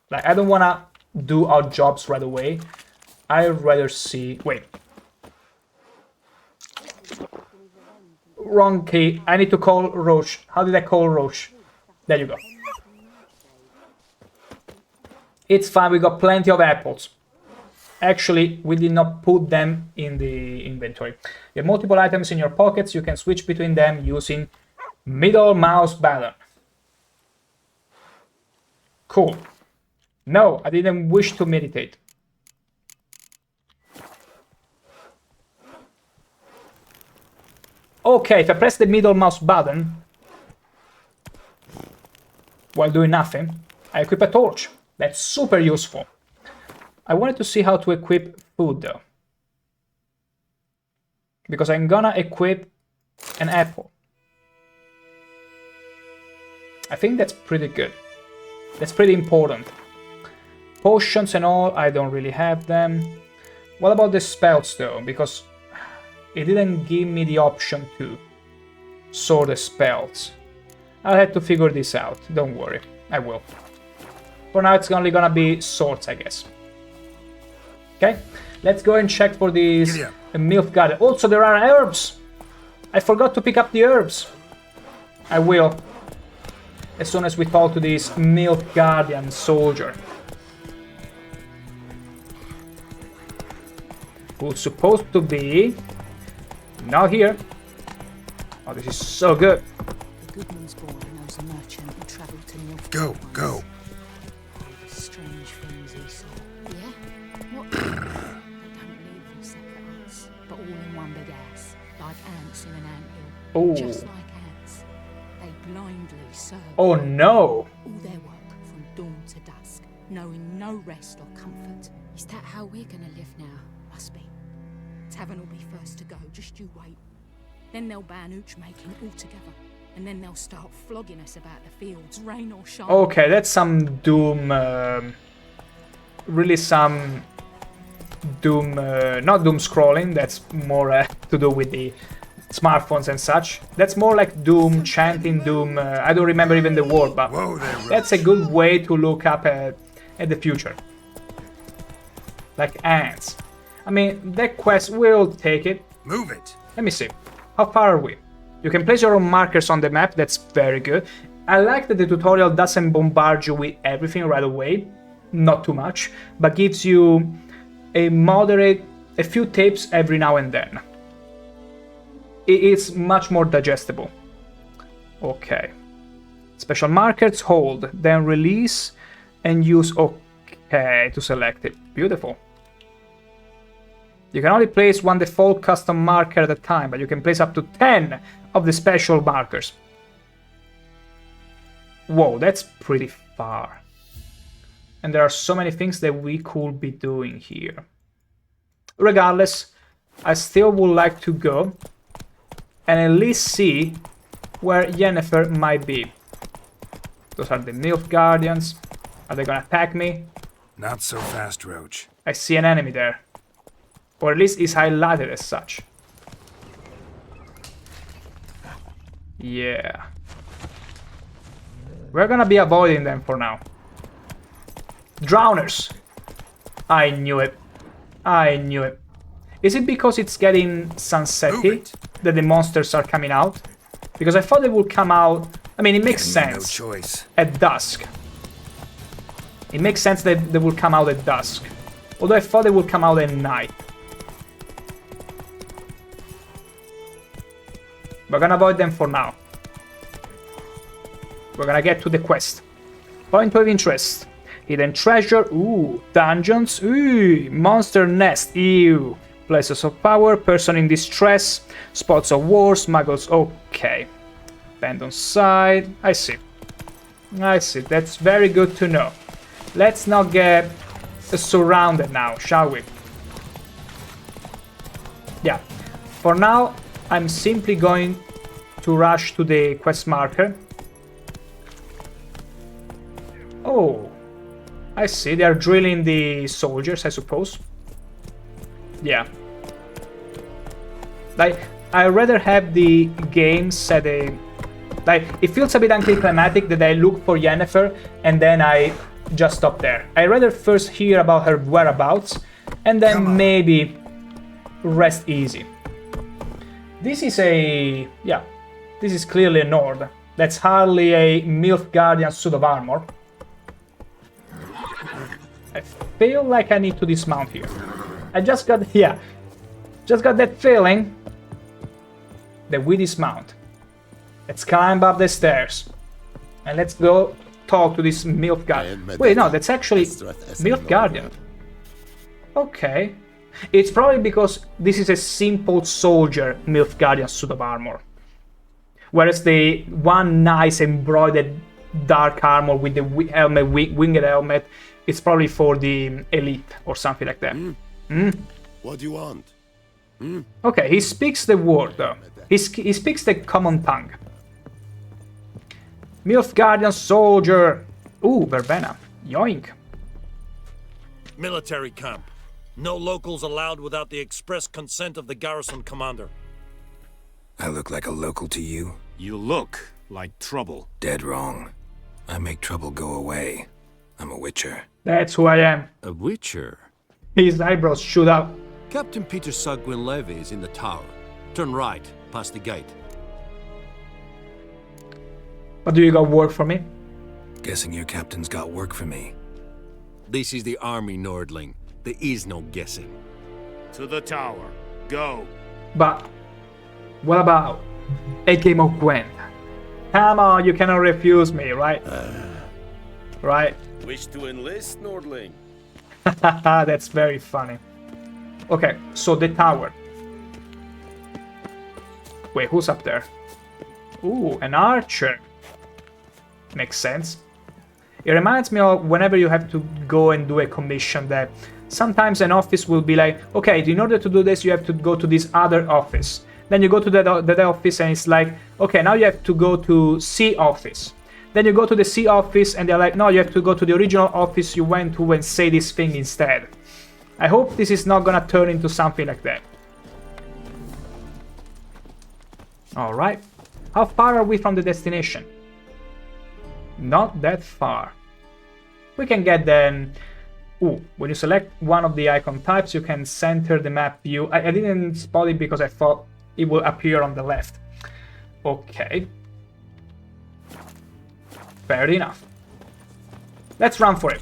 Like, I don't want to do our jobs right away. I'd rather see... Wait. Wrong key. I need to call Roche. How did I call Roche? There you go. It's fine, we got plenty of apples. Actually, we did not put them in the inventory. You have multiple items in your pockets. You can switch between them using middle mouse button. Cool. No, I didn't wish to meditate. Okay, if I press the middle mouse button while doing nothing, I equip a torch. That's super useful. I wanted to see how to equip food though, because I'm gonna equip an apple. I think that's pretty good. That's pretty important. Potions and all, I don't really have them. What about the spells though? Because it didn't give me the option to sort the spells. I'll have to figure this out. Don't worry, I will. For now, it's only gonna be swords, I guess. Okay, let's go and check for these Nilf Guardian. Also, there are herbs. I forgot to pick up the herbs. I will, as soon as we talk to this Nilf Guardian soldier, who's supposed to be not here. Oh, this is so good. The Goodman's boy knows a merchant who travelled to Nilf. Go. Strange things he saw. Yeah? What? They don't live in separate huts, but all in one big house, like ants in an anthill. Oh. Just like ants. They blindly serve. Oh no! All their work from dawn to dusk, knowing no rest or comfort. Is that how we're gonna live now? Must be. Tavern will be first to go, just you wait. Then they'll ban ooch making altogether. And then they'll start flogging us about the fields, rain or shine. Okay, that's some Doom... really some Doom... not Doom scrolling, that's more to do with the smartphones and such. That's more like Doom, chanting Doom... I don't remember even the word, but that's a good way to look up at the future. Like ants. I mean, that quest will take it. Move it! Let me see. How far are we? You can place your own markers on the map, that's very good. I like that the tutorial doesn't bombard you with everything right away. Not too much, but gives you a few tips every now and then. It's much more digestible. Okay. Special markers, hold, then release and use OK to select it. Beautiful. You can only place one default custom marker at a time, but you can place up to 10 of the special markers. Whoa, that's pretty far. And there are so many things that we could be doing here. Regardless, I still would like to go and at least see where Yennefer might be. Those are the Nilfgaardians. Are they gonna attack me? Not so fast, Roach. I see an enemy there. Or at least it's highlighted as such. Yeah. We're gonna be avoiding them for now. Drowners! I knew it. I knew it. Is it because it's getting sunsetty that the monsters are coming out? Because I thought they would come out... I mean, it makes sense. No choice. At dusk. It makes sense that they will come out at dusk. Although I thought they would come out at night. We're gonna avoid them for now. We're gonna get to the quest. Point of interest. Hidden treasure. Ooh. Dungeons. Ooh. Monster nest. Ew. Places of power. Person in distress. Spots of war. Smuggles. Okay. Abandoned site. I see. I see. That's very good to know. Let's not get surrounded now, shall we? Yeah. For now, I'm simply going to rush to the quest marker. Oh, I see. They are drilling the soldiers, I suppose. Yeah. Like, I'd rather have the game set a... Like, it feels a bit anticlimactic that I look for Yennefer and then I just stop there. I'd rather first hear about her whereabouts and then maybe rest easy. This is a... yeah, this is clearly a Nord. That's hardly a Nilfgaardian suit of armor. I feel like I need to dismount here. I just got... yeah, just got that feeling that we dismount. Let's climb up the stairs. And let's go talk to this Nilfgaardian. Wait, no, that's actually Nilfgaardian. Okay. It's probably because this is a simple soldier Nilfgaardian suit of armor. Whereas the one nice embroidered dark armor with the helmet, winged helmet, it's probably for the elite or something like that. What do you want? Okay, he speaks the word though. He speaks the common tongue. Nilfgaardian soldier. Ooh, verbena. Yoink. Military camp. No locals allowed without the express consent of the garrison commander. I look like a local to you? You look like trouble. Dead wrong. I make trouble go away. I'm a witcher. That's who I am. A witcher? His eyebrows shoot up. Captain Peter Saar Gwynleve is in the tower. Turn right, past the gate. But do you got work for me? Guessing your captain's got work for me. This is the army, Nordling. There is no guessing. To the tower. Go. But what about a game of Gwent? Come on, you cannot refuse me, right? Right? Wish to enlist, Nordling? That's very funny. Okay, so the tower. Wait, who's up there? Ooh, an archer. Makes sense. It reminds me of whenever you have to go and do a commission that sometimes an office will be like, okay, in order to do this, you have to go to this other office. Then you go to that office and it's like, okay, now you have to go to C office. Then you go to the C office and they're like, no, you have to go to the original office you went to and say this thing instead. I hope this is not gonna turn into something like that. Alright. How far are we from the destination? Not that far. We can get then... Ooh, when you select one of the icon types, you can center the map view. I didn't spot it because I thought it will appear on the left. Okay. Fair enough. Let's run for it.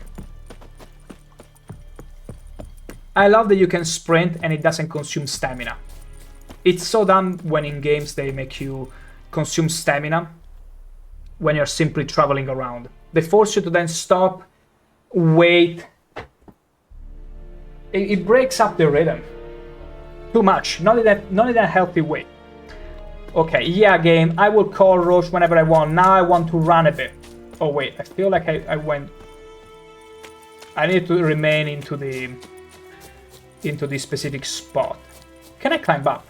I love that you can sprint and it doesn't consume stamina. It's so dumb when in games they make you consume stamina when you're simply traveling around. They force you to then stop, wait. It breaks up the rhythm. Too much, not in a healthy way. Okay, yeah game, I will call Roche whenever I want. Now I want to run a bit. Oh wait, I feel like I went... I need to remain into the specific spot. Can I climb up?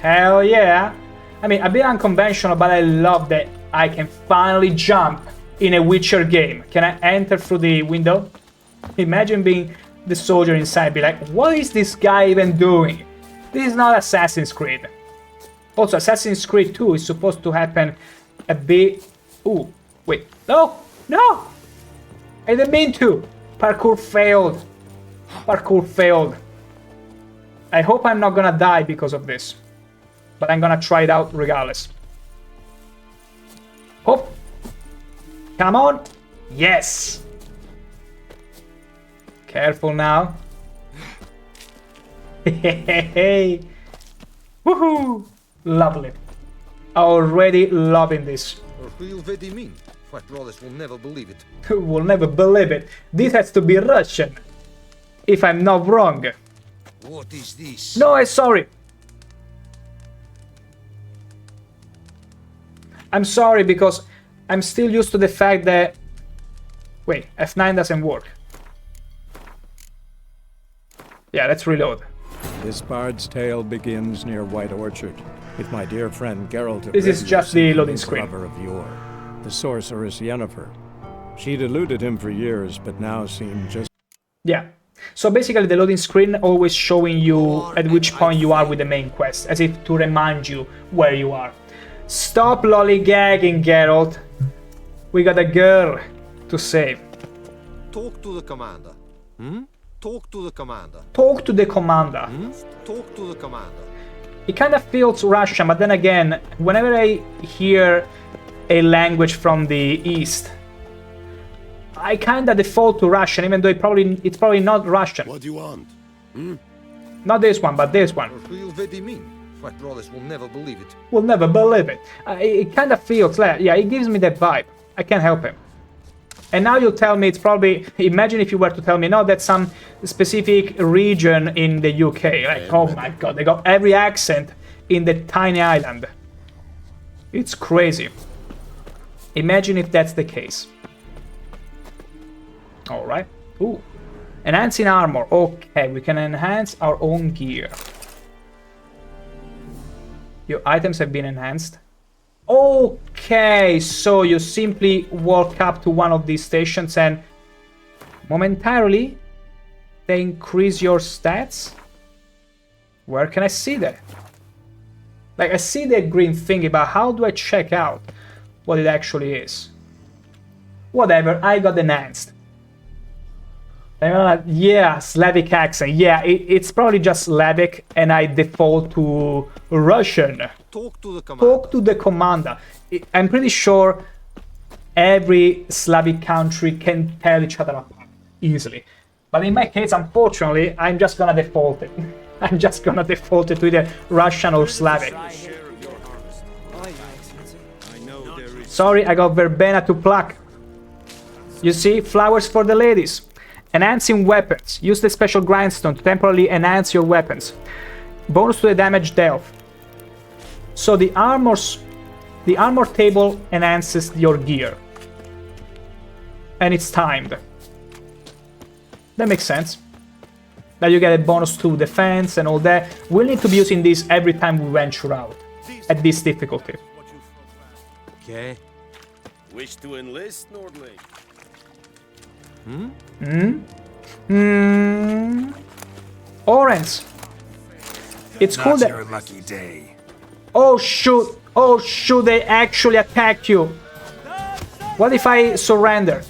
Hell yeah! I mean, a bit unconventional, but I love that I can finally jump in a Witcher game. Can I enter through the window? Imagine being the soldier inside, be like, what is this guy even doing? This is not Assassin's Creed. Also, Assassin's Creed 2 is supposed to happen a bit... Ooh, wait, no! No! I didn't mean to! Parkour failed. Parkour failed. I hope I'm not gonna die because of this. But I'm gonna try it out regardless. Hop! Come on! Yes! Careful now. Hey! Woohoo! Lovely. Already loving this. My brothers will never believe it. Will never believe it. This has to be Russian. If I'm not wrong. What is this? No, I'm sorry. I'm sorry because I'm still used to the fact that... Wait, F9 doesn't work. Yeah, let's reload. This bard's tale begins near White Orchard, with my dear friend Geralt of This is Rivia just the seeking loading his screen. lover of yore, the sorceress Yennefer. She'd eluded him for years, but now seemed just... Yeah. So basically the loading screen always showing you at which point you are with the main quest, as if to remind you where you are. Stop lollygagging, Geralt. We got a girl to save. Talk to the commander. Talk to the commander. Talk to the commander. Talk to the commander. It kind of feels Russian, but then again, whenever I hear a language from the East, I kind of default to Russian, even though it's probably not Russian. What do you want? Not this one, but this one. My brothers will never believe it. Will never believe it. It kind of feels like, yeah, it gives me that vibe. I can't help it. And now you'll tell me it's probably, imagine if you were to tell me, no, that's some specific region in the UK. Like, oh my god, they got every accent in the tiny island. It's crazy. Imagine if that's the case. Alright. Ooh. Enhancing armor. Okay, we can enhance our own gear. Your items have been enhanced. Okay, so you simply walk up to one of these stations and momentarily they increase your stats. Where can I see that? Like, I see the green thingy, but how do I check out what it actually is? Whatever, I got enhanced. Yeah, Slavic accent. Yeah, it's probably just Slavic, and I default to Russian. Talk to the commander. Talk to the commander. I'm pretty sure every Slavic country can tell each other apart easily. But in my case, unfortunately, I'm just gonna default it. I'm just gonna default it to either Russian or Slavic. Sorry, I got verbena to pluck. You see, flowers for the ladies. Enhancing weapons. Use the special grindstone to temporarily enhance your weapons. Bonus to the damage dealt. So the armor table enhances your gear. And it's timed. That makes sense. Now you get a bonus to defense and all that. We'll need to be using this every time we venture out. At this difficulty. Okay. Wish to enlist, Nordling? Orange. It's cool Not that... your lucky day. Oh shoot! Oh shoot, they actually attack you! What if I surrender?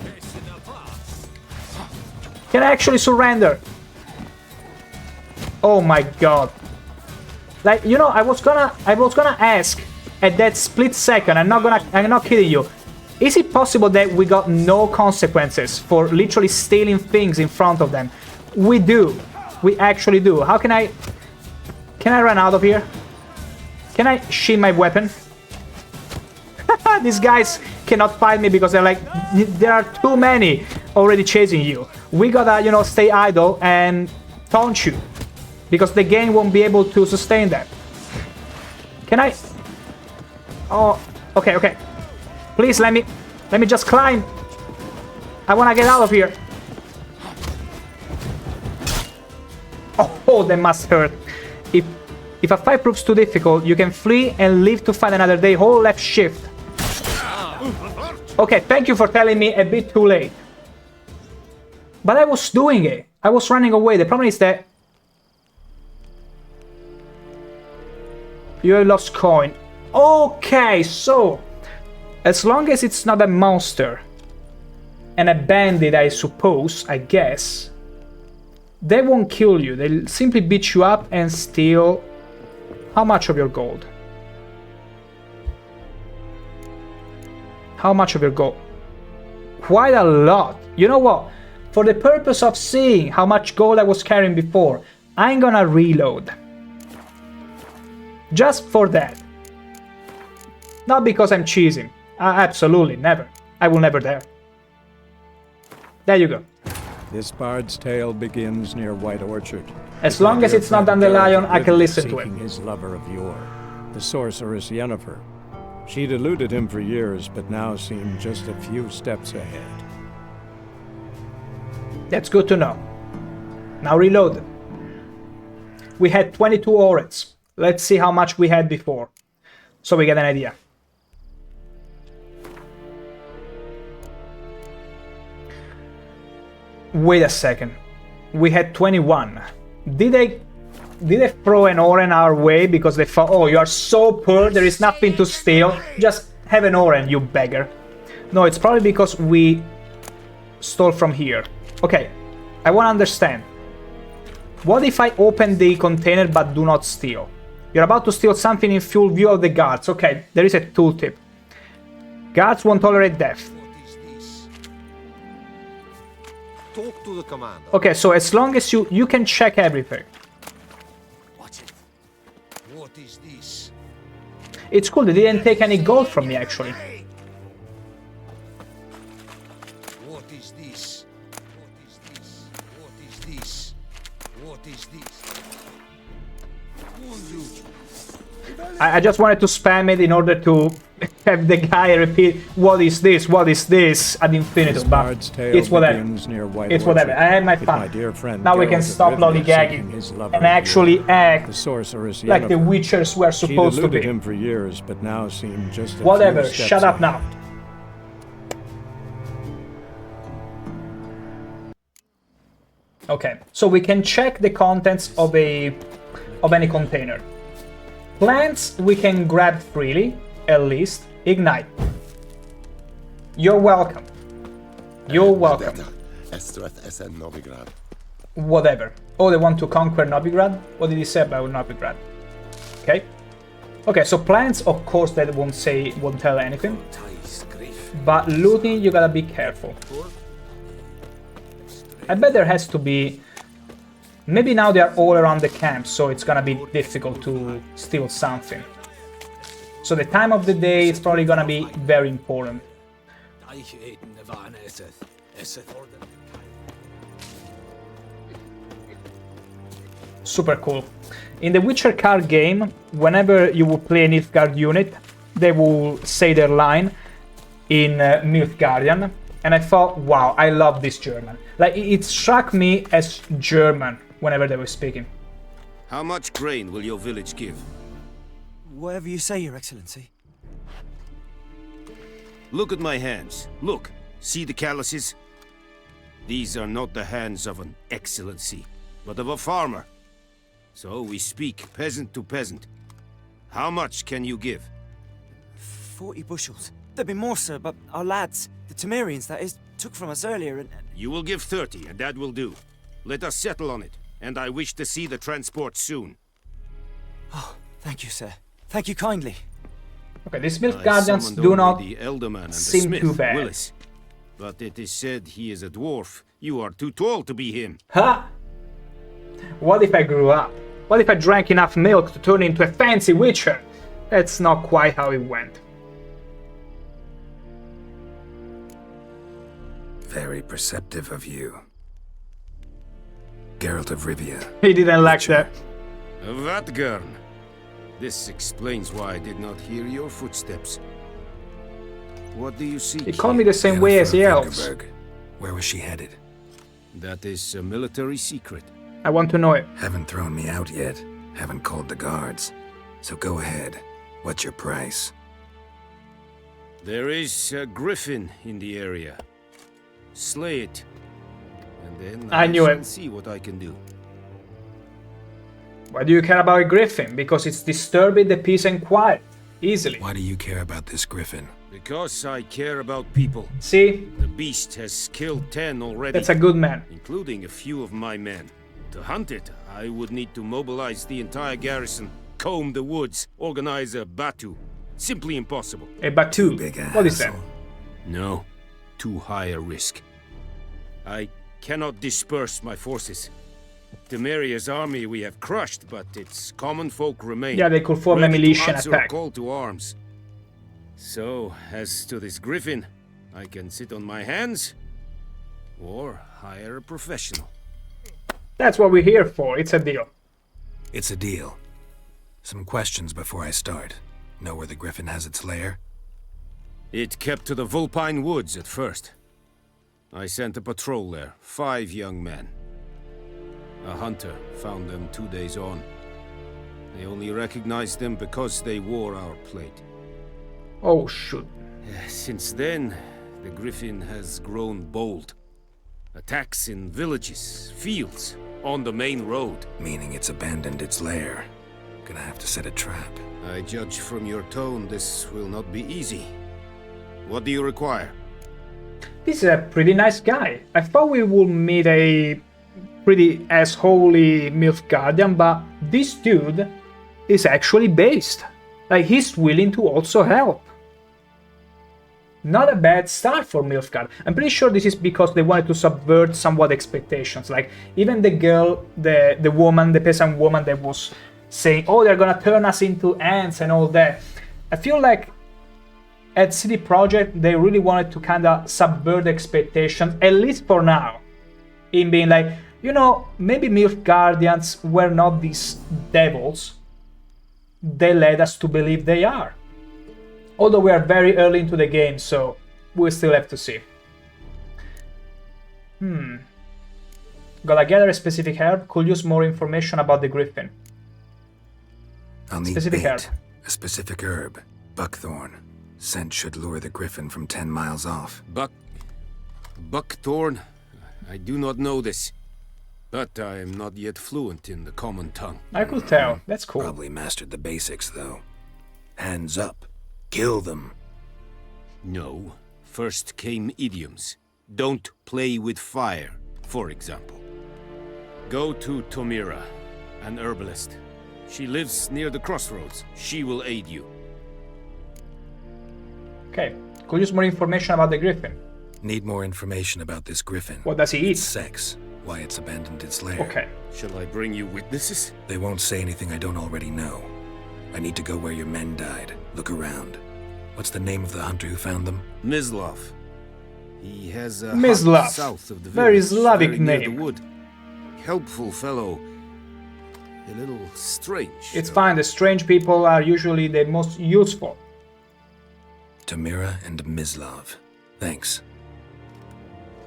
Can I actually surrender? Oh my god. Like, you know, I was gonna ask at that split second, I'm not kidding you. Is it possible that we got no consequences for literally stealing things in front of them? We do. We actually do. How can I run out of here? Can I shield my weapon? These guys cannot fight me because they're like, there are too many already chasing you. We gotta, you know, stay idle and taunt you, because the game won't be able to sustain that. Can I? Oh, okay, okay. Please let me just climb. I wanna get out of here. Oh, that must hurt. If a fight proves too difficult, you can flee and live to fight another day. Hold left shift. Okay, thank you for telling me a bit too late. But I was doing it. I was running away. The problem is that you lost coin. Okay, so as long as it's not a monster and a bandit, I suppose, I guess, they won't kill you. They'll simply beat you up and steal how much of your gold? How much of your gold? Quite a lot. You know what? For the purpose of seeing how much gold I was carrying before, I'm gonna reload. Just for that. Not because I'm cheesing. Absolutely, never. I will never dare. There you go. This bard's tale begins near White Orchard. As long as it's not Dandelion, I can listen to it. Seeking his lover of yore, the sorceress Yennefer. She'd eluded him for years, but now seemed just a few steps ahead. That's good to know. Now reload. We had 22 orets. Let's see how much we had before, so we get an idea. Wait a second. We had 21. Did they throw an oren our way because they thought, oh, you are so poor, there is nothing to steal, just have an oren, you beggar? No, it's probably because we stole from here. Okay, I want to understand. What if I open the container but do not steal? You're about to steal something in full view of the guards. Okay, there is a tooltip. Guards won't tolerate death. Talk to the commander. Okay, so as long as you can check everything. Watch it. What is this? It's cool, they didn't take any gold from me actually. What is this? What is this? What is this? What is this? I just wanted to spam it in order to have the guy repeat, what is this ad infinitum, but it's whatever. It's whatever. I had my fun. Now we can stop lollygagging and actually act like the Witchers were supposed to be. Him for years, but now seem just whatever, shut up now. Okay, so we can check the contents of any container. Plants we can grab freely, at least. Ignite. You're welcome. You're welcome. Whatever. Oh, they want to conquer Novigrad? What did he say about Novigrad? Okay. Okay, so plants, of course, that won't tell anything. But looting, you gotta be careful. I bet there has to be... Maybe now they are all around the camp, so it's gonna be difficult to steal something. So the time of the day is probably gonna be very important. Super cool. In the Witcher card game, whenever you will play a Nilfgaard unit, they will say their line in Nilfgaardian, and I thought, wow, I love this German. Like, it struck me as German whenever they were speaking. How much grain will your village give? Whatever you say, Your Excellency. Look at my hands. Look. See the calluses? These are not the hands of an excellency, but of a farmer. So we speak peasant to peasant. How much can you give? 40 bushels. There'd be more, sir, but our lads, the Temerians, that is, took from us earlier and... You will give 30, and that will do. Let us settle on it, and I wish to see the transport soon. Oh, thank you, sir. Thank you kindly. Okay, these Milf Guardians do not the Elderman and the seem Smith, too bad. Willis. But it is said he is a dwarf. You are too tall to be him. Ha! What if I grew up? What if I drank enough milk to turn into a fancy witcher? That's not quite how it went. Very perceptive of you. Geralt of Rivia. He didn't like that. Vatgern. This explains why I did not hear your footsteps. What do you seek? He called me the same way as the elves. Where was she headed? That is a military secret. I want to know it. Haven't thrown me out yet. Haven't called the guards. So go ahead. What's your price? There is a griffin in the area. Slay it. And then I knew shall it. see what I can do. Why do you care about a griffin? Because it's disturbing the peace and quiet. Easily. Why do you care about this griffin? Because I care about people. See? The beast has killed 10 already. That's a good man. Including a few of my men. To hunt it, I would need to mobilize the entire garrison, comb the woods, organize a batu. Simply impossible. A batu? What is that? No. Too high a risk. I cannot disperse my forces. Temeria's army we have crushed, but its common folk remain. Yeah, they could form a ready militia to answer attack. A call to arms. So, as to this griffin, I can sit on my hands, or hire a professional. That's what we're here for. It's a deal. It's a deal. Some questions before I start. Know where the griffin has its lair? It kept to the Vulpine Woods at first. I sent a patrol there, 5 young men. A hunter found them 2 days on. They only recognized them because they wore our plate. Oh, shoot. Since then, the griffin has grown bold. Attacks in villages, fields, on the main road. Meaning it's abandoned its lair. Gonna have to set a trap. I judge from your tone this will not be easy. What do you require? This is a pretty nice guy. I thought we would meet a pretty assholey Milf Guardian, but this dude is actually based. Like, he's willing to also help. Not a bad start for Nilfgaard. I'm pretty sure this is because they wanted to subvert somewhat expectations. Like, even the girl, the woman, the peasant woman that was saying, oh, they're gonna turn us into ants and all that. I feel like at CD Projekt, they really wanted to kind of subvert expectations, at least for now. In being like, you know, maybe Milf Guardians were not these devils they led us to believe they are. Although we are very early into the game, so we still have to see. Gotta gather a specific herb. Could use more information about the griffin. I'll need Specific bait. herb. A specific herb. Buckthorn. Scent should lure the griffin from 10 miles off. Buckthorn? I do not know this. But I am not yet fluent in the common tongue. I could tell. That's cool. Probably mastered the basics, though. Hands up. Kill them. No. First came idioms. Don't play with fire, for example. Go to Tomira, an herbalist. She lives near the crossroads. She will aid you. Okay. Could use more information about the griffin. Need more information about this griffin. What does he eat? Its sex. Why it's abandoned its lair. Okay. Shall I bring you witnesses? They won't say anything I don't already know. I need to go where your men died. Look around. What's the name of the hunter who found them? Mislav. He has a Mislav. hut south of the Very village, Slavic very near name. the wood. Helpful fellow. A little strange. It's fine. The strange people are usually the most useful. Tamira and Mislav. Thanks.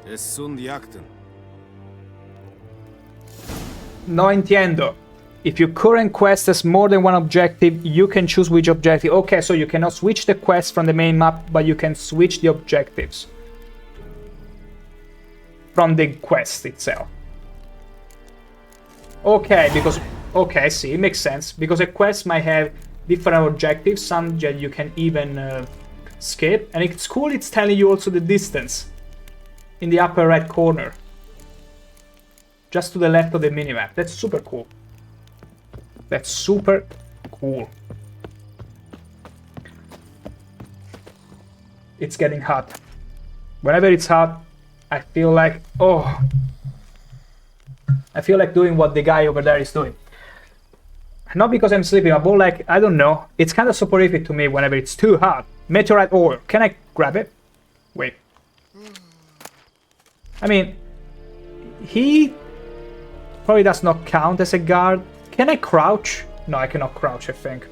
Es sunt jagten. No entiendo. If your current quest has more than one objective, you can choose which objective. Okay, so you cannot switch the quest from the main map, but you can switch the objectives from the quest itself. Okay, because... Okay, I see, it makes sense. Because a quest might have different objectives, some that you can even skip. And it's cool it's telling you also the distance. in the upper right corner. Just to the left of the minimap. That's super cool. That's super cool. It's getting hot. Whenever it's hot, I feel like, oh, I feel like doing what the guy over there is doing. Not because I'm sleeping, but like, I don't know. It's kind of soporific to me whenever it's too hot. Meteorite ore. Can I grab it? Wait. I mean, he probably does not count as a guard. Can I crouch? No, I cannot crouch, I think.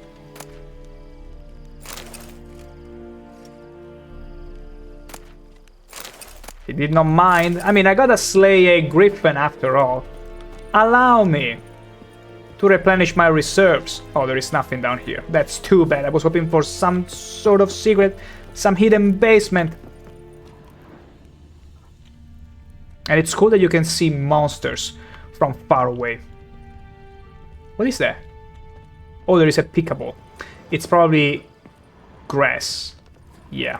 He did not mind. I mean, I gotta slay a griffin after all. Allow me to replenish my reserves. Oh, there is nothing down here. That's too bad. I was hoping for some sort of secret, some hidden basement. And it's cool that you can see monsters from far away. What is that? Oh, there is a pickable. It's probably grass. Yeah.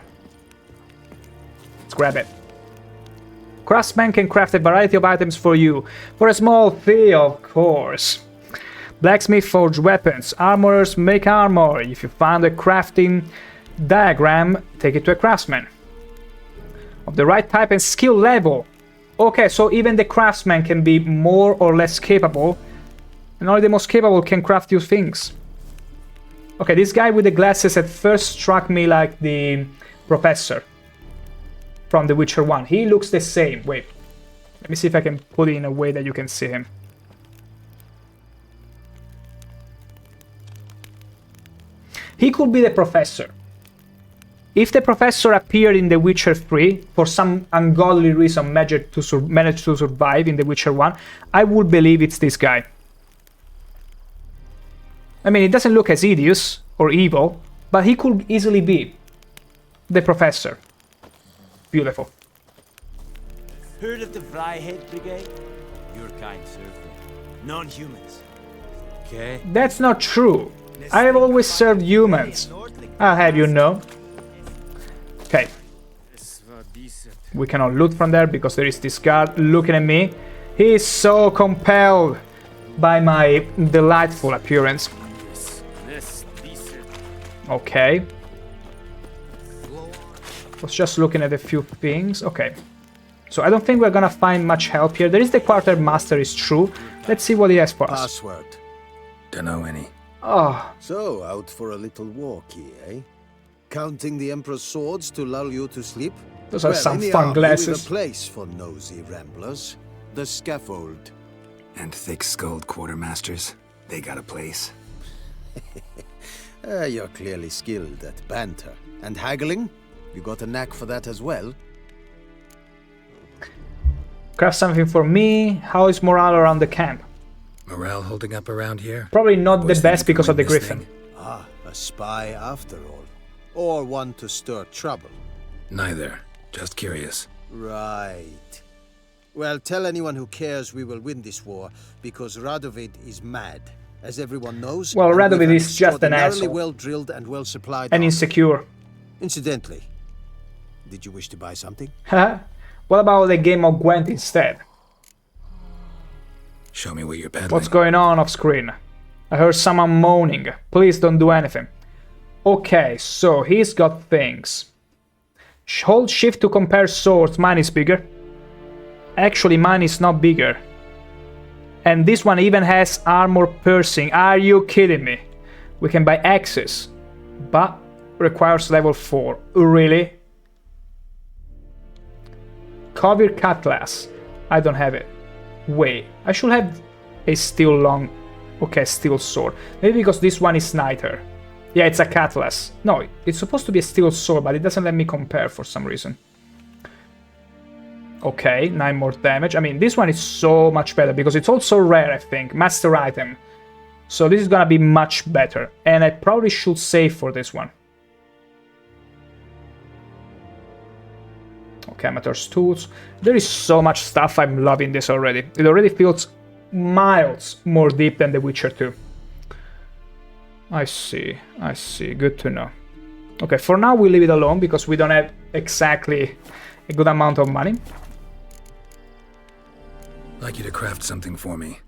Let's grab it. Craftsman can craft a variety of items for you. For a small fee, of course. Blacksmith forge weapons. Armorers make armor. If you find a crafting diagram, take it to a craftsman. Of the right type and skill level. Okay, so even the craftsman can be more or less capable. And only the most capable can craft you things. Okay, this guy with the glasses at first struck me like the professor from The Witcher 1. He looks the same. Wait, let me see if I can put it in a way that you can see him. He could be the professor. If the professor appeared in The Witcher 3, for some ungodly reason managed to survive in The Witcher 1, I would believe it's this guy. I mean, it doesn't look as hideous or evil, but he could easily be the professor. Beautiful. Heard of the Vryhead Brigade? Your kind served them. Non-humans. Okay. That's not true. I have always served humans. I'll have you know. Okay. We cannot loot from there because there is this guard looking at me. He is so compelled by my delightful appearance. Okay. Was just looking at a few things. Okay. So I don't think we're gonna find much help here. There is the quartermaster, is true. Let's see what he has for us. Password. Don't know any. Oh. So, out for a little walk here, eh? Counting the Emperor's swords to lull you to sleep? Those are some in the fun army, glasses. we've a place for nosy ramblers. The scaffold. And thick-skulled quartermasters. They got a place. You're clearly skilled at banter. And haggling? You got a knack for that as well? Craft something for me. How is morale around the camp? Morale holding up around here? Probably not the best because of the griffin. Ah, a spy after all. Or one to stir trouble. Neither. Just curious. Right. Well, tell anyone who cares we will win this war, because Radovid is mad, as everyone knows. Well, Radovid is just an extraordinarily asshole. well-drilled and well-supplied. And army. insecure. Incidentally, did you wish to buy something? Haha. What about the game of Gwent instead? Show me what you're peddling. What's going on off screen? I heard someone moaning. Please don't do anything. Okay, so he's got things. Hold shift to compare swords. Mine is bigger. Actually, mine is not bigger. And this one even has armor piercing. Are you kidding me? We can buy axes, but requires level 4. Really? Kovir Cutlass. I don't have it. Wait, I should have a steel long... Okay, steel sword. Maybe because this one is Niter. Yeah, it's a cutlass. No, it's supposed to be a steel sword, but it doesn't let me compare for some reason. Okay, 9 more damage. I mean, this one is so much better because it's also rare, I think. Master item. So this is gonna be much better. And I probably should save for this one. Okay, amateur's tools. There is so much stuff. I'm loving this already. It already feels miles more deep than The Witcher 2. I see. Good to know. Okay, for now we leave it alone because we don't have exactly a good amount of money. like you to craft something for me.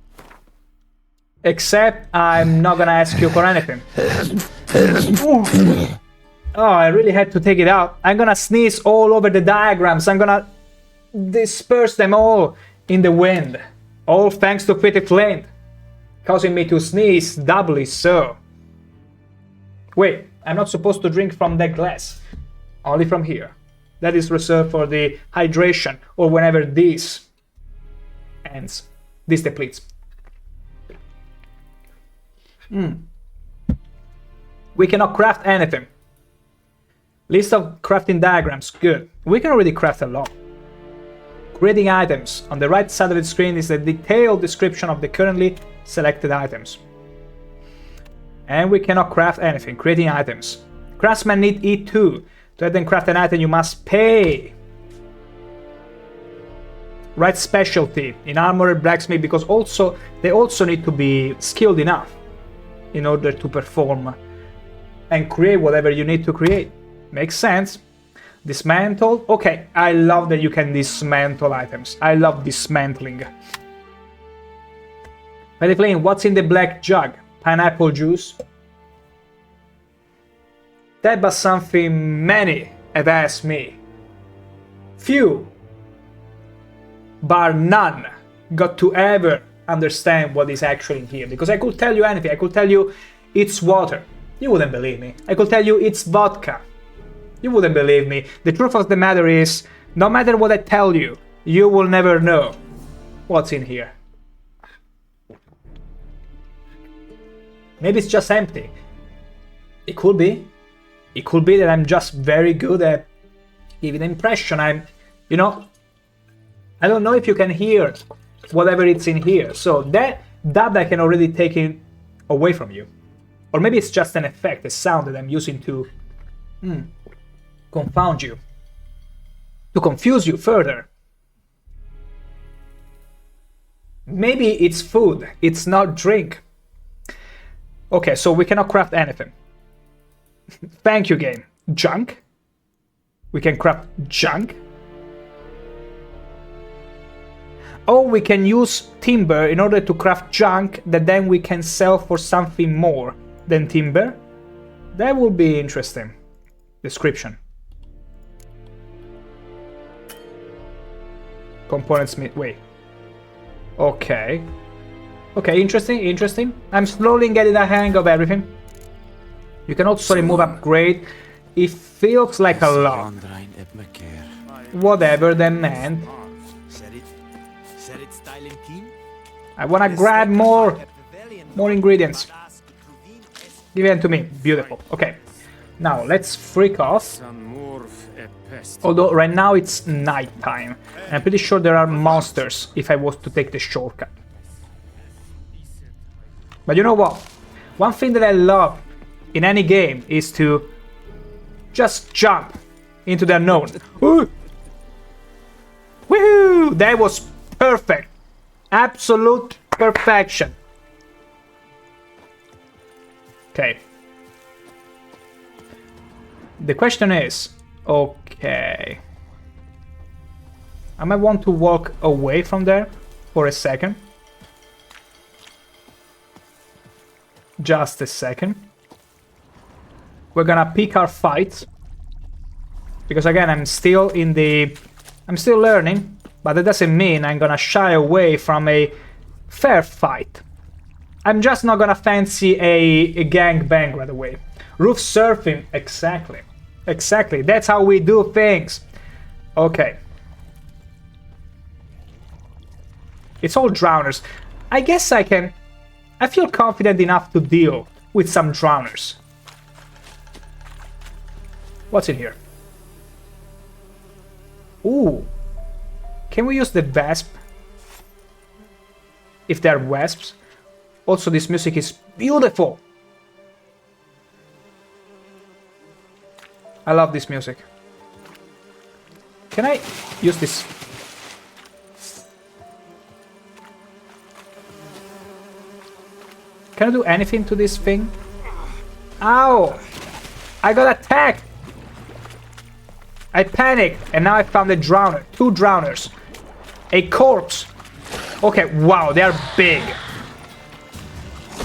Except I'm not gonna ask you for anything. Oh, I really had to take it out. I'm gonna sneeze all over the diagrams. I'm gonna disperse them all in the wind. All thanks to Pretty Flint, causing me to sneeze doubly so. Wait, I'm not supposed to drink from that glass. Only from here. That is reserved for the hydration, or whenever this ends. This depletes. We cannot craft anything. List of crafting diagrams. Good. We can already craft a lot. Creating items. On the right side of the screen is a detailed description of the currently selected items. And we cannot craft anything. Creating items. Craftsmen need E2. To let them craft an item, you must pay. Right specialty in armor, blacksmith, because they also need to be skilled enough in order to perform and create whatever you need to create. Makes sense. Dismantle. Okay, I love that you can dismantle items. I love dismantling. Petty Flame, what's in the black jug? Pineapple juice? That was something many have asked me. Few, bar none, got to ever understand what is actually in here. Because I could tell you anything. I could tell you it's water. You wouldn't believe me. I could tell you it's vodka. You wouldn't believe me. The truth of the matter is, no matter what I tell you, you will never know what's in here. Maybe it's just empty. It could be. It could be that I'm just very good at giving the impression. I don't know if you can hear whatever it's in here. So that I can already take it away from you. Or maybe it's just an effect, a sound that I'm using to confound you. To confuse you further. Maybe it's food, it's not drink. Okay, so we cannot craft anything. Thank you, game. Junk? We can craft junk? Oh, we can use timber in order to craft junk that then we can sell for something more than timber? That would be interesting. Description. Components wait. Okay. Okay, interesting. I'm slowly getting the hang of everything. You can also remove upgrade. It feels like a lot. Whatever that meant. I wanna grab more ingredients. Give it to me. Beautiful. Okay. Now let's freak off. Although right now it's night time. I'm pretty sure there are monsters if I was to take the shortcut. But you know what? One thing that I love in any game is to just jump into the unknown. Woohoo! That was perfect. Absolute perfection. Okay. The question is, okay. I might want to walk away from there for a second. Just a second. We're gonna pick our fight. Because again, I'm still learning, but that doesn't mean I'm gonna shy away from a fair fight. I'm just not gonna fancy a gangbang right away. Roof surfing, exactly. Exactly, that's how we do things. Okay. It's all drowners. I guess I feel confident enough to deal with some drowners. What's in here? Ooh. Can we use the Vesp? If they're Vesps. Also, this music is beautiful. I love this music. Can I use this? Can I do anything to this thing? Ow! I got attacked! I panicked, and now I found a drowner. 2 drowners. A corpse. Okay, wow, they are big.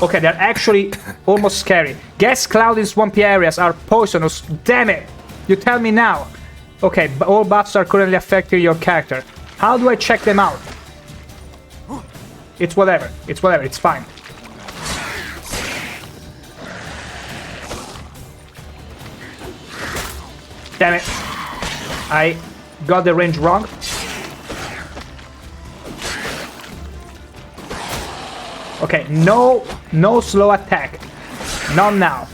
Okay, they're actually almost scary. Gas cloud in swampy areas are poisonous. Damn it! You tell me now. Okay, all buffs are currently affecting your character. How do I check them out? It's whatever. It's whatever. It's fine. Damn it. I got the range wrong. Okay, no slow attack. Not now.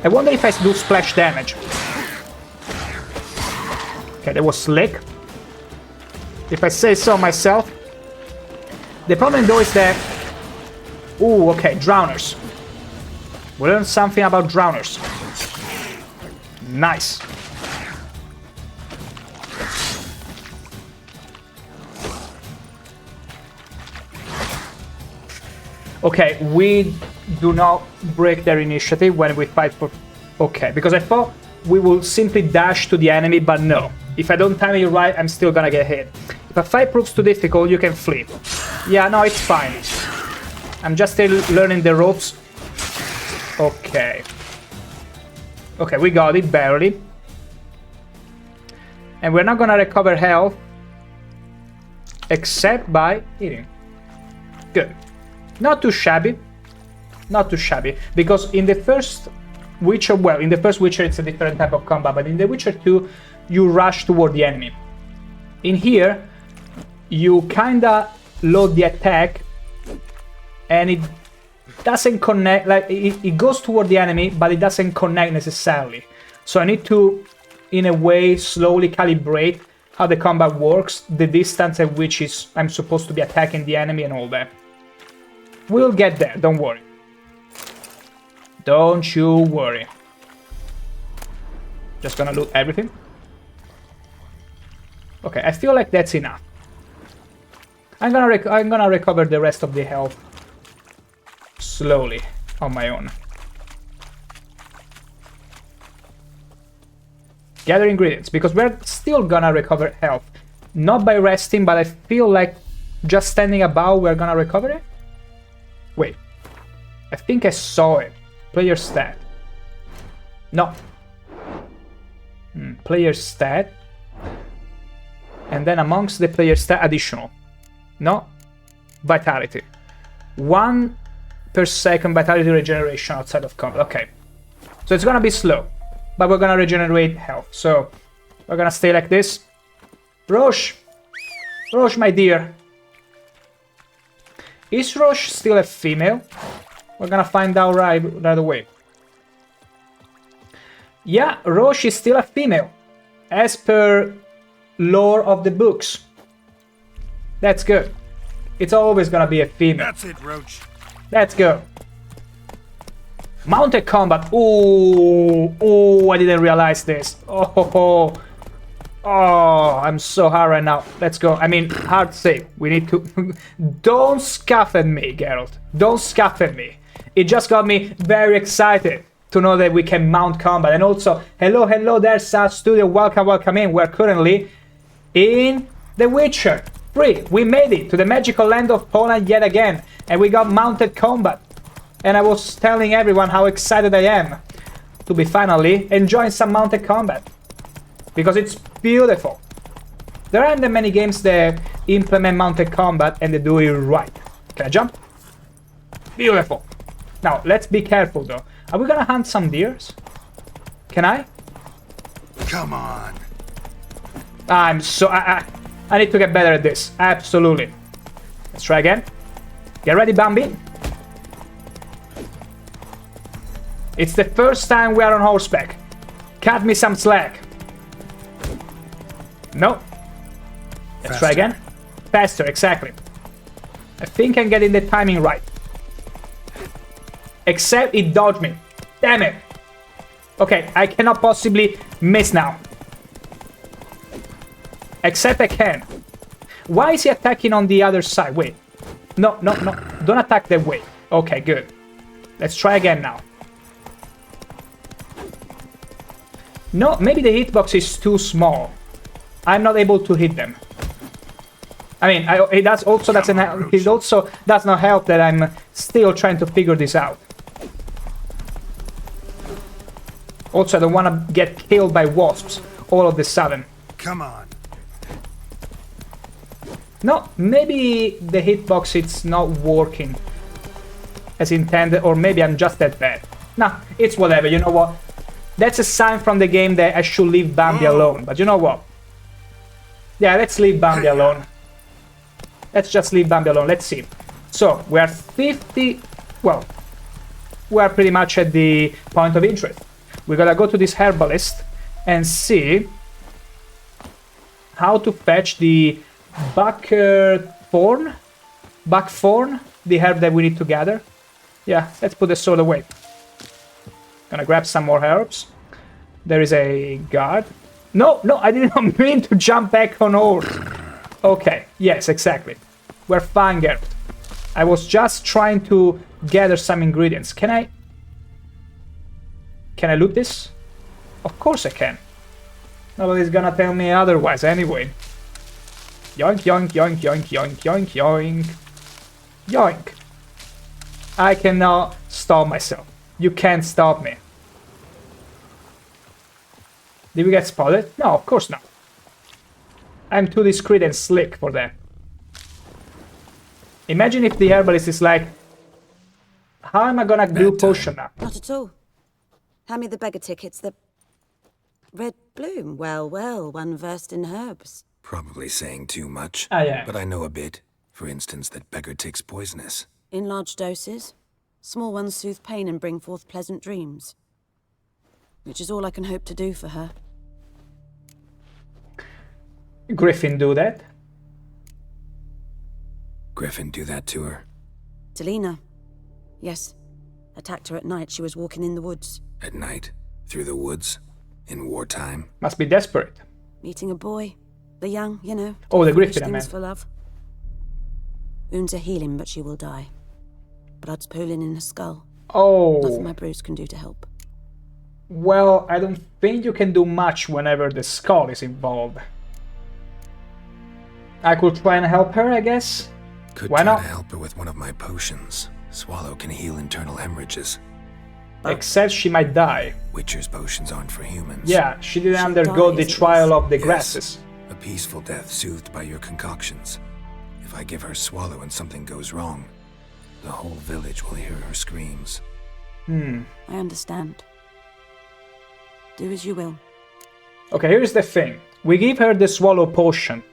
I wonder if I do splash damage. Okay, that was slick. If I say so myself. The problem though is that... Ooh, okay, drowners. We learned something about drowners. Nice. Okay, we do not break their initiative when we fight for... Okay, because I thought we will simply dash to the enemy, but no. If I don't time it right, I'm still gonna get hit. If a fight proves too difficult, you can flee. Yeah, no, it's fine. I'm just still learning the ropes. Okay. Okay, we got it, barely. And we're not gonna recover health. Except by eating. Good. Not too shabby. Not too shabby. Because in the first Witcher, well, in the first Witcher it's a different type of combat, but in The Witcher 2 you rush toward the enemy. In here, you kinda load the attack and it doesn't connect, like, it goes toward the enemy, but it doesn't connect necessarily. So I need to, in a way, slowly calibrate how the combat works, the distance at which I'm supposed to be attacking the enemy and all that. We'll get there, don't worry. Don't you worry. Just gonna loot everything. Okay, I feel like that's enough. I'm gonna recover the rest of the health slowly on my own. Gather ingredients, because we're still gonna recover health. Not by resting, but I feel like just standing about we're gonna recover it. Wait, I think I saw it. Player stat. No. Player stat. And then amongst the player stat, additional. No. Vitality. 1 per second vitality regeneration outside of combat. Okay. So it's gonna be slow, but we're gonna regenerate health. So we're gonna stay like this. Roche! Roche, my dear. Is Roche still a female? We're gonna find out right away. Yeah, Roche is still a female, as per lore of the books. That's good. It's always gonna be a female. That's it, Roach. Let's go. Mounted combat. Oh, I didn't realize this. Oh, I'm so hard right now. Let's go. I mean, hard save. We need to... Don't scoff at me, Geralt. Don't scoff at me. It just got me very excited to know that we can mount combat. And also, hello there, SAS Studio. Welcome in. We're currently in The Witcher 3. We made it to the magical land of Poland yet again. And we got mounted combat. And I was telling everyone how excited I am to be finally enjoying some mounted combat. Because it's beautiful. There aren't that many games that implement mounted combat and they do it right. Can I jump? Beautiful. Now, let's be careful though. Are we gonna hunt some deers? Can I? Come on. I'm so... I need to get better at this. Absolutely. Let's try again. Get ready, Bambi. It's the first time we are on horseback. Cut me some slack. No. Let's try again. Faster, exactly. I think I'm getting the timing right. Except it dodged me. Damn it. Okay, I cannot possibly miss now. Except I can. Why is he attacking on the other side? Wait. No. Don't attack that way. Okay, good. Let's try again now. No, maybe the hitbox is too small. I'm not able to hit them. I mean, it also does not help that I'm still trying to figure this out. Also, I don't want to get killed by wasps all of a sudden. Come on. No, maybe the hitbox it's not working as intended, or maybe I'm just that bad. Nah, it's whatever, you know what? That's a sign from the game that I should leave Bambi alone, but you know what? Yeah, let's leave Bambi alone. Let's just leave Bambi alone, let's see. So, we are 50... well, we are pretty much at the point of interest. We gotta go to this herbalist and see how to fetch the buckthorn, the herb that we need to gather. Yeah, let's put the sword away. Gonna grab some more herbs. There is a guard. No, I did not mean to jump back on horse. Okay, yes, exactly. We're fine, Geralt. I was just trying to gather some ingredients. Can I loot this? Of course I can. Nobody's gonna tell me otherwise anyway. Yoink, yoink, yoink, yoink, yoink, yoink, yoink. Yoink. I cannot stop myself. You can't stop me. Did we get spotted? No, of course not. I'm too discreet and slick for that. Imagine if the herbalist is like, how am I gonna do potion now? Not at all. Hand me the beggar tickets, the red bloom. Well, one versed in herbs. Probably saying too much. Yeah. But I know a bit. For instance, that beggar tick's poisonous. In large doses. Small ones soothe pain and bring forth pleasant dreams. Which is all I can hope to do for her. Griffin do that? Griffin do that to her? Delina. Yes. Attacked her at night. She was walking in the woods. At night? Through the woods? In wartime? Must be desperate. Meeting a boy. The young, you know. Oh, the Griffin, I things meant. for love. Wounds are healing, but she will die. Blood's pooling in her skull. Oh. Nothing my brews can do to help. Well, I don't think you can do much whenever the skull is involved. I could try and help her, I guess. Could Why try not? to help her with one of my potions. Swallow can heal internal hemorrhages. Except she might die. Witcher's potions aren't for humans. Yeah, she didn't undergo the trial of the grasses. A peaceful death soothed by your concoctions. If I give her Swallow and something goes wrong, the whole village will hear her screams. I understand. Do as you will. Okay, here's the thing. We give her the Swallow potion.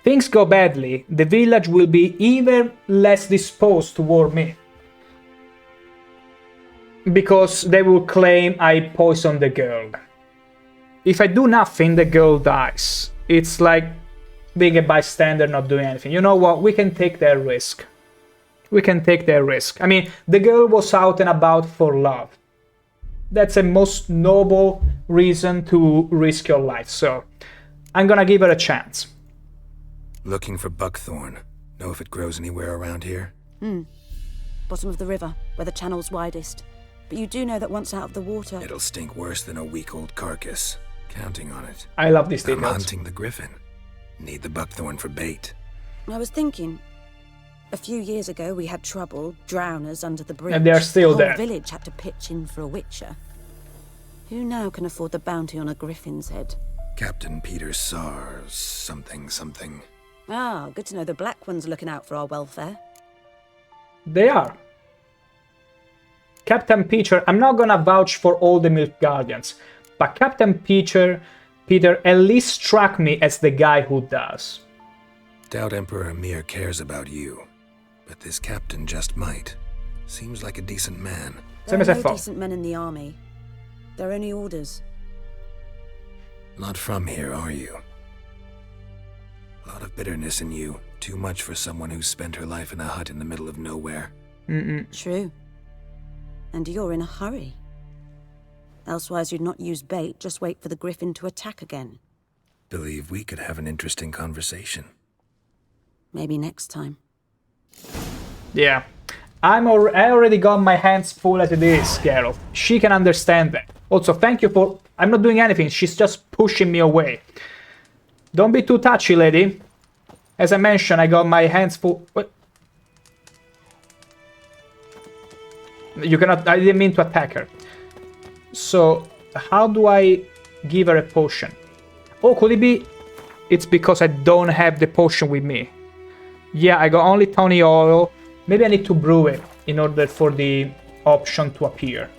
Things go badly, the village will be even less disposed toward me. Because they will claim I poisoned the girl. If I do nothing, the girl dies. It's like being a bystander, not doing anything. You know what? We can take that risk. We can take that risk. I mean, the girl was out and about for love. That's a most noble reason to risk your life, so I'm gonna give her a chance. Looking for buckthorn. Know if it grows anywhere around here? Bottom of the river, where the channel's widest. But you do know that once out of the water... It'll stink worse than a week-old carcass. Counting on it. I love these I'm details. hunting the griffin. Need the buckthorn for bait. I was thinking... A few years ago, we had trouble, drowners under the bridge. And they're still the there. whole village had to pitch in for a witcher. Who now can afford the bounty on a griffin's head? Captain Peter Sars, something. Ah, good to know the Black One's looking out for our welfare. They are. Captain Peter, I'm not gonna vouch for all the Milk Guardians, but Captain Peter at least struck me as the guy who does. Doubt Emperor Emir cares about you, but this captain just might. Seems like a decent man. There are no decent men in the army. They're only orders. Not from here, are you? A lot of bitterness in you. Too much for someone who spent her life in a hut in the middle of nowhere. True. And you're in a hurry. Elsewise you'd not use bait, just wait for the griffin to attack again. Believe we could have an interesting conversation. Maybe next time. Yeah. I already got my hands full as it is, Geralt. She can understand that. Also, thank you for... I'm not doing anything, she's just pushing me away. Don't be too touchy, lady. As I mentioned, I got my hands full... What? You cannot... I didn't mean to attack her. So, how do I give her a potion? Oh, could it be... It's because I don't have the potion with me. Yeah, I got only tawny oil. Maybe I need to brew it in order for the option to appear.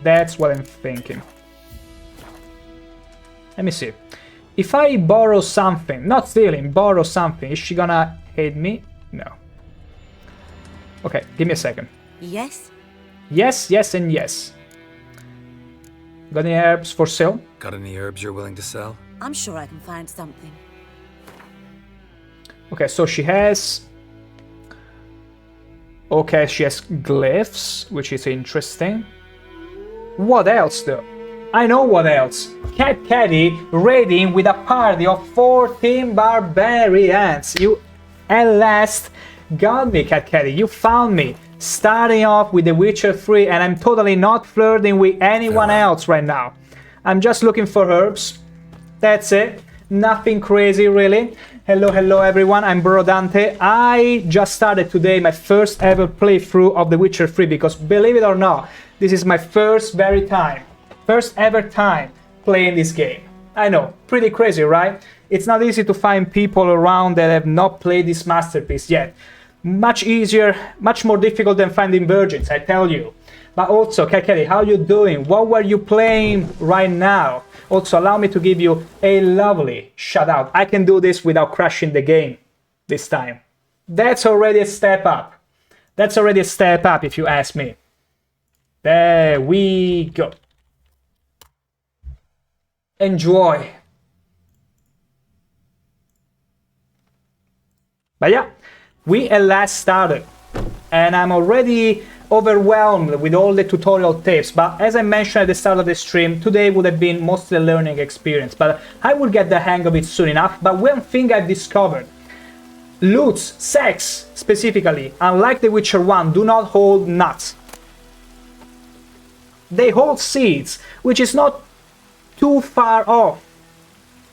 That's what I'm thinking. Let me see. If I borrow something, not stealing, borrow something, is she gonna hate me? No. Okay, give me a second. Yes? Yes, yes, and yes. Got any herbs for sale? Got any herbs you're willing to sell? I'm sure I can find something. Okay, so she has... Okay, she has glyphs, which is interesting. What else, though? I know what else. Cat Caddy raiding with a party of 14 barbarians. You at last got me, Cat Caddy. You found me. Starting off with The Witcher 3, and I'm totally not flirting with anyone else right now. I'm just looking for herbs. That's it. Nothing crazy, really. Hello everyone, I'm Brodante. I just started today my first ever playthrough of The Witcher 3 because, believe it or not, this is my first ever time playing this game. I know, pretty crazy, right? It's not easy to find people around that have not played this masterpiece yet. Much easier, much more difficult than finding virgins, I tell you. But also, Kakeri, how you doing? What were you playing right now? Also, allow me to give you a lovely shout out. I can do this without crashing the game this time. That's already a step up. That's already a step up, if you ask me. There we go. Enjoy. But yeah, we at last started. And I'm already overwhelmed with all the tutorial tips, but as I mentioned at the start of the stream, today would have been mostly a learning experience, but I will get the hang of it soon enough. But one thing I've discovered: loots, sex specifically, unlike The Witcher 1, do not hold nuts. They hold seeds, which is not too far off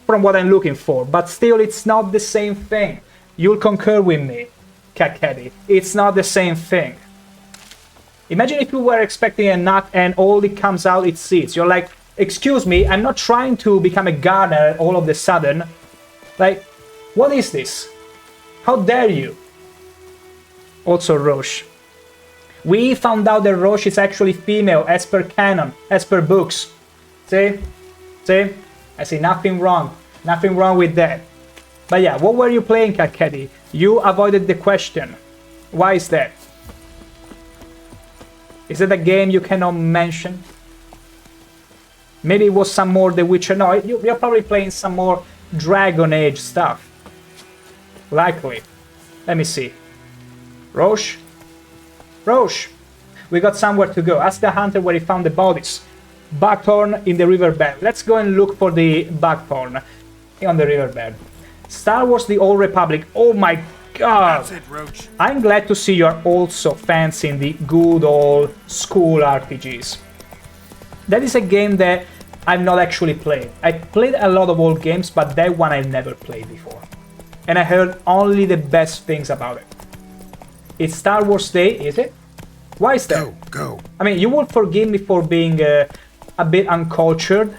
from what I'm looking for, but still it's not the same thing. You'll concur with me, Kakedi. It's not the same thing. Imagine if you were expecting a nut and all it comes out is seeds. You're like, excuse me, I'm not trying to become a gardener all of a sudden. Like, what is this? How dare you? Also Roche. We found out that Roche is actually female as per canon, as per books. See? See? I see nothing wrong. Nothing wrong with that. But yeah, what were you playing, Kakedi? You avoided the question. Why is that? Is it a game you cannot mention? Maybe it was some more The Witcher. No, you're probably playing some more Dragon Age stuff. Likely. Let me see. Roche? Roche! We got somewhere to go. Ask the hunter where he found the bodies. Buckthorn in the riverbed. Let's go and look for the Buckthorn on the riverbed. Star Wars The Old Republic. Oh my god! That's it, Roach. I'm glad to see you're also fancying the good old school RPGs. That is a game that I've not actually played. I played a lot of old games, but that one I've never played before. And I heard only the best things about it. It's Star Wars Day, is it? Why is that? Go. I mean, you will forgive me for being a bit uncultured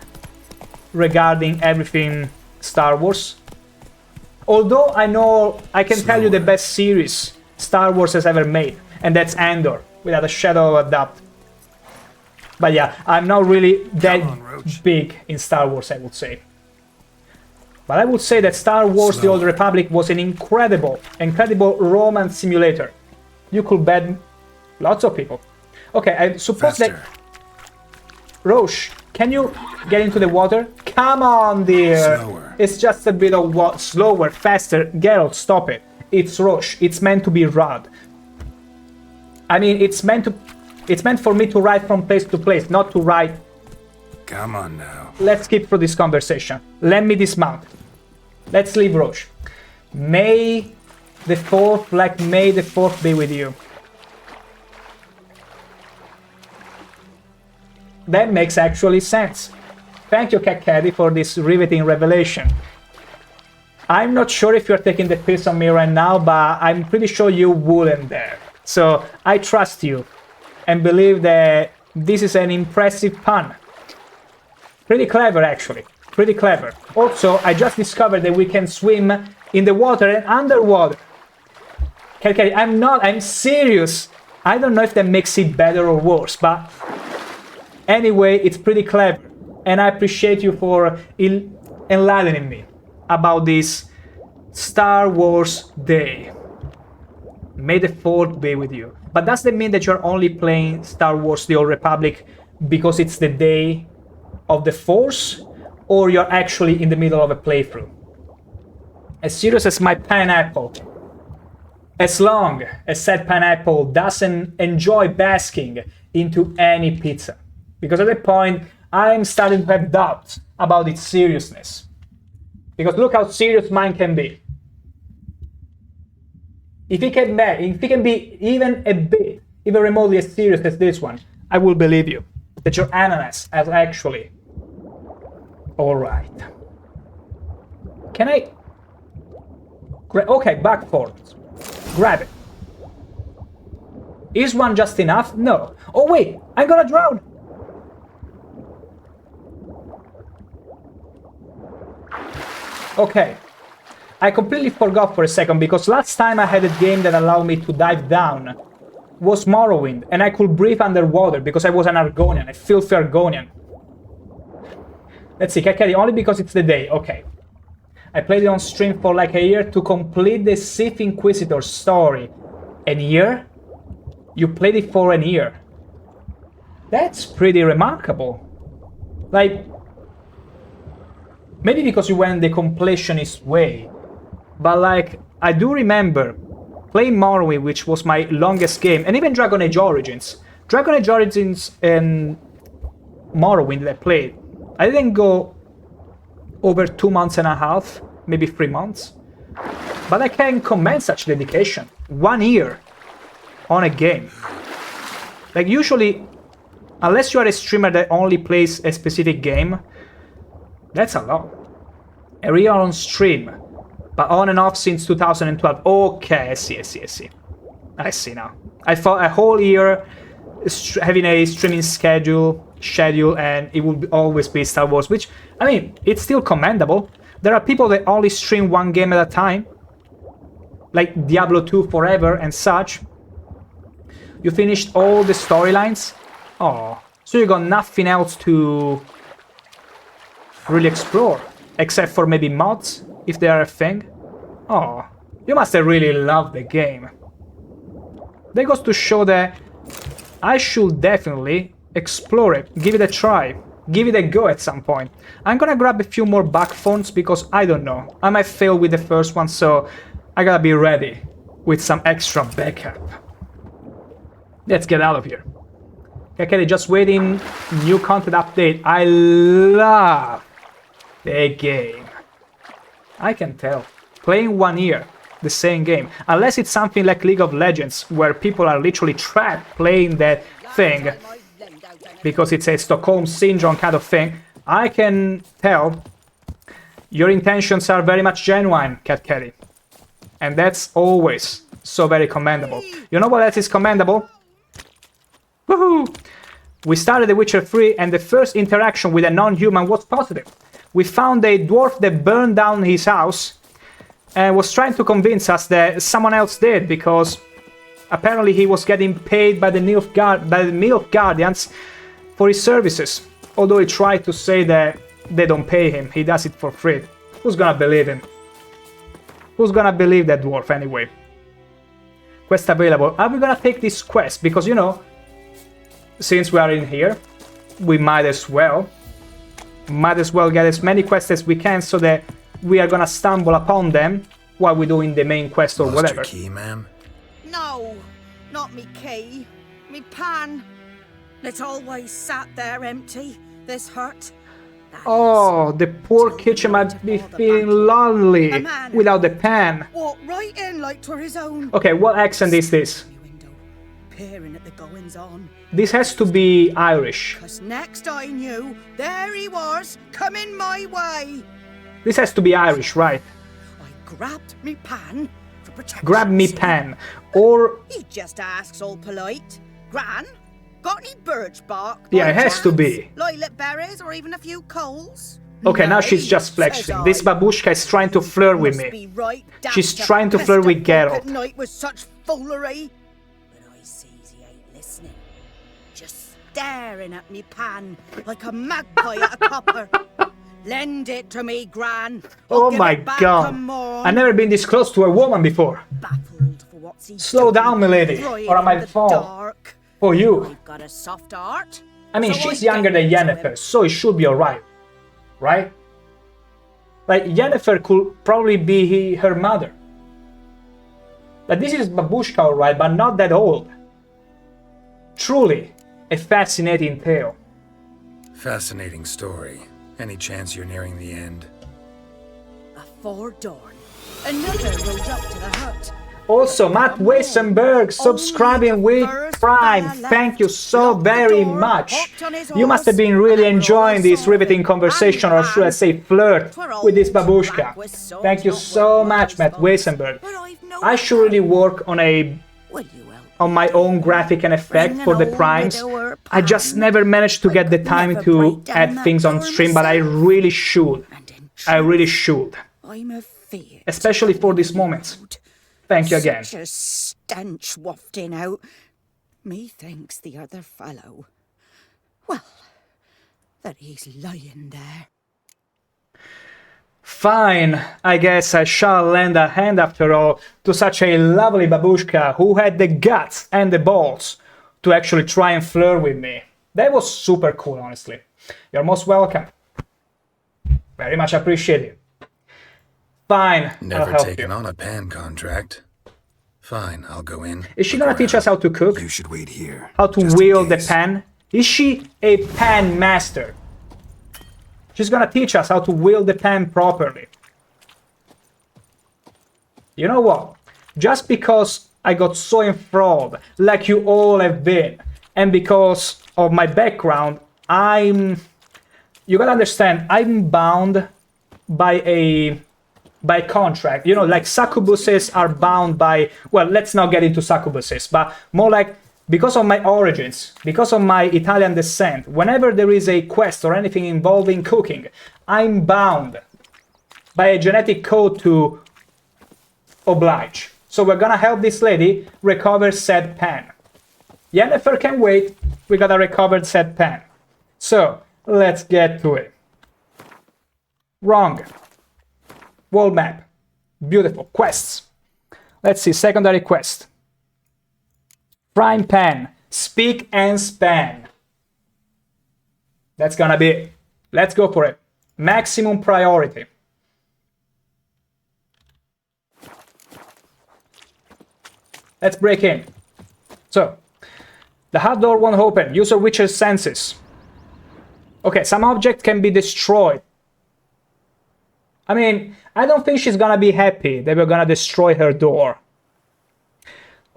regarding everything Star Wars. Although I know I can tell you the best series Star Wars has ever made, and that's Andor, without a shadow of a doubt. But yeah, I'm not really that big in Star Wars, I would say. But I would say that Star Wars The Old Republic was an incredible romance simulator. You could bet lots of people. Okay, I suppose that... Roche, can you get into the water? Come on, dear! Slower. It's just a bit of what? Slower, faster. Geralt, stop it. It's Roche. It's meant to be Rod. I mean, it's meant for me to ride from place to place, not to ride... Come on now. Let's skip through this conversation. Let me dismount. Let's leave Roche. May the 4th, like May the 4th be with you. That makes actually sense. Thank you, Kakadi, for this riveting revelation. I'm not sure if you're taking the piss on me right now, but I'm pretty sure you wouldn't dare. So I trust you and believe that this is an impressive pun. Pretty clever, actually. Pretty clever. Also, I just discovered that we can swim in the water and underwater. Okay, I'm serious. I don't know if that makes it better or worse, but anyway, it's pretty clever. And I appreciate you for enlightening me about this Star Wars Day. May the 4th be with you. But does that mean that you're only playing Star Wars The Old Republic because it's the day of the Force? Or you're actually in the middle of a playthrough? As serious as my pineapple. As long as said pineapple doesn't enjoy basking into any pizza. Because at that point, I'm starting to have doubts about its seriousness. Because look how serious mine can be. If it can be even a bit, even remotely as serious as this one, I will believe you that your ananas is actually alright. Can I... Okay, back forwards. Grab it. Is one just enough? No. Oh wait, I'm gonna drown! Okay. I completely forgot for a second, because last time I had a game that allowed me to dive down was Morrowind, and I could breathe underwater because I was an Argonian, a filthy Argonian. Let's see, Kakeri, only because it's the day, okay. I played it on stream for like a year to complete the Sith Inquisitor story. A year? You played it for a year. That's pretty remarkable. Like, maybe because you went the completionist way. But like, I do remember playing Morrowind, which was my longest game, and even Dragon Age Origins. Dragon Age Origins and Morrowind that I played, I didn't go over 2 months and a half, maybe 3 months. But I can commend such dedication. 1 year on a game. Like usually, unless you are a streamer that only plays a specific game, that's a lot. A year on stream, but on and off since 2012. Okay, I see. I see now. I thought a whole year having a streaming schedule, and it would always be Star Wars, which, I mean, it's still commendable. There are people that only stream one game at a time, like Diablo 2 Forever and such. You finished all the storylines? Oh, so you got nothing else to really explore, except for maybe mods, if they are a thing? Oh, you must have really loved the game. That goes to show that I should definitely explore it, give it a try, give it a go at some point. I'm gonna grab a few more back phones because I don't know, I might fail with the first one, so I gotta be ready with some extra backup. Let's get out of here. Okay, just waiting, new content update. I love the game. I can tell. Playing 1 year, the same game, unless it's something like League of Legends, where people are literally trapped playing that thing, because it's a Stockholm Syndrome kind of thing, I can tell your intentions are very much genuine, Cat Caddy. And that's always so very commendable. You know what else is commendable? Woohoo! We started The Witcher 3 and the first interaction with a non-human was positive. We found a dwarf that burned down his house and was trying to convince us that someone else did, because apparently he was getting paid by the Nilf Guardians for his services. Although he tried to say that they don't pay him, he does it for free. Who's gonna believe him? Who's gonna believe that dwarf anyway? Quest available. Are we gonna take this quest? Because, you know, since we are in here, we might as well get as many quests as we can, so that we are gonna stumble upon them while we're doing the main quest or Lost whatever. Your key, ma'am? No, not me key. Me pan. It's always sat there empty, this hut. Oh, the poor kitchen might be feeling lonely without the pan. Walked right in like 'twere his own. Okay, what accent is this? Peering at the goings on. This has to be Irish. 'Cause next I knew, there he was, coming my way. This has to be Irish, right? I grabbed me pan for protection. Grab me pan. Or... He just asks all polite. Gran, got any birch bark? Yeah, by it has to chance? be. Lilac berries or even a few coals? Okay, now Nay, she's just flexing. says This I. babushka is trying to flirt with Must me. be right She's daft trying to pester flirt with folk Geralt. At night with such foolery. But I sees he ain't listening. Just staring at me pan like a magpie at a copper. Lend it to me, Gran. I'll Oh give my it back god. a morn. I've never been this close to a woman before. For what's he Slow doing, down, milady, right or I in might the fall. dark. For you. I've got a soft heart. I mean, so she's I younger than gave it to him. Yennefer, so it should be alright. Right? Like, Yennefer could probably be her mother. Like, this is babushka alright, but not that old. Truly, a fascinating tale. Fascinating story. Any chance you're nearing the end? Afore dawn, another rode up to the hut. Also, Matt Weissenberg subscribing with Prime. Thank you so very much. You must have been really enjoying this riveting conversation, or should I say flirt, with this babushka. Thank you so much, Matt Weissenberg. I should really work on my own graphic and effect for the primes. I just never managed to get the time to add things on stream, but I really should. I really should. I'm afeard. Especially for these moments. Thank you again. Such a stench wafting out. Methinks the other fellow, well, that he's lying there. Fine, I guess I shall lend a hand after all to such a lovely babushka who had the guts and the balls to actually try and flirt with me. That was super cool, honestly. You're most welcome. Very much appreciated. Fine, I'll Never help taken you. on a pan contract. Fine, I'll go in. Is she gonna teach us how to cook? You should wait here. How to wield the pan? Is she a pan master? She's gonna teach us how to wield the pan properly. You know what? Just because I got so enthralled, like you all have been, and because of my background, you gotta understand, I'm bound by a contract. You know, like succubuses are bound by, well, let's not get into succubuses, but more like, because of my origins, because of my Italian descent, whenever there is a quest or anything involving cooking, I'm bound by a genetic code to oblige. So we're gonna help this lady recover said pan. Yennefer can wait, we gotta recover said pan. So, let's get to it. Wrong. World map. Beautiful. Quests. Let's see, secondary quest. Prime pan. Speak and span. That's gonna be it. Let's go for it. Maximum priority. Let's break in. So, the hut door won't open. Use your witcher's senses. Okay, some object can be destroyed. I mean, I don't think she's gonna be happy that we're gonna destroy her door.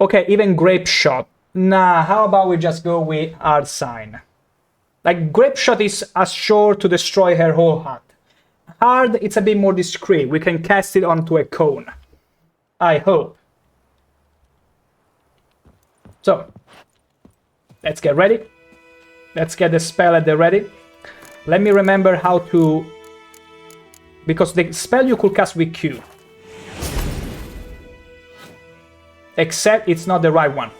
Okay, even grape shot. Nah, how about we just go with hard sign? Like, grape shot is as sure to destroy her whole hut. Hard, it's a bit more discreet. We can cast it onto a cone. I hope. So, let's get ready. Let's get the spell at the ready. Let me remember how to... Because the spell you could cast with Q. Except it's not the right one.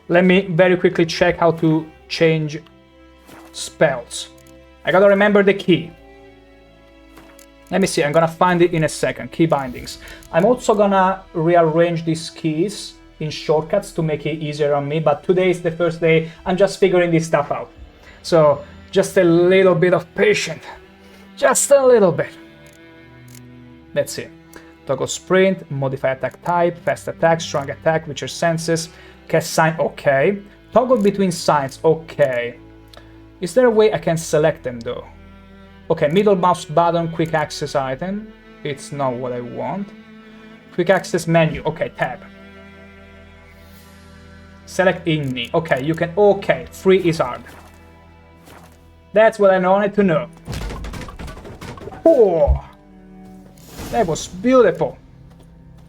Let me very quickly check how to change spells. I gotta remember the key. Let me see, I'm gonna find it in a second. Key bindings. I'm also gonna rearrange these keys in shortcuts to make it easier on me, but today is the first day. I'm just figuring this stuff out. So, just a little bit of patience. Just a little bit. Let's see. Toggle sprint, modify attack type, fast attack, strong attack, witcher senses, cast sign, okay. Toggle between signs, okay. Is there a way I can select them though? Okay, middle mouse button, quick access item. It's not what I want. Quick access menu, okay, tab. Select Igni, okay, you can, okay, free is hard. That's what I wanted to know. Oh. That was beautiful.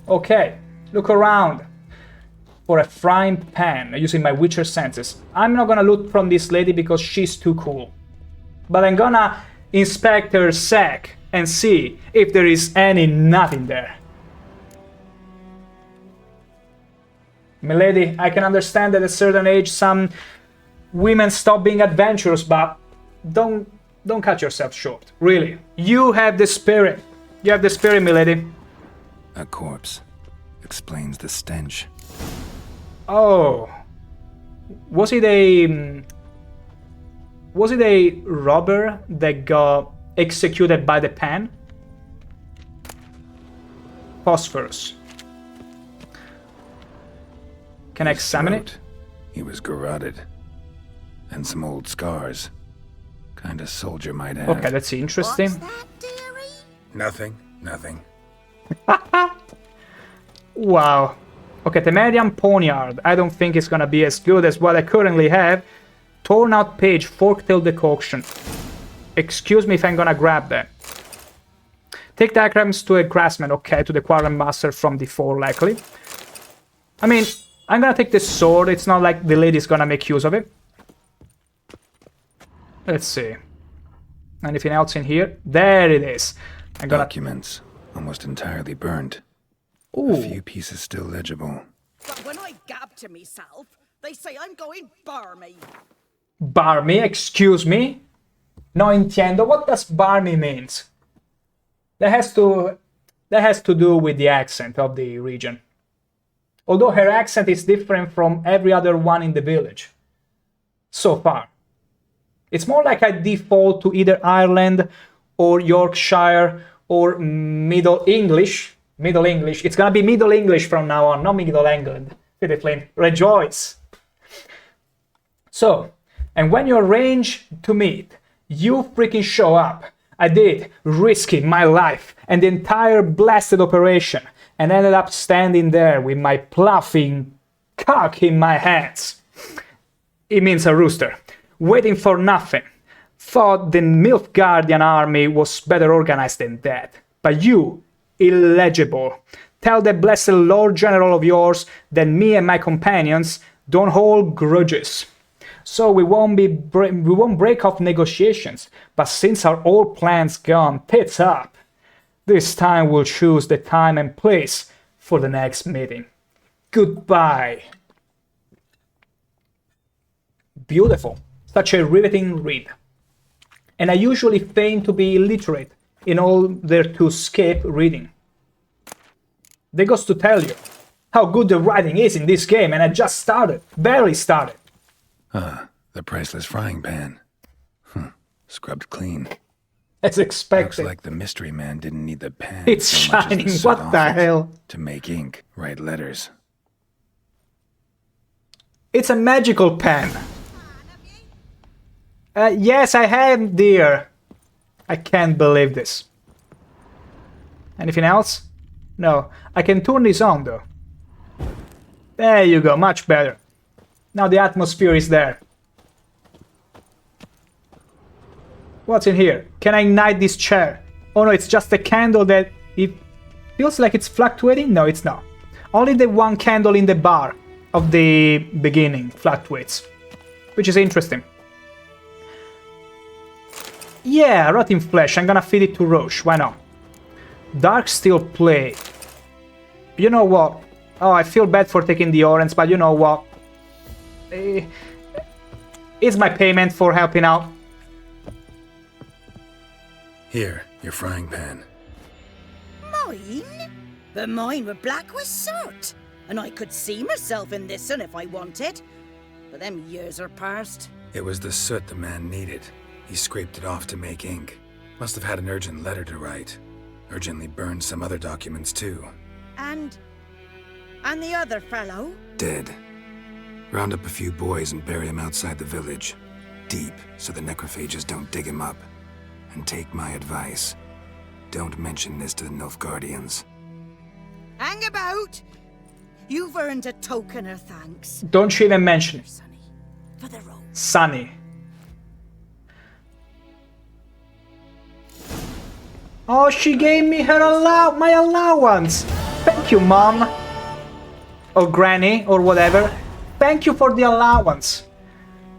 Okay, look around for a frying pan using my Witcher senses. I'm not gonna loot from this lady because she's too cool. But I'm gonna inspect her sack and see if there is any nut in there. Milady, I can understand that at a certain age some women stop being adventurous, but don't cut yourself short. Really. You have the spirit. You have the spirit, milady. A corpse. Explains the stench. Oh. Was it a robber that got executed by the pan? Phosphorus. Can I examine it? He was garroted. And some old scars. Kind of soldier might have. Okay, that's interesting. Nothing. Nothing. Wow. Okay, Temerian Poniard. I don't think it's gonna be as good as what I currently have. Torn out page, fork-tailed decoction. Excuse me if I'm gonna grab that. Take diagrams to a grassman. Okay, to the Quarren Master from D4, likely. I mean, I'm gonna take the sword. It's not like the lady's gonna make use of it. Let's see. Anything else in here? There it is. I'm gonna... Documents. Almost entirely burned. Ooh. A few pieces still legible. But when I gab to myself, they say I'm going barmy. Barmy? Excuse me? No entiendo. What does barmy means? That has to do with the accent of the region. Although her accent is different from every other one in the village. So far. It's more like I default to either Ireland or Yorkshire or Middle English. Middle English. It's gonna be Middle English from now on, not Middle England. Flint, rejoice. So, and when you arrange to meet, you freaking show up. I did, risking my life and the entire blasted operation, and ended up standing there with my pluffing cock in my hands. It means a rooster. Waiting for nothing. Thought the Nilfgaardian army was better organized than that. But you, illegible. Tell the blessed Lord General of yours that me and my companions don't hold grudges. So we won't break off negotiations, but since our old plan's gone tits up, this time we'll choose the time and place for the next meeting. Goodbye. Beautiful. Such a riveting read. And I usually feign to be illiterate in order to skip reading. That goes to tell you how good the writing is in this game, and I just started, barely started. The priceless frying pan. Scrubbed clean. As expected. Looks like the mystery man didn't need the pan. It's so much as shining, soot what the off it hell? To make ink, write letters. It's a magical pen. Yes, I have, dear. I can't believe this. Anything else? No. I can turn this on, though. There you go, much better. Now the atmosphere is there. What's in here? Can I ignite this chair? Oh no, it's just a candle that... It feels like it's fluctuating? No, it's not. Only the one candle in the bar of the beginning fluctuates. Which is interesting. Yeah, rotting flesh. I'm gonna feed it to Roche. Why not? Dark steel plate. You know what? Oh, I feel bad for taking the orange, but you know what? It's my payment for helping out. Here, your frying pan. Mine? But mine were black with soot. And I could see myself in this one if I wanted. But them years are past. It was the soot the man needed. He scraped it off to make ink. Must have had an urgent letter to write. Urgently burned some other documents too. And the other fellow? Dead. Round up a few boys and bury him outside the village. Deep, so the necrophages don't dig him up. And take my advice. Don't mention this to the Nilfgaardians. Hang about! You've earned a token of thanks. Don't you even mention it. For the road. Sunny. Oh, she gave me my allowance. Thank you, Mom. Or Granny, or whatever. Thank you for the allowance.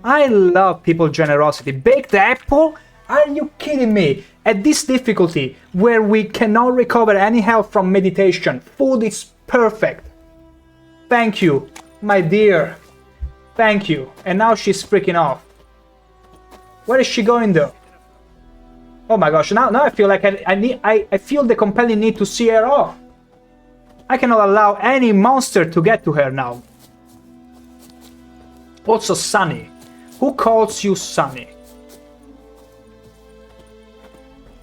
I love people's generosity. Baked apple? Are you kidding me? At this difficulty, where we cannot recover any health from meditation, food is perfect. Thank you, my dear. Thank you. And now she's freaking off. Where is she going though? Oh my gosh, now I feel like I feel the compelling need to see her off. I cannot allow any monster to get to her now. Also Sunny. Who calls you Sunny?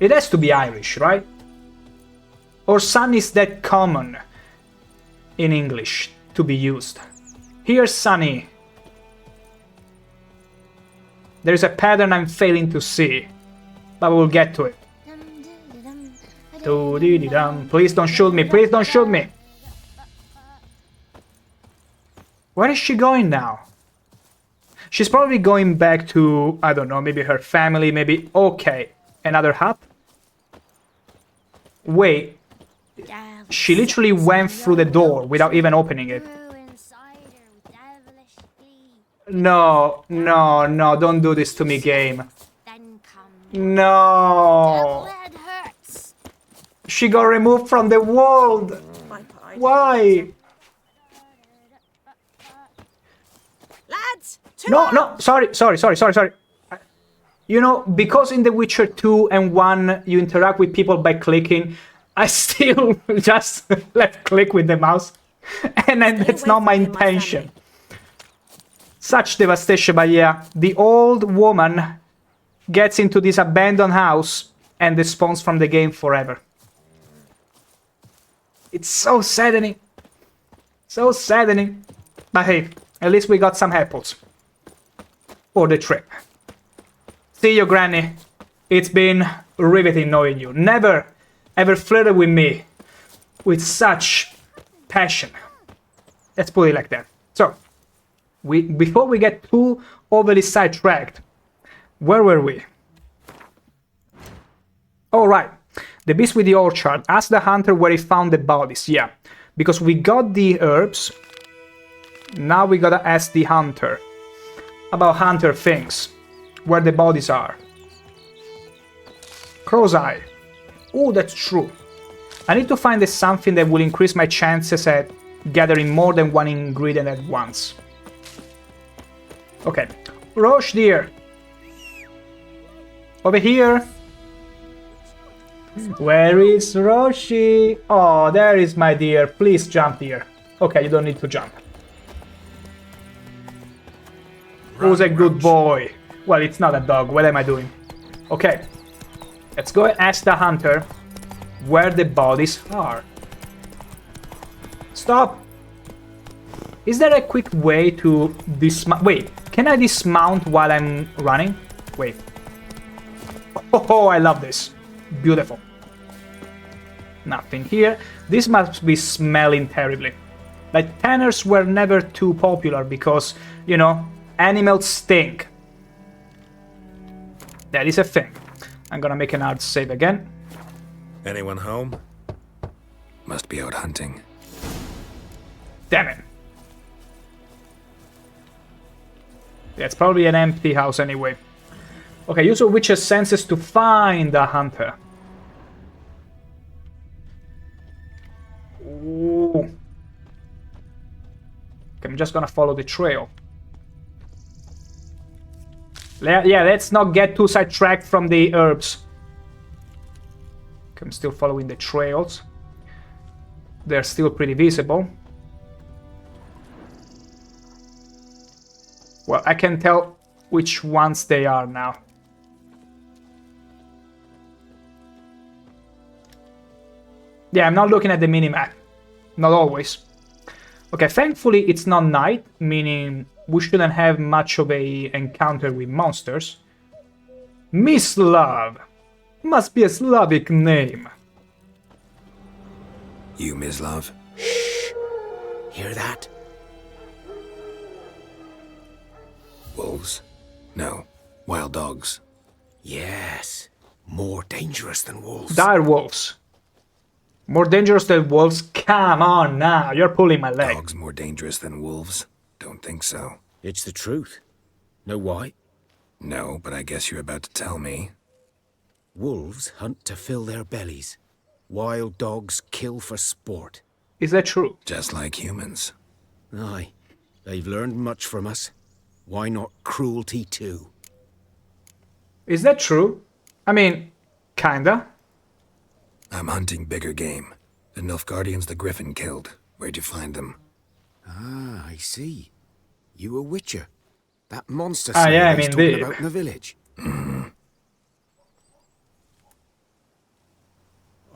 It has to be Irish, right? Or Sun is that common in English to be used. Here's Sunny. There's a pattern I'm failing to see, but we'll get to it. Please don't shoot me, please don't shoot me. Where is she going now? She's probably going back to, I don't know, maybe her family, maybe... Okay, another hut? Wait, she literally went through the door without even opening it. No, no, no, don't do this to me, game. No. She got removed from the world. Why? Lads, No, no, sorry. You know, because in The Witcher 2 and 1 you interact with people by clicking, I still just left click with the mouse. And then that's not my intention. Such devastation, but yeah, the old woman gets into this abandoned house and despawns from the game forever. It's so saddening. So saddening. But hey, at least we got some apples for the trip. See you, Granny. It's been riveting knowing you. Never ever flirted with me with such passion. Let's put it like that. So, before we get too overly sidetracked, where were we? All right, the beast with the orchard. Ask the hunter where he found the bodies. Yeah, because we got the herbs. Now we gotta ask the hunter about hunter things. Where the bodies are. Crow's Eye. Oh, that's true. I need to find something that will increase my chances at gathering more than one ingredient at once. Okay. Roche, dear. Over here. Where is Roshi? Oh, there is my dear. Please jump here. Okay, you don't need to jump. Who's a good boy? Well, it's not a dog. What am I doing? Okay. Let's go and ask the hunter where the bodies are. Stop! Is there a quick way to dismount? Wait, can I dismount while I'm running? Wait. Oh, I love this. Beautiful. Nothing here. This must be smelling terribly. Like, tanners were never too popular because, you know, animals stink. That is a thing. I'm gonna make an hard save again. Anyone home? Must be out hunting. Damn it. Yeah, it's probably an empty house anyway. Okay, use your witch's senses to find the hunter. Ooh. Okay, I'm just gonna follow the trail. Yeah, let's not get too sidetracked from the herbs. Okay, I'm still following the trails. They're still pretty visible. Well, I can tell which ones they are now. Yeah, I'm not looking at the minimap. Not always. Okay, thankfully it's not night, meaning we shouldn't have much of a encounter with monsters. Mislav! Must be a Slavic name. You, Mislav? Shh! Hear that? Wolves? No. Wild dogs. Yes. More dangerous than wolves. Dire wolves. More dangerous than wolves? Come on now, you're pulling my leg. Dogs more dangerous than wolves? Don't think so. It's the truth. Know why? No, but I guess you're about to tell me. Wolves hunt to fill their bellies. Wild dogs kill for sport. Is that true? Just like humans. Aye. They've learned much from us. Why not cruelty too? Is that true? I mean, kinda. I'm hunting bigger game. The Nilfgaardians the Griffin killed. Where'd you find them? Ah, I see. You a witcher. That monster I slayer am he's indeed. talking about in the village.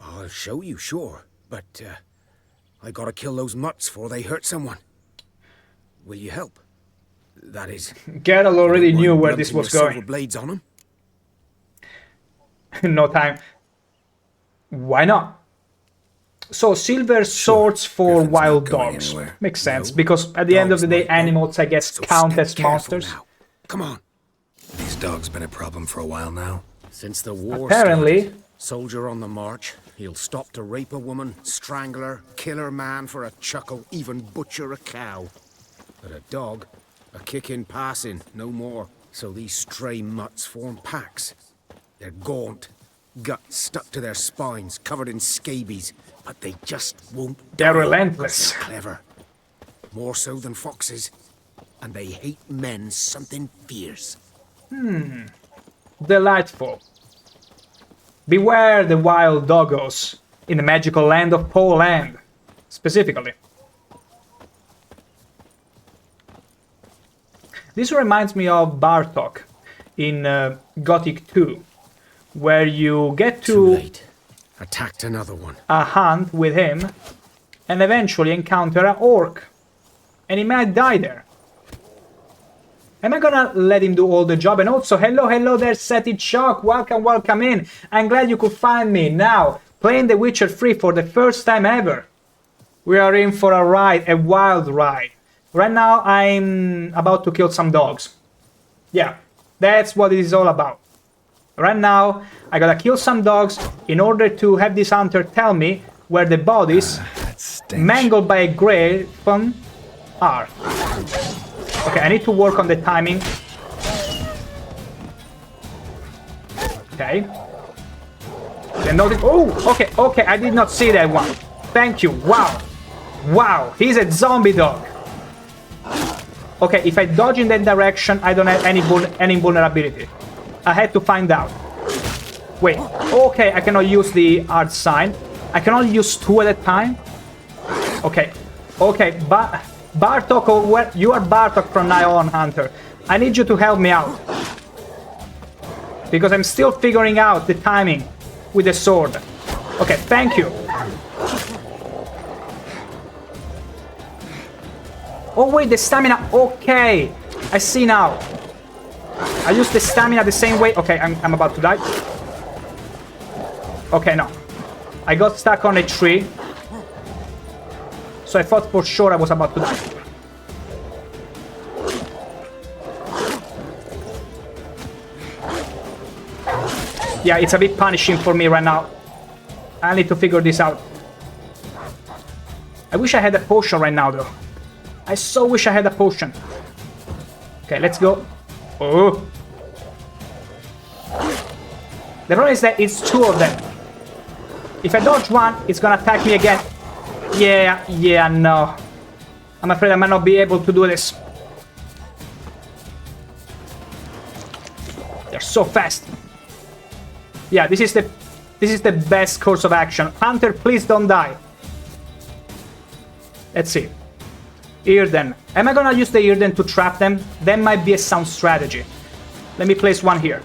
I'll show you, sure. But, I gotta kill those mutts before they hurt someone. Will you help? That is... Geralt already knew where this blunting was your going. silver blades on 'em? No time. Why not? So, silver swords for wild dogs. anywhere. Makes sense, because at the end of the day, animals, I guess, count as monsters. Come on. These dogs been a problem for a while now. Since the war Apparently. started, soldier on the march, he'll stop to rape a woman, strangle her, kill her man for a chuckle, even butcher a cow. But a dog, a kick in passing, no more. So these stray mutts form packs. They're gaunt, guts stuck to their spines, covered in scabies, but they just won't die. They're relentless. They're clever. More so than foxes. And they hate men something fierce. Delightful. Beware the wild doggos in the magical land of Poland, specifically. This reminds me of Bartok in Gothic 2, where you get Too to late. Attacked another one. a hunt with him and eventually encounter an orc, and he might die there. Am I gonna let him do all the job? And also, hello there, Seti Shock, welcome in. I'm glad you could find me now, playing The Witcher 3 for the first time ever. We are in for a ride, a wild ride. Right now, I'm about to kill some dogs. Yeah, that's what it is all about. Right now, I gotta kill some dogs in order to have this hunter tell me where the bodies, mangled by a griffin, are. Okay, I need to work on the timing. Okay. Then notice. Oh, okay, I did not see that one. Thank you. Wow, he's a zombie dog. Okay, if I dodge in that direction, I don't have any vulnerability. I had to find out. Wait, okay, I cannot use the art sign. I can only use 2 at a time. Okay, but Bartok, you are Bartok from now on, Hunter. I need you to help me out. Because I'm still figuring out the timing with the sword. Okay, thank you. Oh wait, the stamina, okay. I see now. I use the stamina the same way. Okay, I'm about to die. Okay, no. I got stuck on a tree. So I thought for sure I was about to die. Yeah, it's a bit punishing for me right now. I need to figure this out. I wish I had a potion right now, though. I so wish I had a potion. Okay, let's go. Oh. The problem is that it's 2 of them. If I dodge one, it's gonna attack me again. Yeah, no. I'm afraid I might not be able to do this. They're so fast. Yeah, this is the best course of action. Hunter, please don't die. Let's see. Earden. Am I gonna use the Earden to trap them? That might be a sound strategy. Let me place one here.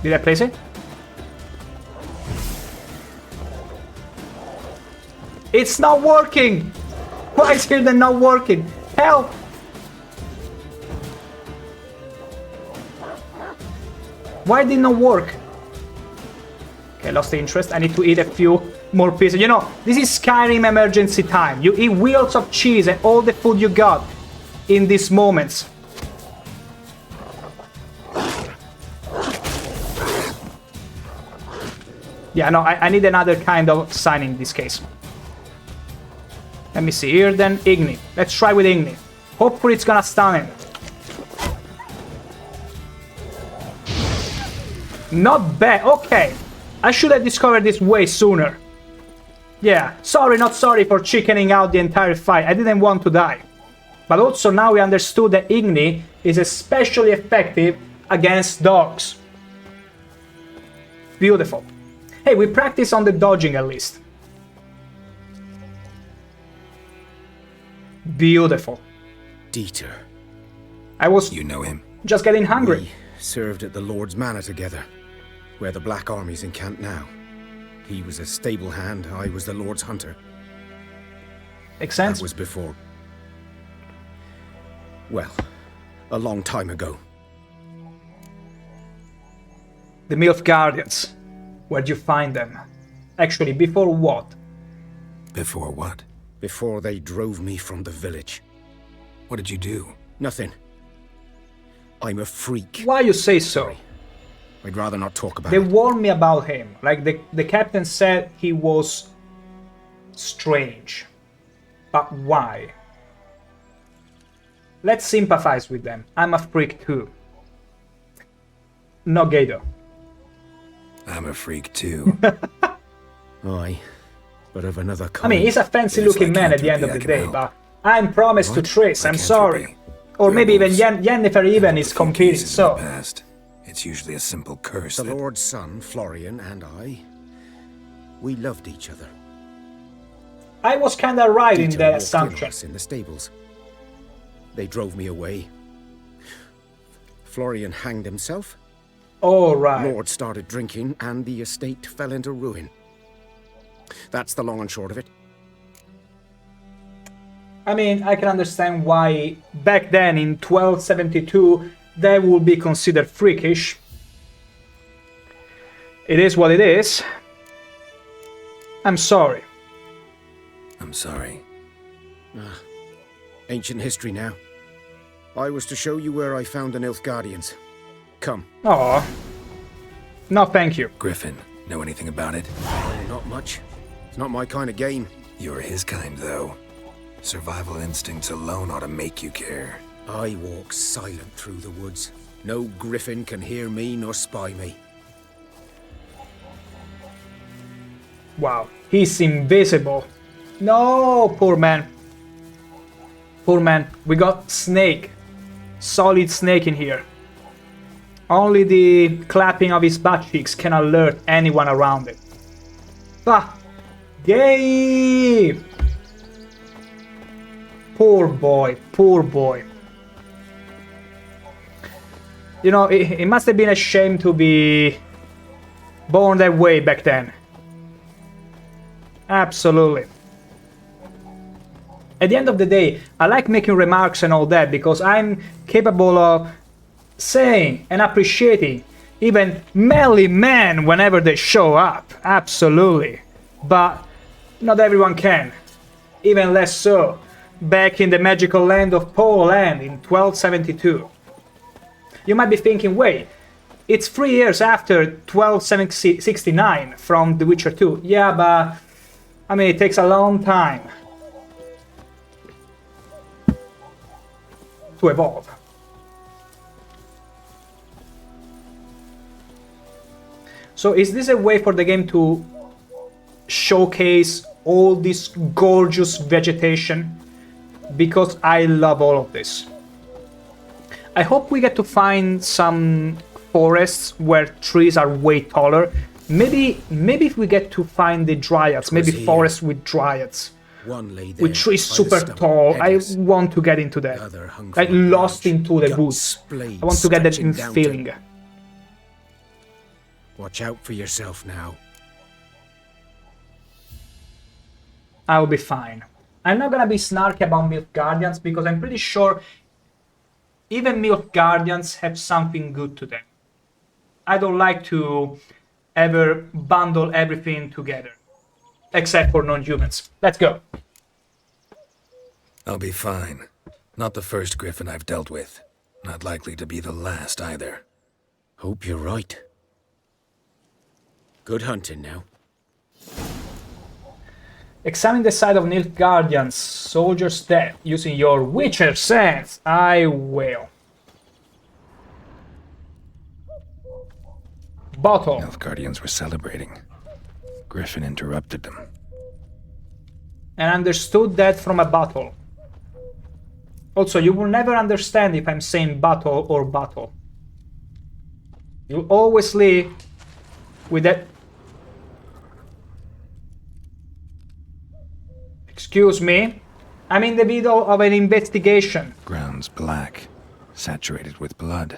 Did I place it? It's not working! Why is Earden not working? Help! Why did it not work? Okay, I lost the interest. I need to eat a few more pieces. You know, this is Skyrim emergency time. You eat wheels of cheese and all the food you got in these moments. Yeah, no, I need another kind of sign in this case. Let me see here then. Igni. Let's try with Igni. Hopefully it's gonna stun him. Not bad. Okay. I should have discovered this way sooner. Yeah. Sorry, not sorry for chickening out the entire fight. I didn't want to die. But also now we understood that Igni is especially effective against dogs. Beautiful. Hey, we practice on the dodging at least. Beautiful. Dieter. I was... You know him? Just getting hungry. We served at the Lord's Manor together, where the Black Army's encamped now. He was a stable hand, I was the Lord's hunter. Makes sense. That was before... well, a long time ago. The Nilfgaardians. Where'd you find them? Actually, before what? Before what? Before they drove me from the village. What did you do? Nothing. I'm a freak. Why you say so? Sorry. I'd rather not talk about They it. warned me about him. Like, the captain said he was strange. But why? Let's sympathize with them. I'm a freak too. No, Gato. I'm a freak too. Aye, but of another kind. I mean, he's a fancy-looking man at the end of the day, but I'm promised to Triss, I'm sorry. Or maybe even Yennefer even is competing, so... Past. It's usually a simple curse. The Lord's son, Florian, and I, we loved each other. I was kinda right in Dieter that walked assumption. in us in the stables. They drove me away. Florian hanged himself. Oh, right. Lord started drinking, and the estate fell into ruin. That's the long and short of it. I mean, I can understand why back then in 1272 that would be considered freakish. It is what it is. I'm sorry. I'm sorry. Ancient history now. I was to show you where I found the Nilfgaardians. Come. Oh. No, thank you. Griffin, know anything about it? Not much. It's not my kind of game. You're his kind, though. Survival instincts alone ought to make you care. I walk silent through the woods. No griffin can hear me nor spy me. Wow, he's invisible. No, poor man. Poor man. We got Snake. Solid Snake in here. Only the clapping of his butt cheeks can alert anyone around it. Bah! Yay! Poor boy, poor boy. You know, it must have been a shame to be born that way back then. Absolutely. At the end of the day, I like making remarks and all that because I'm capable of saying and appreciating even melee men whenever they show up. Absolutely. But not everyone can. Even less so back in the magical land of Poland in 1272. You might be thinking, wait, it's 3 years after 1269 from The Witcher 2. Yeah, but I mean, it takes a long time to evolve. So is this a way for the game to showcase all this gorgeous vegetation? Because I love all of this. I hope we get to find some forests where trees are way taller. Maybe if we get to find the dryads, maybe forests with dryads. One lay there With trees by the super stump, tall. I headless. want to get into that. Other hung Like from a lost branch, into the guts woods. splayed, I want to get that stretching down to- feeling. Watch out for yourself now. I'll be fine. I'm not gonna be snarky about Nilfgaardians because I'm pretty sure even Nilfgaardians have something good to them. I don't like to ever bundle everything together. Except for non-humans. Let's go. I'll be fine. Not the first griffin I've dealt with. Not likely to be the last either. Hope you're right. Good hunting now. Examine the site of Nilfgaardian's soldier's death using your Witcher sense. I will. Bottle. Nilfgaardians were celebrating. Griffin interrupted them. And understood that from a bottle. Also, you will never understand if I'm saying bottle or bottle. You'll always live with that. Excuse me, I'm in the middle of an investigation. Ground's black, saturated with blood.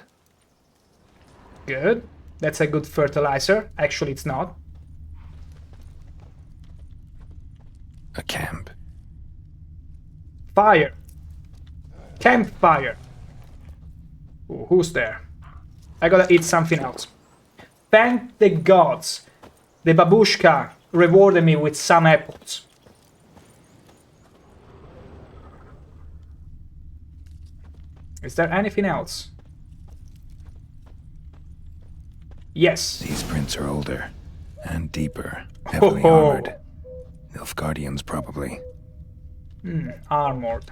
Good. That's a good fertilizer. Actually, it's not. A camp. Fire. Campfire. Ooh, who's there? I gotta eat something else. Thank the gods. The babushka rewarded me with some apples. Is there anything else? Yes. These prints are older and deeper, heavily armored. Nilfgaardians, probably. Armored.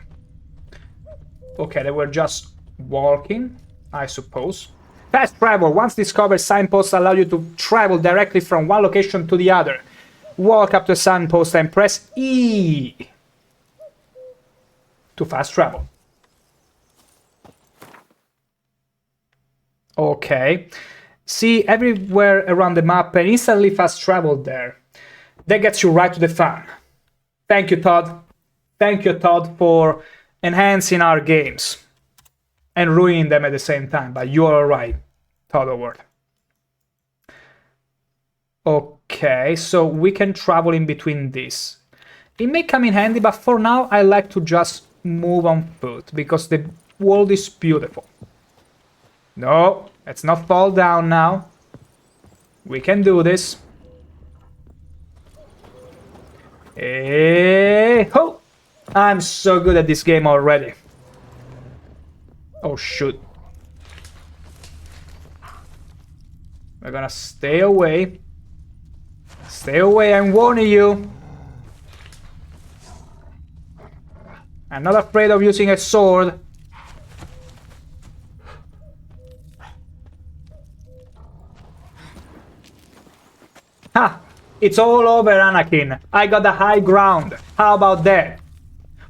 Okay, they were just walking, I suppose. Fast travel. Once discovered, signposts allow you to travel directly from one location to the other. Walk up to a signpost and press E to fast travel. Okay. See everywhere around the map and instantly fast travel there. That gets you right to the fun. Thank you, Todd. Thank you, Todd, for enhancing our games and ruining them at the same time. But you are right, Todd Howard. Okay, so we can travel in between these. It may come in handy, but for now I like to just move on foot because the world is beautiful. No, let's not fall down now. We can do this. Hey, ho! I'm so good at this game already. Oh, shoot. We're gonna stay away. Stay away, I'm warning you. I'm not afraid of using a sword. Ha! It's all over, Anakin. I got the high ground. How about that?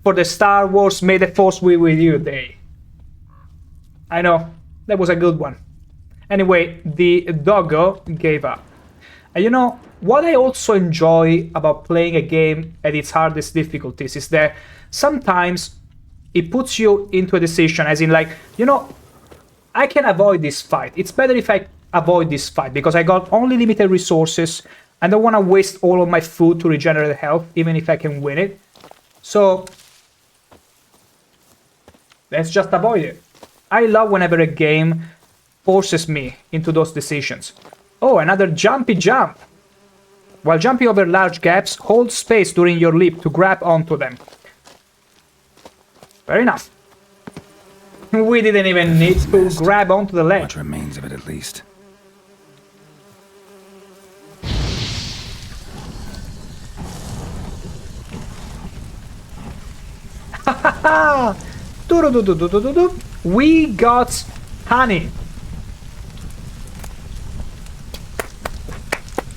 For the Star Wars May the Force be with you day. I know, that was a good one. Anyway, the doggo gave up. And you know, what I also enjoy about playing a game at its hardest difficulties is that sometimes it puts you into a decision, as in like, you know, I can avoid this fight. It's better if I avoid this fight, because I got only limited resources. I don't want to waste all of my food to regenerate health, even if I can win it. So, let's just avoid it. I love whenever a game forces me into those decisions. Oh, another jumpy jump. While jumping over large gaps, hold space during your leap to grab onto them. Fair enough. We didn't even need to grab onto the ledge. What remains of it, at least. We got honey.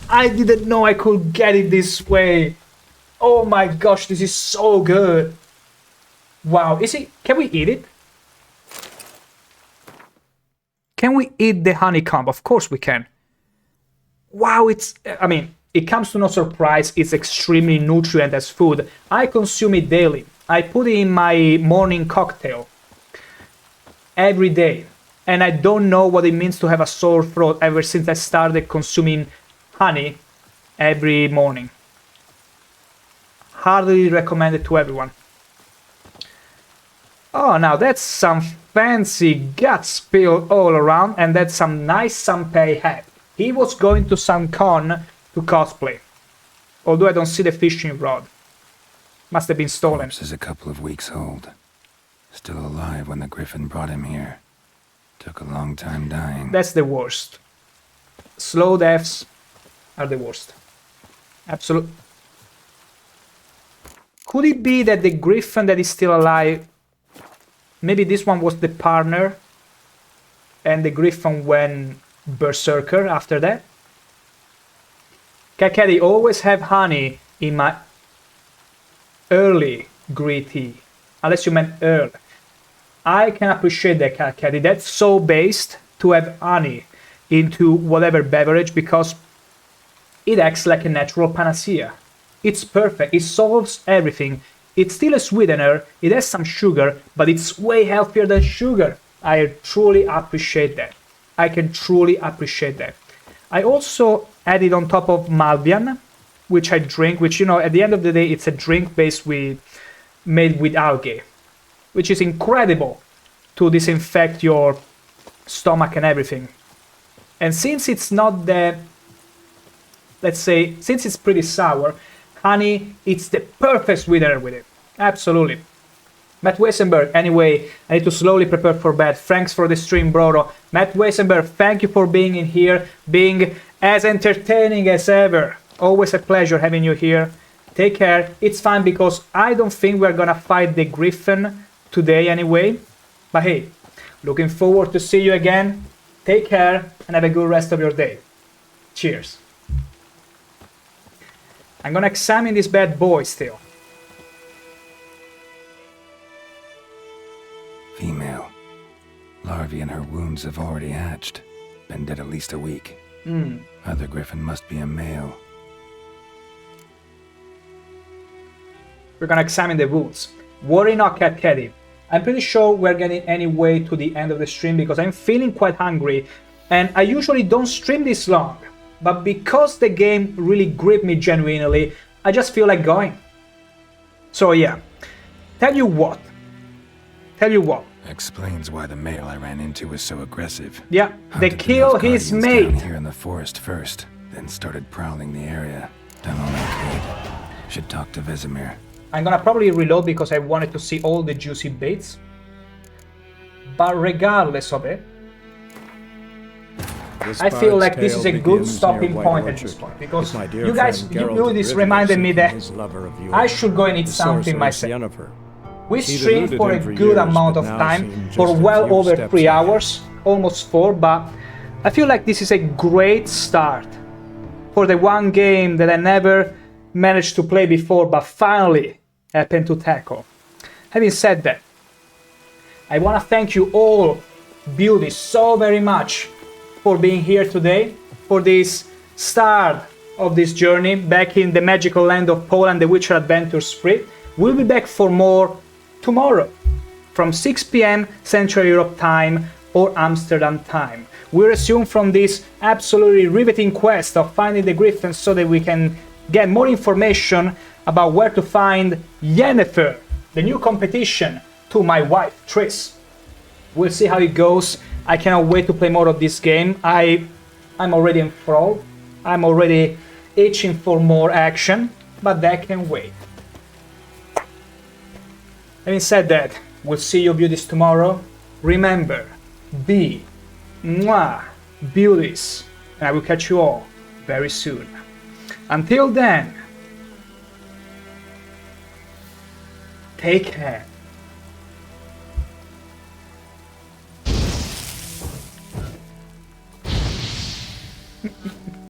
I didn't know I could get it this way. Oh my gosh, this is so good. Wow, is it? Can we eat it? Can we eat the honeycomb? Of course we can. Wow, I mean, it comes to no surprise, it's extremely nutrient as food. I consume it daily. I put it in my morning cocktail every day. And I don't know what it means to have a sore throat ever since I started consuming honey every morning. Hardly recommend it to everyone. Oh, now that's some fancy gut spill all around, and that's some nice Sanpei hat. He was going to some con to cosplay. Although I don't see the fishing rod. Must have been stolen. Corpse is a couple of weeks old. Still alive when the Griffin brought him here. Took a long time dying. That's the worst. Slow deaths. are the worst. Absolute. Could it be that the griffin that is still alive, maybe this one was the partner and the griffin went berserker after that? Cat Caddy, always have honey in my early green tea. Unless you meant early. I can appreciate that, Cat Caddy. That's so based to have honey into whatever beverage because it acts like a natural panacea. It's perfect. It solves everything. It's still a sweetener. It has some sugar, but it's way healthier than sugar. I truly appreciate that. I can truly appreciate that. I also added on top of Malvian, which I drink, which, you know, at the end of the day, it's a drink made with algae, which is incredible to disinfect your stomach and everything. And since it's not the, let's say, since it's pretty sour, honey, it's the perfect sweetener with it. Absolutely. Matt Weissenberg, anyway, I need to slowly prepare for bed. Thanks for the stream, bro. Matt Weissenberg, thank you for being in here, being as entertaining as ever. Always a pleasure having you here. Take care. It's fine because I don't think we're gonna fight the griffin today anyway. But hey, looking forward to see you again. Take care and have a good rest of your day. Cheers. I'm gonna examine this bad boy still. Female. Larvae in her wounds have already hatched. Been dead at least a week. Other griffin must be a male. We're gonna examine the wounds. Worry not, Cat Caddy. I'm pretty sure we're getting anyway to the end of the stream because I'm feeling quite hungry and I usually don't stream this long, but because the game really gripped me genuinely, I just feel like going. So yeah, tell you what. Explains why the male I ran into was so aggressive. Yeah, they kill his mate. Down here in the forest first, then started prowling the area. Done all I could. Should talk to Vesemir. I'm gonna probably reload because I wanted to see all the juicy bits. But regardless of it, I feel like this is a good stopping point at this point. Because you guys, this reminded me that I should go and eat something myself. We streamed for a good amount of time, for well over 3 hours, almost 4, but I feel like this is a great start for the one game that I never managed to play before, but finally happened to tackle. Having said that, I want to thank you all, beauties, so very much for being here today, for this start of this journey back in the magical land of Poland, the Witcher Adventure Spree. We'll be back for more tomorrow from 6 p.m. Central Europe time or Amsterdam time. We resume from this absolutely riveting quest of finding the griffins so that we can get more information about where to find Yennefer, the new competition to my wife Triss. We'll see how it goes. I cannot wait to play more of this game. I'm already enthralled. I'm already itching for more action, but that can wait. Having said that, we'll see you beauties tomorrow. Remember, be beauties, and I will catch you all very soon. Until then, take care.